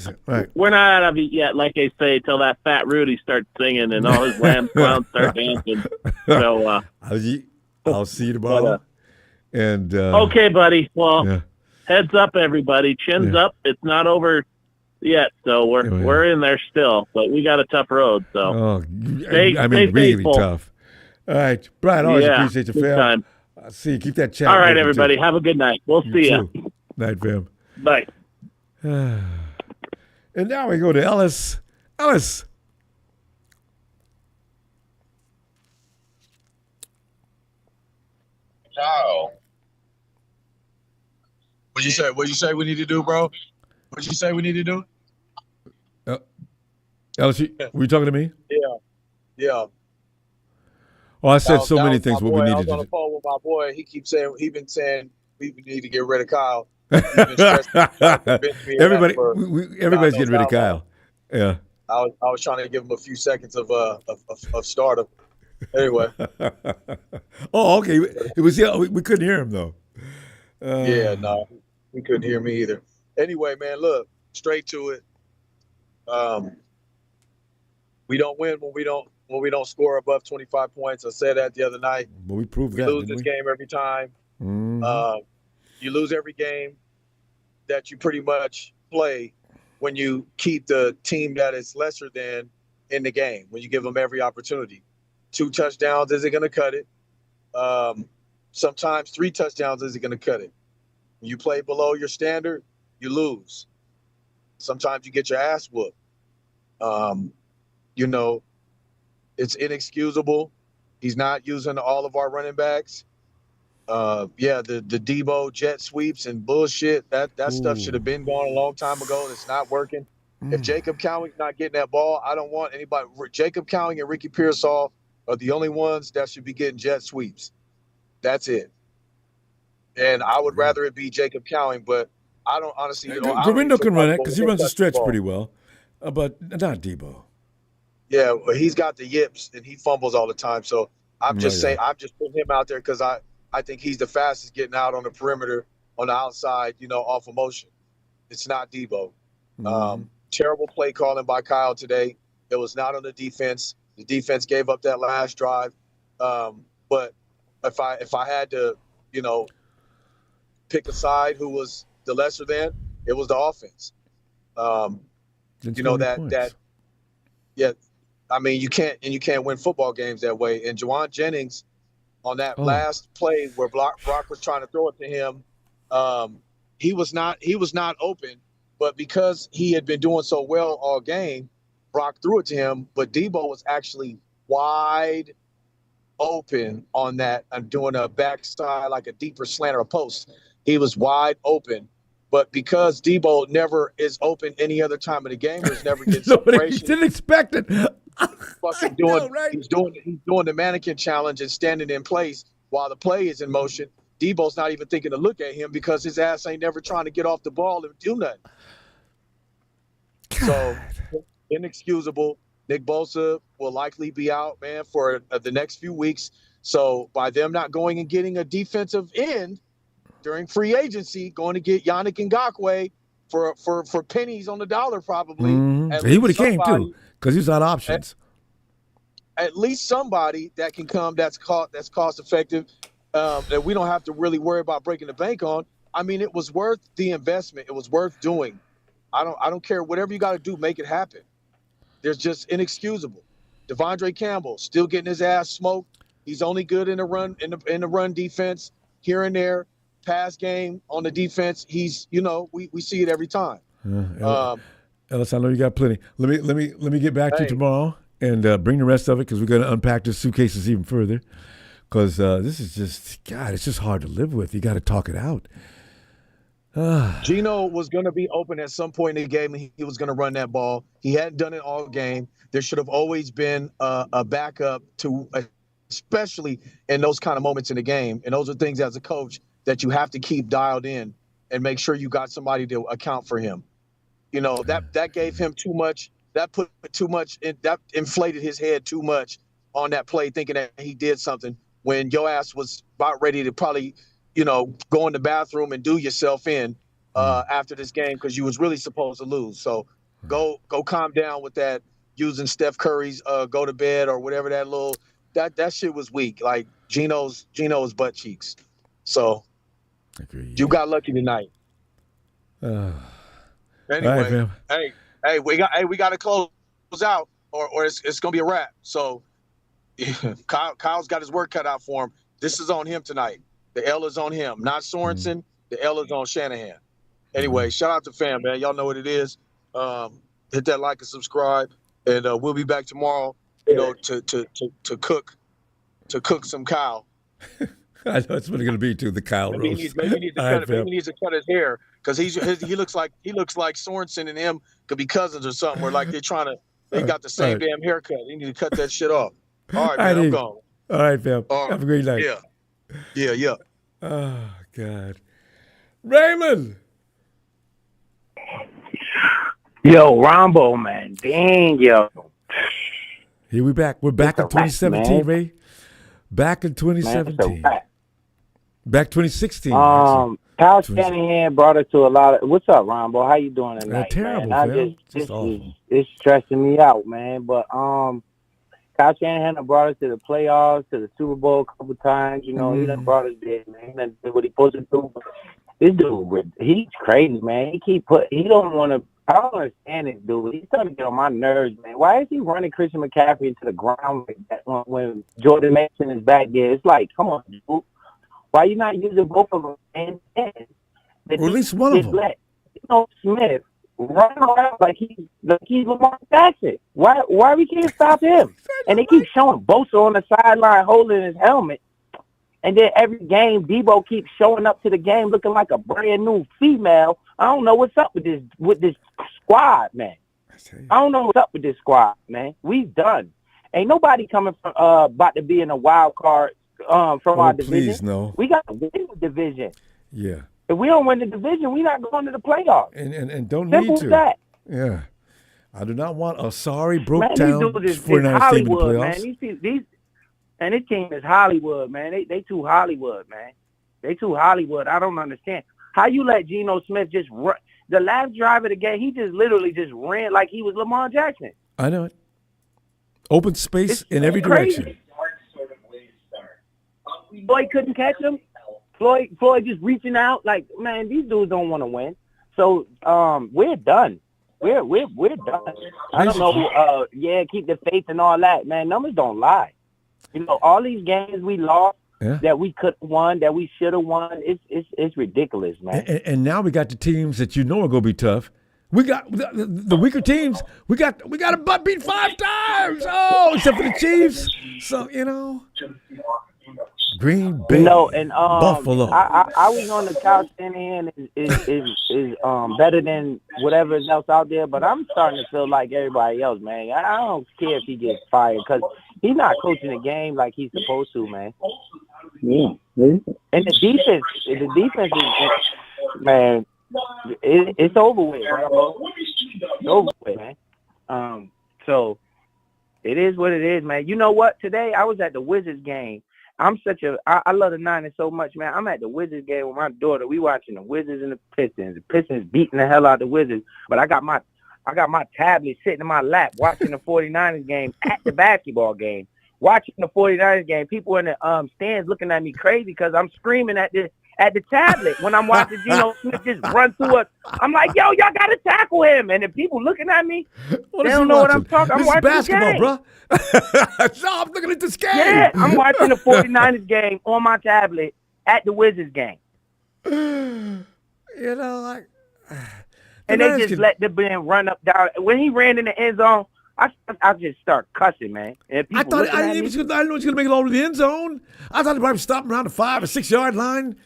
we're not out of it yet. Like I say, till that fat Rudy starts singing and all his lamb clowns start dancing. So I'll see you tomorrow. And okay, buddy. Well, Heads up, everybody. Chins up. It's not over yet, so we're in there still, but we got a tough road. So stay really faithful. Tough. All right, Brian. Always appreciate you, fam. Time. See you. Keep that chat. All right, everybody. Have a good night. We'll see you. Night, fam. Bye. And now we go to Ellis. Ellis. Ciao. What you say? What you say we need to do, bro? What you say we need to do? Ellis, were you talking to me? Yeah. Oh, I said so many things. What we needed I was to on do. the phone with my boy. He keeps saying we need to get rid of Kyle. Everybody's getting rid of Kyle. Yeah. I was trying to give him a few seconds of stardom. Anyway. Oh, okay. It was we couldn't hear him though. No, we couldn't hear me either. Anyway, man, look, straight to it. We don't win when we don't score above 25 points. I said that the other night. But we proved we that. Lose this game every time. Mm-hmm. You lose every game that you pretty much play when you keep the team that is lesser than in the game, when you give them every opportunity. 2 touchdowns isn't going to cut it. Sometimes 3 touchdowns isn't going to cut it. When you play below your standard, you lose. Sometimes you get your ass whooped. It's inexcusable. He's not using all of our running backs. The Deebo jet sweeps and bullshit, that stuff should have been gone a long time ago. It's not working. If Jacob Cowing's not getting that ball, I don't want anybody. Jacob Cowing and Ricky Pearsall are the only ones that should be getting jet sweeps. That's it. And I would rather it be Jacob Cowing, but I don't honestly. Gorindo can run it because he runs the stretch pretty well, but not Deebo. Yeah, well, he's got the yips and he fumbles all the time. So I'm just saying, I'm just putting him out there because I think he's the fastest getting out on the perimeter, on the outside, off of motion. It's not Deebo. Terrible play calling by Kyle today. It was not on the defense. The defense gave up that last drive. But if I had to, pick a side who was the lesser than, it was the offense. You can't win football games that way. And Juwan Jennings, on that last play where Brock was trying to throw it to him, he was not open, but because he had been doing so well all game, Brock threw it to him, but Deebo was actually wide open on that and doing a backside, like a deeper slant or a post. He was wide open. But because Deebo never is open any other time of the game, there's never gets separation. He didn't expect it. He's doing the mannequin challenge and standing in place while the play is in motion. Deebo's not even thinking to look at him because his ass ain't never trying to get off the ball and do nothing. So inexcusable. Nick Bosa will likely be out, man, for the next few weeks. So by them not going and getting a defensive end during free agency, going to get Yannick Ngakoue for pennies on the dollar probably. He would have came too because he's on options. At least somebody that can come that's cost effective, that we don't have to really worry about breaking the bank on. I mean, it was worth the investment. It was worth doing. I don't care. Whatever you got to do, make it happen. There's just inexcusable. Devondre Campbell still getting his ass smoked. He's only good in the run in the run defense here and there. Pass game on the defense. He's we see it every time. Ellis, I know you got plenty. Let me get back to you tomorrow and bring the rest of it because we're going to unpack the suitcases even further. Because this is just it's just hard to live with. You got to talk it out. Geno was going to be open at some point in the game, and he was going to run that ball. He hadn't done it all game. There should have always been a backup to, especially in those kind of moments in the game. And those are things as a coach that you have to keep dialed in and make sure you got somebody to account for him. That gave him too much. That put too much in, that inflated his head too much on that play, thinking that he did something when your ass was about ready to probably, go in the bathroom and do yourself in after this game because you was really supposed to lose. So go calm down with that using Steph Curry's go to bed or whatever that shit was weak. Like Geno's butt cheeks. So you got lucky tonight. Anyway, fam. hey, we got to close out, or it's gonna be a wrap. So, Kyle's got his work cut out for him. This is on him tonight. The L is on him, not Sorensen. The L is on Shanahan. Anyway, shout out to fam, man. Y'all know what it is. Hit that like and subscribe, and we'll be back tomorrow. You know, to cook some Kyle. I know that's what it's going to be too. The Kyle Maybe roast. he needs to cut his hair because he looks like Sorensen and him could be cousins or something. Where like they got the same damn haircut. They need to cut that shit off. All right, man, I'm gone. All right, fam. All right. Have a great night. Yeah. Oh God, Raymond. Yo, Ronbo, man. Dang, yo. Here we back. We're back in 2017, Ray. Back in 2017. Back 2016. Kyle Shanahan brought us to a lot of. What's up, Ronbo? How you doing tonight? Terrible, man. It's stressing me out, man. But Kyle Shanahan brought us to the playoffs, to the Super Bowl a couple times. You know, he done brought us there, man. He done did what he supposed to do. This dude, he's crazy, man. He don't want to. I don't understand this dude. He's starting to get on my nerves, man. Why is he running Christian McCaffrey into the ground like that when Jordan Mason is back there? It's like, come on, dude. Why you not using both of them? And or at least one of them. Let Smith run around like he's Lamar Jackson. Why we can't stop him? And they keep showing Bosa on the sideline holding his helmet. And then every game, Deebo keeps showing up to the game looking like a brand new female. I don't know what's up with this squad, man. I don't know what's up with this squad, man. We done. Ain't nobody coming from about to be in a wild card from our division. Please, no. We got to win the division. Yeah. If we don't win the division, we're not going to the playoffs. And don't Simple need to. as that. Yeah. I do not want a sorry, broke Man, down 49ers team in the playoffs. Man, and this team is Hollywood, man. They too Hollywood, man. They too Hollywood. I don't understand. How you let Geno Smith just run? The last drive of the game, he just literally just ran like he was Lamar Jackson. I know it. Open space in every direction. Floyd couldn't catch him. Floyd just reaching out like, man, these dudes don't want to win. So we're done. We're done. I don't know. Keep the faith and all that, man. Numbers don't lie. You know, all these games we lost that we could have won, that we should have won. It's ridiculous, man. And now we got the teams that you know are going to be tough. We got the weaker teams. We got a butt beat 5 times. Oh, except for the Chiefs. So Green Bay, Buffalo. I was on the couch Shanahan is better than whatever else out there, but I'm starting to feel like everybody else, man. I don't care if he gets fired because he's not coaching the game like he's supposed to, man. Yeah. And the defense is, man, it's over with, bro. It's over with, man. So it is what it is, man. You know what? Today I was at the Wizards game. I love the Niners so much, man. I'm at the Wizards game with my daughter. We watching the Wizards and the Pistons. The Pistons beating the hell out of the Wizards. But I got my tablet sitting in my lap watching the 49ers game at the basketball game. Watching the 49ers game. People in the stands looking at me crazy because I'm screaming at the tablet when I'm watching Geno Smith just run through us. I'm like, yo, y'all got to tackle him. And the people looking at me, they don't know what I'm talking. I'm watching basketball, the game. bro. No, I'm looking at this game. Yeah, I'm watching the 49ers game on my tablet at the Wizards game. You know, like... And they just let the man run up down. When he ran in the end zone, I just start cussing, man. And I didn't know he was going to make it all to the end zone. I thought he probably stopped around the 5 or 6 yard line.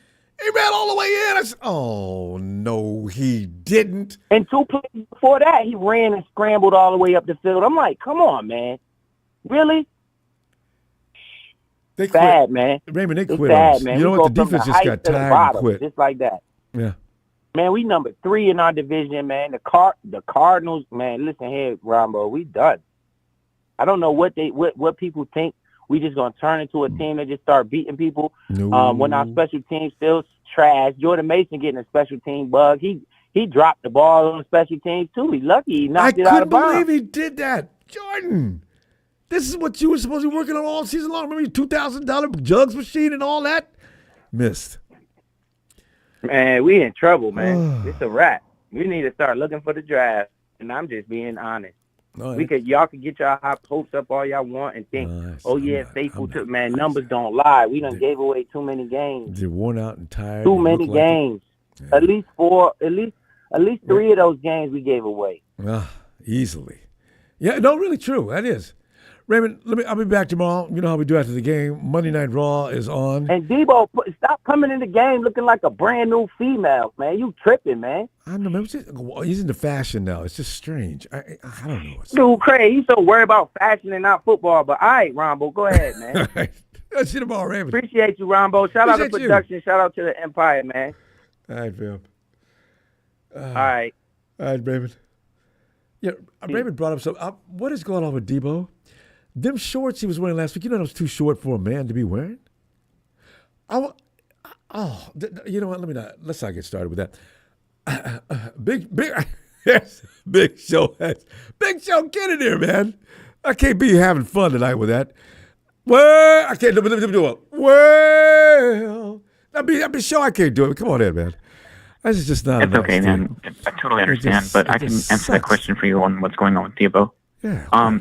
He ran all the way in. I said, oh, no, he didn't. And 2 plays before that, he ran and scrambled all the way up the field. I'm like, come on, man. Really? They quit. Sad, man. Raymond, they it's quit. Sad, man. You know what? The defense just got tired and quit. Just like that. Yeah. Man, we number 3 in our division, man. The Cardinals, man, listen here, Ronbo, we done. I don't know what people think. We just going to turn into a team that just start beating people. No. When our special team still trash. Jordan Mason getting a special team bug. He dropped the ball on the special teams, too. He's lucky he knocked it out of bounds. I couldn't believe he did that. Jordan, this is what you were supposed to be working on all season long. Remember your $2,000 jugs machine and all that? Missed. Man, we in trouble, man. It's a wrap. We need to start looking for the draft, and I'm just being honest. No, Y'all could get y'all high hopes up all y'all want and think, faithful took, man, numbers don't lie. We done gave away too many games. They're worn out and tired. Too many games. At least 3 of those games we gave away. Easily. Yeah, no, really true. That is. Raymond, I'll be back tomorrow. You know how we do after the game. Monday Night Raw is on. And Deebo, stop coming in the game looking like a brand new female, man. You tripping, man. I don't know, man. He's into fashion now. It's just strange. I don't know. Dude, Craig, he's so worried about fashion and not football. But all right, Ronbo, go ahead, man. I'll see you tomorrow, Raymond. Appreciate you, Ronbo. Shout out to production. Shout out to the Empire, man. All right, Phil. All right. All right, Raymond. Yeah, Raymond brought up something. What is going on with Deebo? Them shorts he was wearing last week, you know that was too short for a man to be wearing? You know what? Let's not get started with that. Big Show, get in here, man. I can't be having fun tonight with that. Well, I can't do it. Well, I be sure I can't do it. Come on in, man. This is just not. It's okay, man. I totally understand, but I can answer that question for you on what's going on with Deebo. Yeah.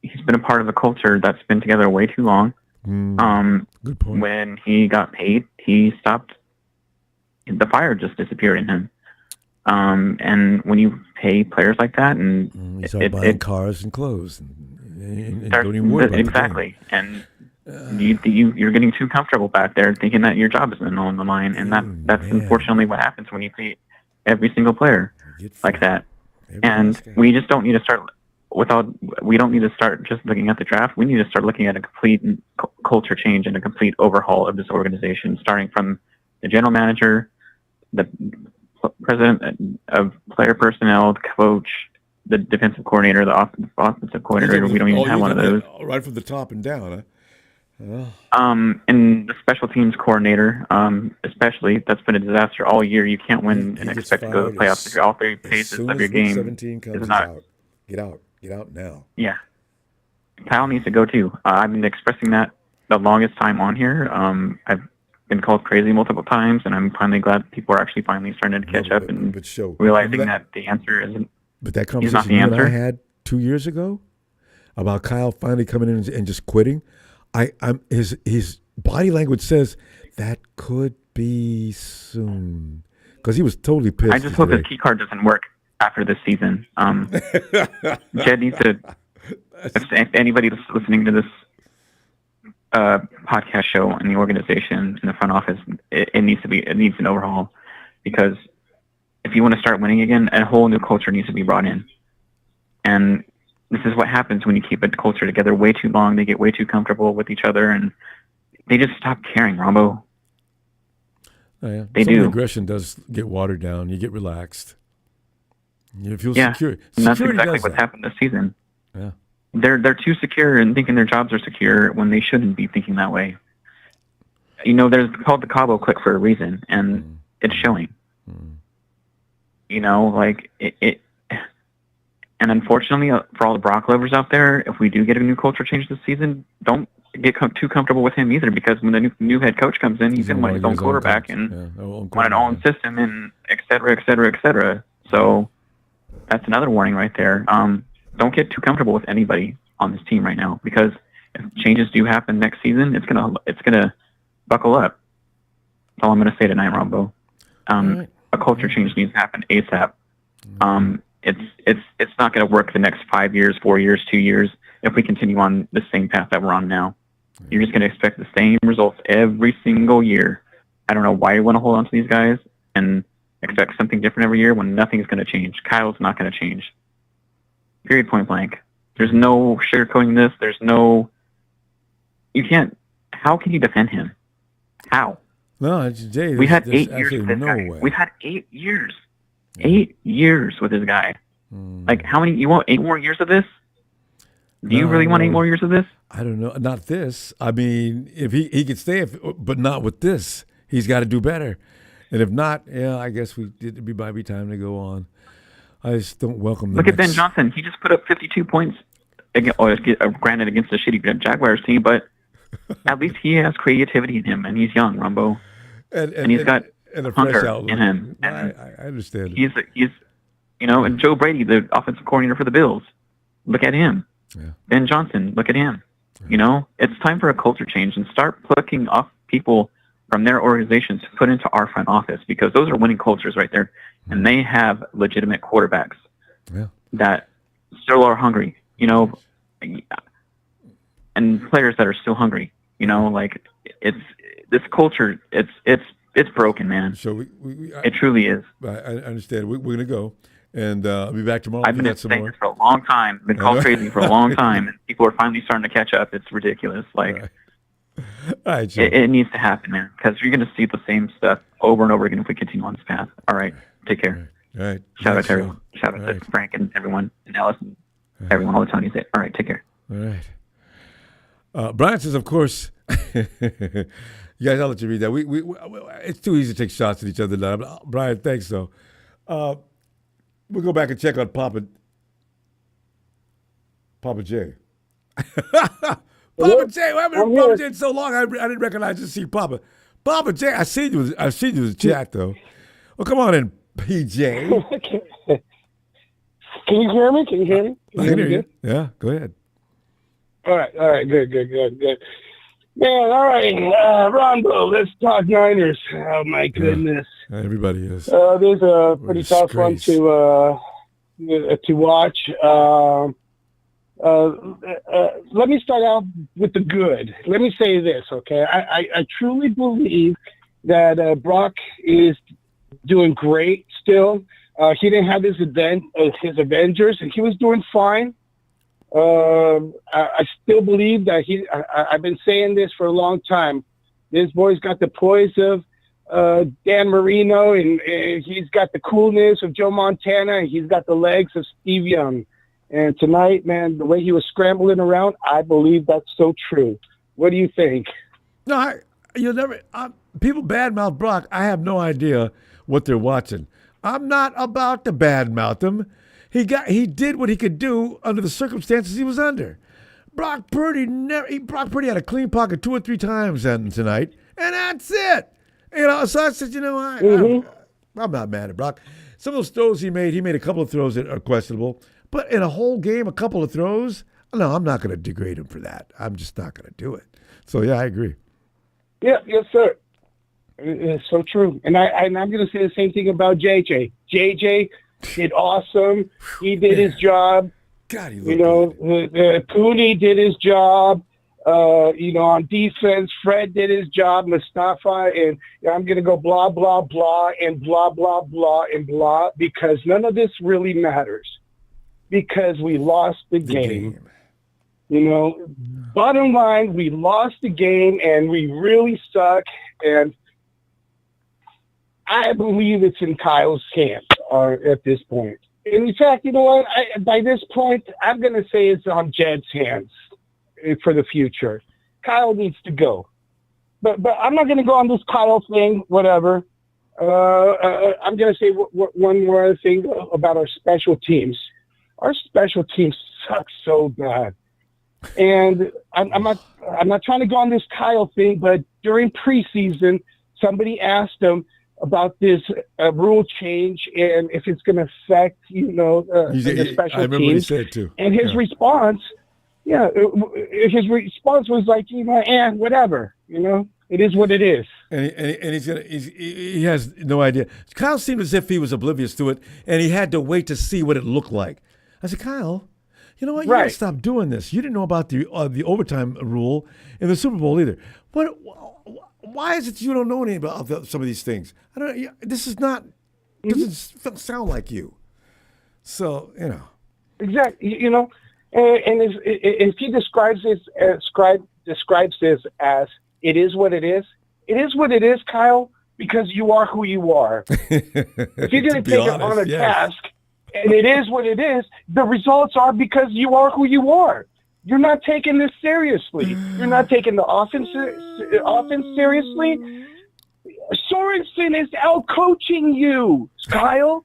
He's been a part of a culture that's been together way too long. Good point. When he got paid, he stopped. The fire just disappeared in him. And when you pay players like that, and you start buying cars and clothes, and don't even worry about exactly. And you're getting too comfortable back there, thinking that your job is on the line, and that's unfortunately what happens when you pay every single player like that. And we just don't need to start. We don't need to start just looking at the draft. We need to start looking at a complete culture change and a complete overhaul of this organization, starting from the general manager, the president of player personnel, the coach, the defensive coordinator, the offensive coordinator. We don't even have one of those. Right from the top and down, huh? And the special teams coordinator, especially, that's been a disaster all year. You can't win and expect to go to the playoffs if all 3 phases of your game 17 comes out. Get out now. Yeah. Kyle needs to go too. I've been expressing that the longest time on here. I've been called crazy multiple times, and I'm finally glad people are actually finally starting to catch up and realizing that the answer isn't. But that he's not conversation the you and answer. I had 2 years ago about Kyle finally coming in and just quitting, his body language says that could be soon because he was totally pissed. I just hope his key card doesn't work after this season. Jed needs to. If anybody's listening to this podcast show in the organization, in the front office, it needs an overhaul, because if you want to start winning again, a whole new culture needs to be brought in. And this is what happens when you keep a culture together way too long. They get way too comfortable with each other, and they just stop caring, Ronbo. Oh, yeah. They Some do. aggression does get watered down. You get relaxed. You feel Yeah, secure. and that's Security exactly does what's that. happened this season. Yeah. They're too secure and thinking their jobs are secure when they shouldn't be thinking that way. You know, there's called the Cabo click for a reason, and it's showing. You know, like it. And unfortunately, for all the Brock lovers out there, if we do get a new culture change this season, don't get too comfortable with him either, because when the new head coach comes in, he's going to want his own quarterback and want an own system and et cetera, et cetera, et cetera. So that's another warning right there. Don't get too comfortable with anybody on this team right now, because if changes do happen next season, it's gonna buckle up. That's all I'm gonna say tonight, Ronbo. A culture change needs to happen ASAP. It's not gonna work the next 5 years, 4 years, 2 years if we continue on the same path that we're on now. You're just gonna expect the same results every single year. I don't know why you want to hold on to these guys and expect something different every year when nothing's gonna change. Kyle's not gonna change. Period, point blank. There's no sugarcoating this. There's no. You can't. How can you defend him? How? No, Jay. We had 8 years with this guy. Way. We've had 8 years. 8 years with this guy. Like, how many? You want 8 more years of this? Do you really want 8 more years of this? I don't know. Not this. I mean, if he could stay, but not with this. He's got to do better. And if not, yeah, I guess it might be time to go on. I just don't welcome. Look at Ben Johnson. He just put up 52 points. Granted, against a shitty Jaguars team, but at least he has creativity in him, and he's young, Ronbo. And he's got and a fresh hunger outlook in him. I And understand. he's and Joe Brady, the offensive coordinator for the Bills. Look at him. Yeah. Ben Johnson, look at him. It's time for a culture change and start plucking off people from their organizations to put into our front office, because those are winning cultures right there, and they have legitimate quarterbacks that still are hungry, and players that are still hungry. It's this culture. It's broken, man. So it truly is. I understand. We're going to go, and I'll be back tomorrow. I've been saying this for a long time. Been called crazy for a long time, and people are finally starting to catch up. It's ridiculous. All right, it needs to happen, man, because you're going to see the same stuff over and over again if we continue on this path. All right, take care. All right. Shout out to everyone. Shout out to Frank and everyone, and Ellis and everyone, all the time. All right, take care. All right. Brian says, of course, you guys, I'll let you read that. We it's too easy to take shots at each other now. Brian, thanks, though. We'll go back and check on Papa J. Papa J, I haven't heard Papa J in so long. I didn't recognize you see Papa. Papa J, I seen you in the chat, though. Well, come on in, PJ. Can you hear me? Can you hear me? I can hear you. Yeah, go ahead. All right, good. Man, all right, Ronbo, let's talk Niners. Oh, my goodness. Everybody is. This is a pretty tough one to watch. Let me start out with the good. Let me say this, okay? I truly believe that Brock is doing great still. He didn't have his Avengers, and he was doing fine. I still believe that I've been saying this for a long time. This boy's got the poise of Dan Marino, and he's got the coolness of Joe Montana, and he's got the legs of Steve Young. And tonight, man, the way he was scrambling around, I believe that's so true. What do you think? No, you'll never. People badmouth Brock. I have no idea what they're watching. I'm not about to badmouth him. He did what he could do under the circumstances he was under. Brock Purdy had a clean pocket 2 or 3 times tonight, and that's it. So I said, I'm not mad at Brock. Some of those throws he made a couple of throws that are questionable. But in a whole game, a couple of throws, no, I'm not going to degrade him for that. I'm just not going to do it. So, yeah, I agree. Yeah, yes, sir. It's so true. And I'm going to say the same thing about JJ. JJ did awesome. He did his job. God, he looked Cooney did his job. On defense, Fred did his job, Mustafa, and I'm going to go blah, blah, blah, and blah, blah, blah, and blah, because none of this really matters. Because we lost the game. Bottom line, we lost the game, and we really suck. And I believe it's in Kyle's hands at this point. And in fact, you know what? By this point, I'm going to say it's on Jed's hands for the future. Kyle needs to go. But I'm not going to go on this Kyle thing, whatever. I'm going to say one more other thing about our special teams. Our special teams suck so bad. And I'm not trying to go on this Kyle thing, but during preseason, somebody asked him about this rule change and if it's going to affect, the special teams. I remember what he said too. And his response, his response was like, whatever, it is what it is. And he has no idea. Kyle seemed as if he was oblivious to it, and he had to wait to see what it looked like. I said, Kyle, you know what? You got to stop doing this. You didn't know about the overtime rule in the Super Bowl either. Why is it you don't know anything about some of these things? This is not. Doesn't sound like you. So exactly. And if he describes this as it is what it is. It is what it is, Kyle, because you are who you are. If you're going to take it on a task. And it is what it is. The results are because you are who you are. You're not taking this seriously. You're not taking the offense seriously. Sorensen is out-coaching you, Kyle.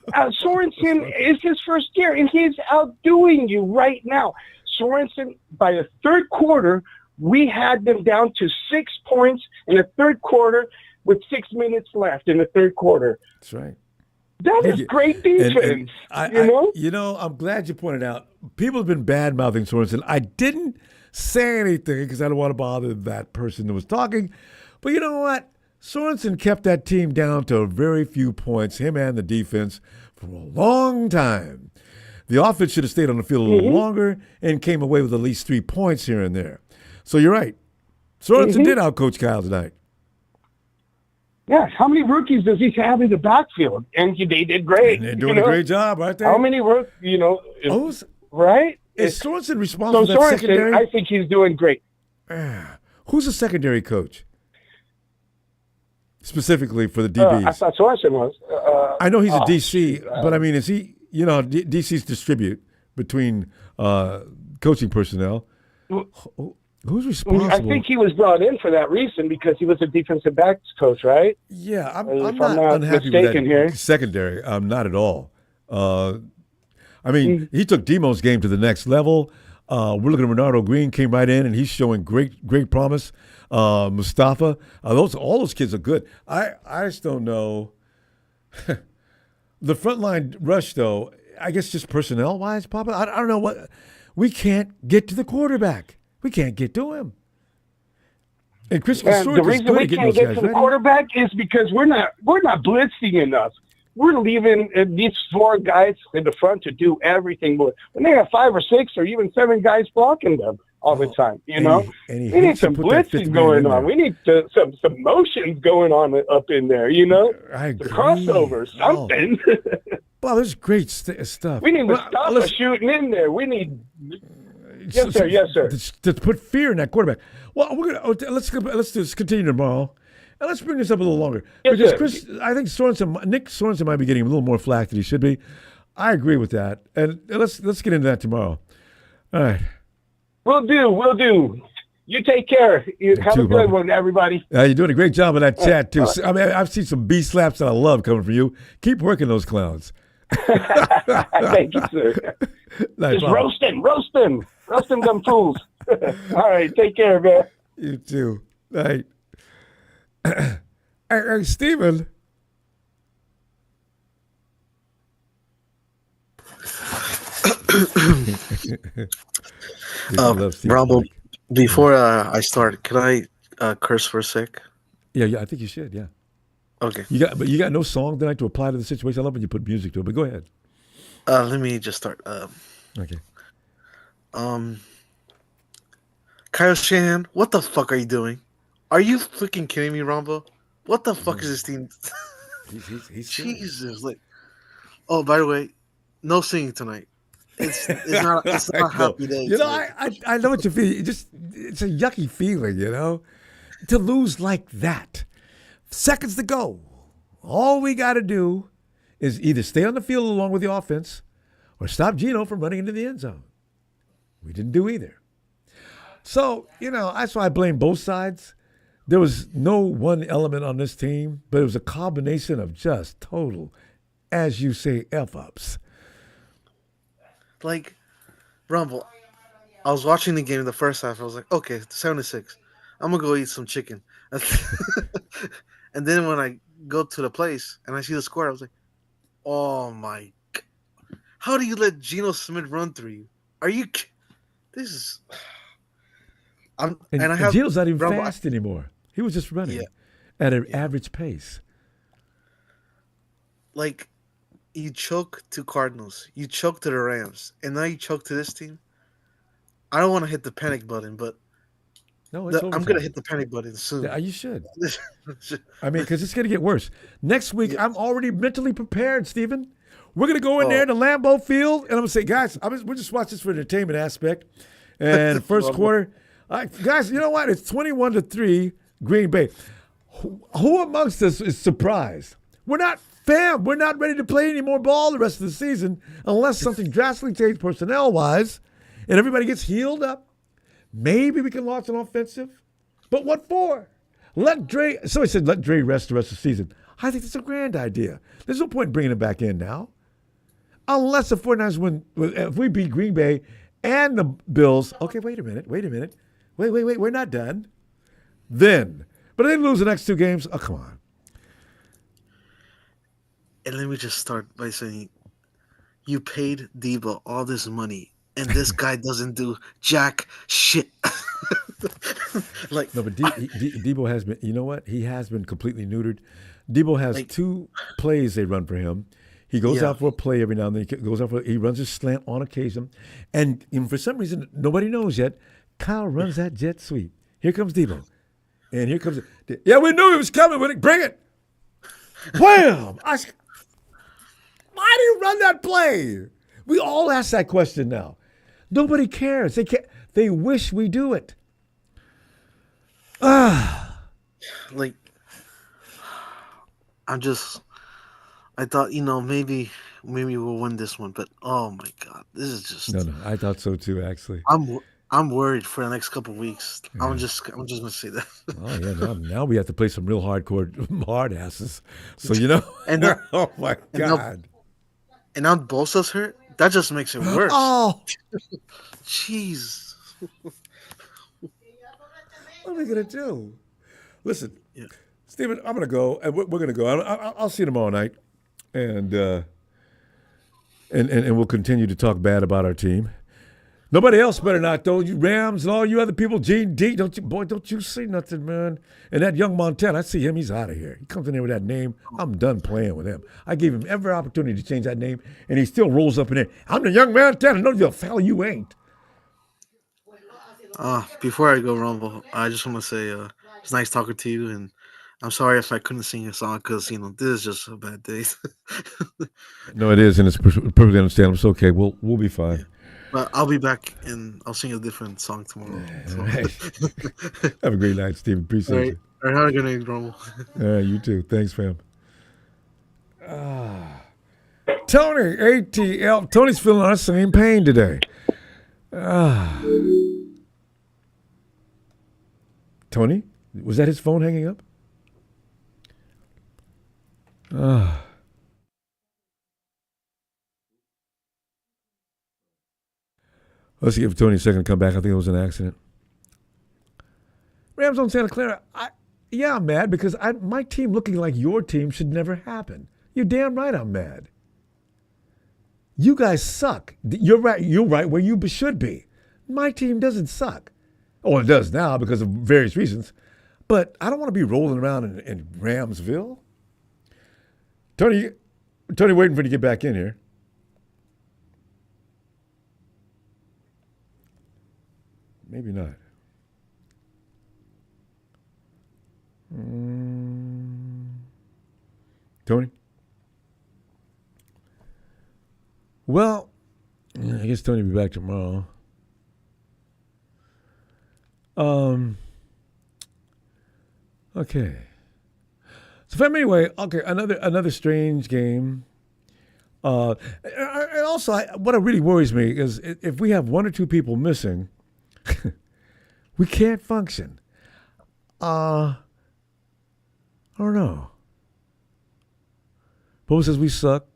Sorensen is his first year, and he's outdoing you right now. Sorensen, by the third quarter, we had them down to 6 points. In the third quarter, with 6 minutes left in the third quarter. That's right. That is great defense. I'm glad you pointed out. People have been bad-mouthing Sorensen. I didn't say anything because I don't want to bother that person that was talking. But you know what? Sorensen kept that team down to a very few points, him and the defense, for a long time. The offense should have stayed on the field a little longer and came away with at least 3 points here and there. So you're right. Sorensen did outcoach Kyle tonight. Yes. How many rookies does he have in the backfield? And they did great. And they're doing a great job, aren't they? How many rookies, right? Is Sorensen responsible for that Sorensen, secondary? I think he's doing great. Who's the secondary coach? Specifically for the DBs. I thought Sorensen was. I know he's a DC, but I mean, is he, DC's distribute between coaching personnel. Who's responsible? I think he was brought in for that reason because he was a defensive backs coach, right? Yeah, I'm not unhappy with that here. secondary. Not at all. I mean, he took Demo's game to the next level. We're looking at Renardo Green, came right in, and he's showing great promise. Mustafa, all those kids are good. I just don't know. The frontline rush, though, I guess just personnel-wise, Papa, I don't know what. We can't get to the quarterback. We can't get to him. And Chris the reason we can't get to the quarterback is because we're not blitzing enough. We're leaving these 4 guys in the front to do everything. When they have 5 or 6 or even 7 guys blocking them all the time, we need some blitzing going on. We need some motions going on up in there, I agree. The crossover, something. Wow, there's great stuff. We need Mustafa shooting in there. We need... Yes, sir. To put fear in that quarterback. Well, let's continue tomorrow, and let's bring this up a little longer because I think Nick Sorensen might be getting a little more flack than he should be. I agree with that, and let's get into that tomorrow. All right. We'll do. You take care. Have a good one, everybody. You're doing a great job in that chat too. I mean, I've seen some B slaps that I love coming from you. Keep working those clowns. Thank you, sir. Nice, just roast them them fools. All right, take care, man. You too. All right. Hey, Steven. Ronbo, before I start, can I curse for a sec? Yeah, I think you should. Yeah. Okay. But you got no song tonight to apply to the situation. I love when you put music to it. But go ahead. Let me just start. Okay. Kyle Shanahan, what the fuck are you doing? Are you freaking kidding me, Ronbo? What the fuck is this team? He's Jesus. Like, oh, by the way, no singing tonight. It's not a happy day. I know what you feel. It's a yucky feeling, to lose like that. Seconds to go. All we got to do is either stay on the field along with the offense or stop Geno from running into the end zone. We didn't do either. So, that's why I blame both sides. There was no one element on this team, but it was a combination of just total, as you say, F-ups. Like, Rumble, I was watching the game in the first half. I was like, okay, 7-6. I'm going to go eat some chicken. And then when I go to the place and I see the score, I was like, oh, my God. How do you let Geno Smith run through you? Are you – this is – And Geno's not even fast anymore. He was just running at an average pace. Like, you choke to Cardinals, you choke to the Rams, and now you choke to this team. I don't want to hit the panic button, but I'm going to hit the panic button soon. Yeah, you should. I mean, because it's going to get worse. Next week, I'm already mentally prepared, Steven. We're going to go in there to Lambeau Field, and I'm going to say, guys, we'll just watch this for the entertainment aspect. And first quarter, guys, you know what? It's 21-3, Green Bay. Who amongst us is surprised? We're not ready to play any more ball the rest of the season unless something drastically changed personnel-wise and everybody gets healed up. Maybe we can launch an offensive. But what for? Somebody said let Dre rest the rest of the season. I think that's a grand idea. There's no point in bringing him back in now. Unless the 49ers win. If we beat Green Bay and the Bills. Okay, wait a minute. Wait, we're not done. Then But if they lose the next 2 games, oh, come on. And let me just start by saying, you paid Deebo all this money, and this guy doesn't do jack shit. No, but Deebo has been. You know what? He has been completely neutered. Deebo has 2 plays they run for him. He goes out for a play every now and then. He runs a slant on occasion, and for some reason nobody knows yet. Kyle runs that jet sweep. Here comes Deebo, and here comes. Yeah, we knew he was coming. Bring it! Wham! Why do you run that play? We all ask that question now. Nobody cares. They can't. They wish we do it. Like, I thought, maybe we'll win this one, but oh my God, this is just. No, I thought so too. Actually, I'm worried for the next couple of weeks. Yeah. I'm just gonna say that. Oh yeah, now we have to play some real hard asses. So and oh my God. And now Bosa's hurt. That just makes it worse. Oh, jeez. What are we gonna do? Listen, Stephen, I'm gonna go, and we're gonna go. I'll see you tomorrow night, and we'll continue to talk bad about our team. Nobody else better not, though. You Rams and all you other people, G&D, don't you see nothing, man. And that young Montana, I see him, he's out of here. He comes in there with that name. I'm done playing with him. I gave him every opportunity to change that name, and he still rolls up in there. I'm the young Montana. No, you fella, you ain't. Before I go, Ronbo, I just want to say it's nice talking to you, and I'm sorry if I couldn't sing your song because this is just a bad day. No, it is, and it's perfectly understandable. It's okay. We'll be fine. Yeah. But I'll be back, and I'll sing a different song tomorrow. So. Right. Have a great night, Steve. Appreciate you. All right, have a good night, Ronbo. All right, you too. Thanks, fam. Tony, ATL. Tony's feeling our same pain today. Tony, was that his phone hanging up? Let's give Tony a second to come back. I think it was an accident. Rams on Santa Clara. I'm mad because my team looking like your team should never happen. You're damn right I'm mad. You guys suck. You're right. You're right where you should be. My team doesn't suck. Oh, it does now because of various reasons. But I don't want to be rolling around in Ramsville. Tony, waiting for you to get back in here. Maybe not. Tony? Well, I guess Tony will be back tomorrow. Okay. So, anyway, okay, another strange game. And also, what really worries me is if we have 1 or 2 people missing, we can't function. I don't know. Bo says we suck.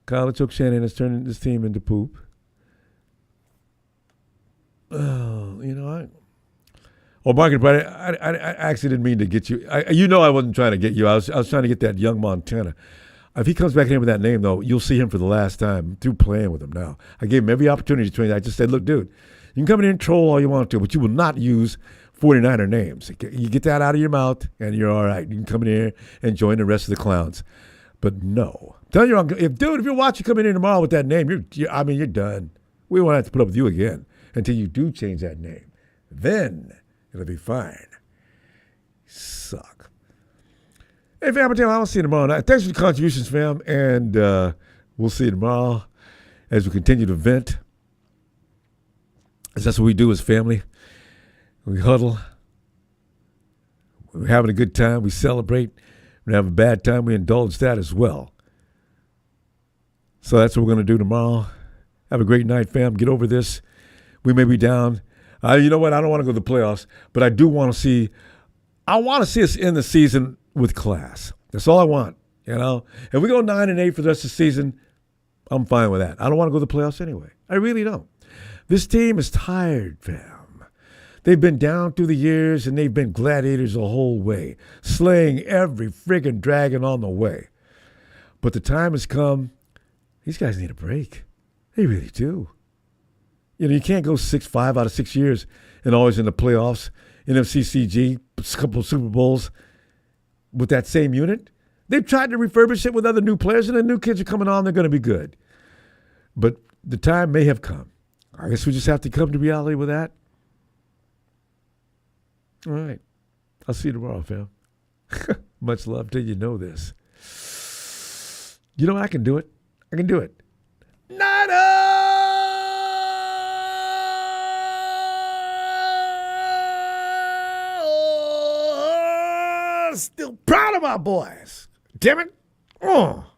Kyle took Shanahan has turned this team into poop. Market, but I actually didn't mean to get you. I wasn't trying to get you. I was trying to get that young Montana. If he comes back in with that name, though, you'll see him for the last time. I'm through playing with him now. I gave him every opportunity to train. I just said, look, dude, you can come in here and troll all you want to, but you will not use 49er names. You get that out of your mouth, and you're all right. You can come in here and join the rest of the clowns. But no. I'm telling you, if you're watching come in here tomorrow with that name, you're done. We won't have to put up with you again until you do change that name. Then it'll be fine. Suck. Hey, fam, I'll see you tomorrow night. Thanks for the contributions, fam, and we'll see you tomorrow as we continue to vent. That's what we do as family. We huddle. We're having a good time. We celebrate. We have a bad time. We indulge that as well. So that's what we're going to do tomorrow. Have a great night, fam. Get over this. We may be down. You know what? I don't want to go to the playoffs, but I do want to see. I want to see us end the season with class. That's all I want. If we go 9-8 for the rest of the season, I'm fine with that. I don't want to go to the playoffs anyway. I really don't. This team is tired, fam. They've been down through the years, and they've been gladiators the whole way, slaying every friggin' dragon on the way. But the time has come. These guys need a break. They really do. You can't go 5 out of 6 years and always in the playoffs, NFC CG, a couple of Super Bowls with that same unit. They've tried to refurbish it with other new players, and the new kids are coming on. They're going to be good. But the time may have come. I guess we just have to come to reality with that. All right. I'll see you tomorrow, fam. Much love to you. Know this. You know I can do it. I can do it. Still proud of my boys. Damn it. Oh.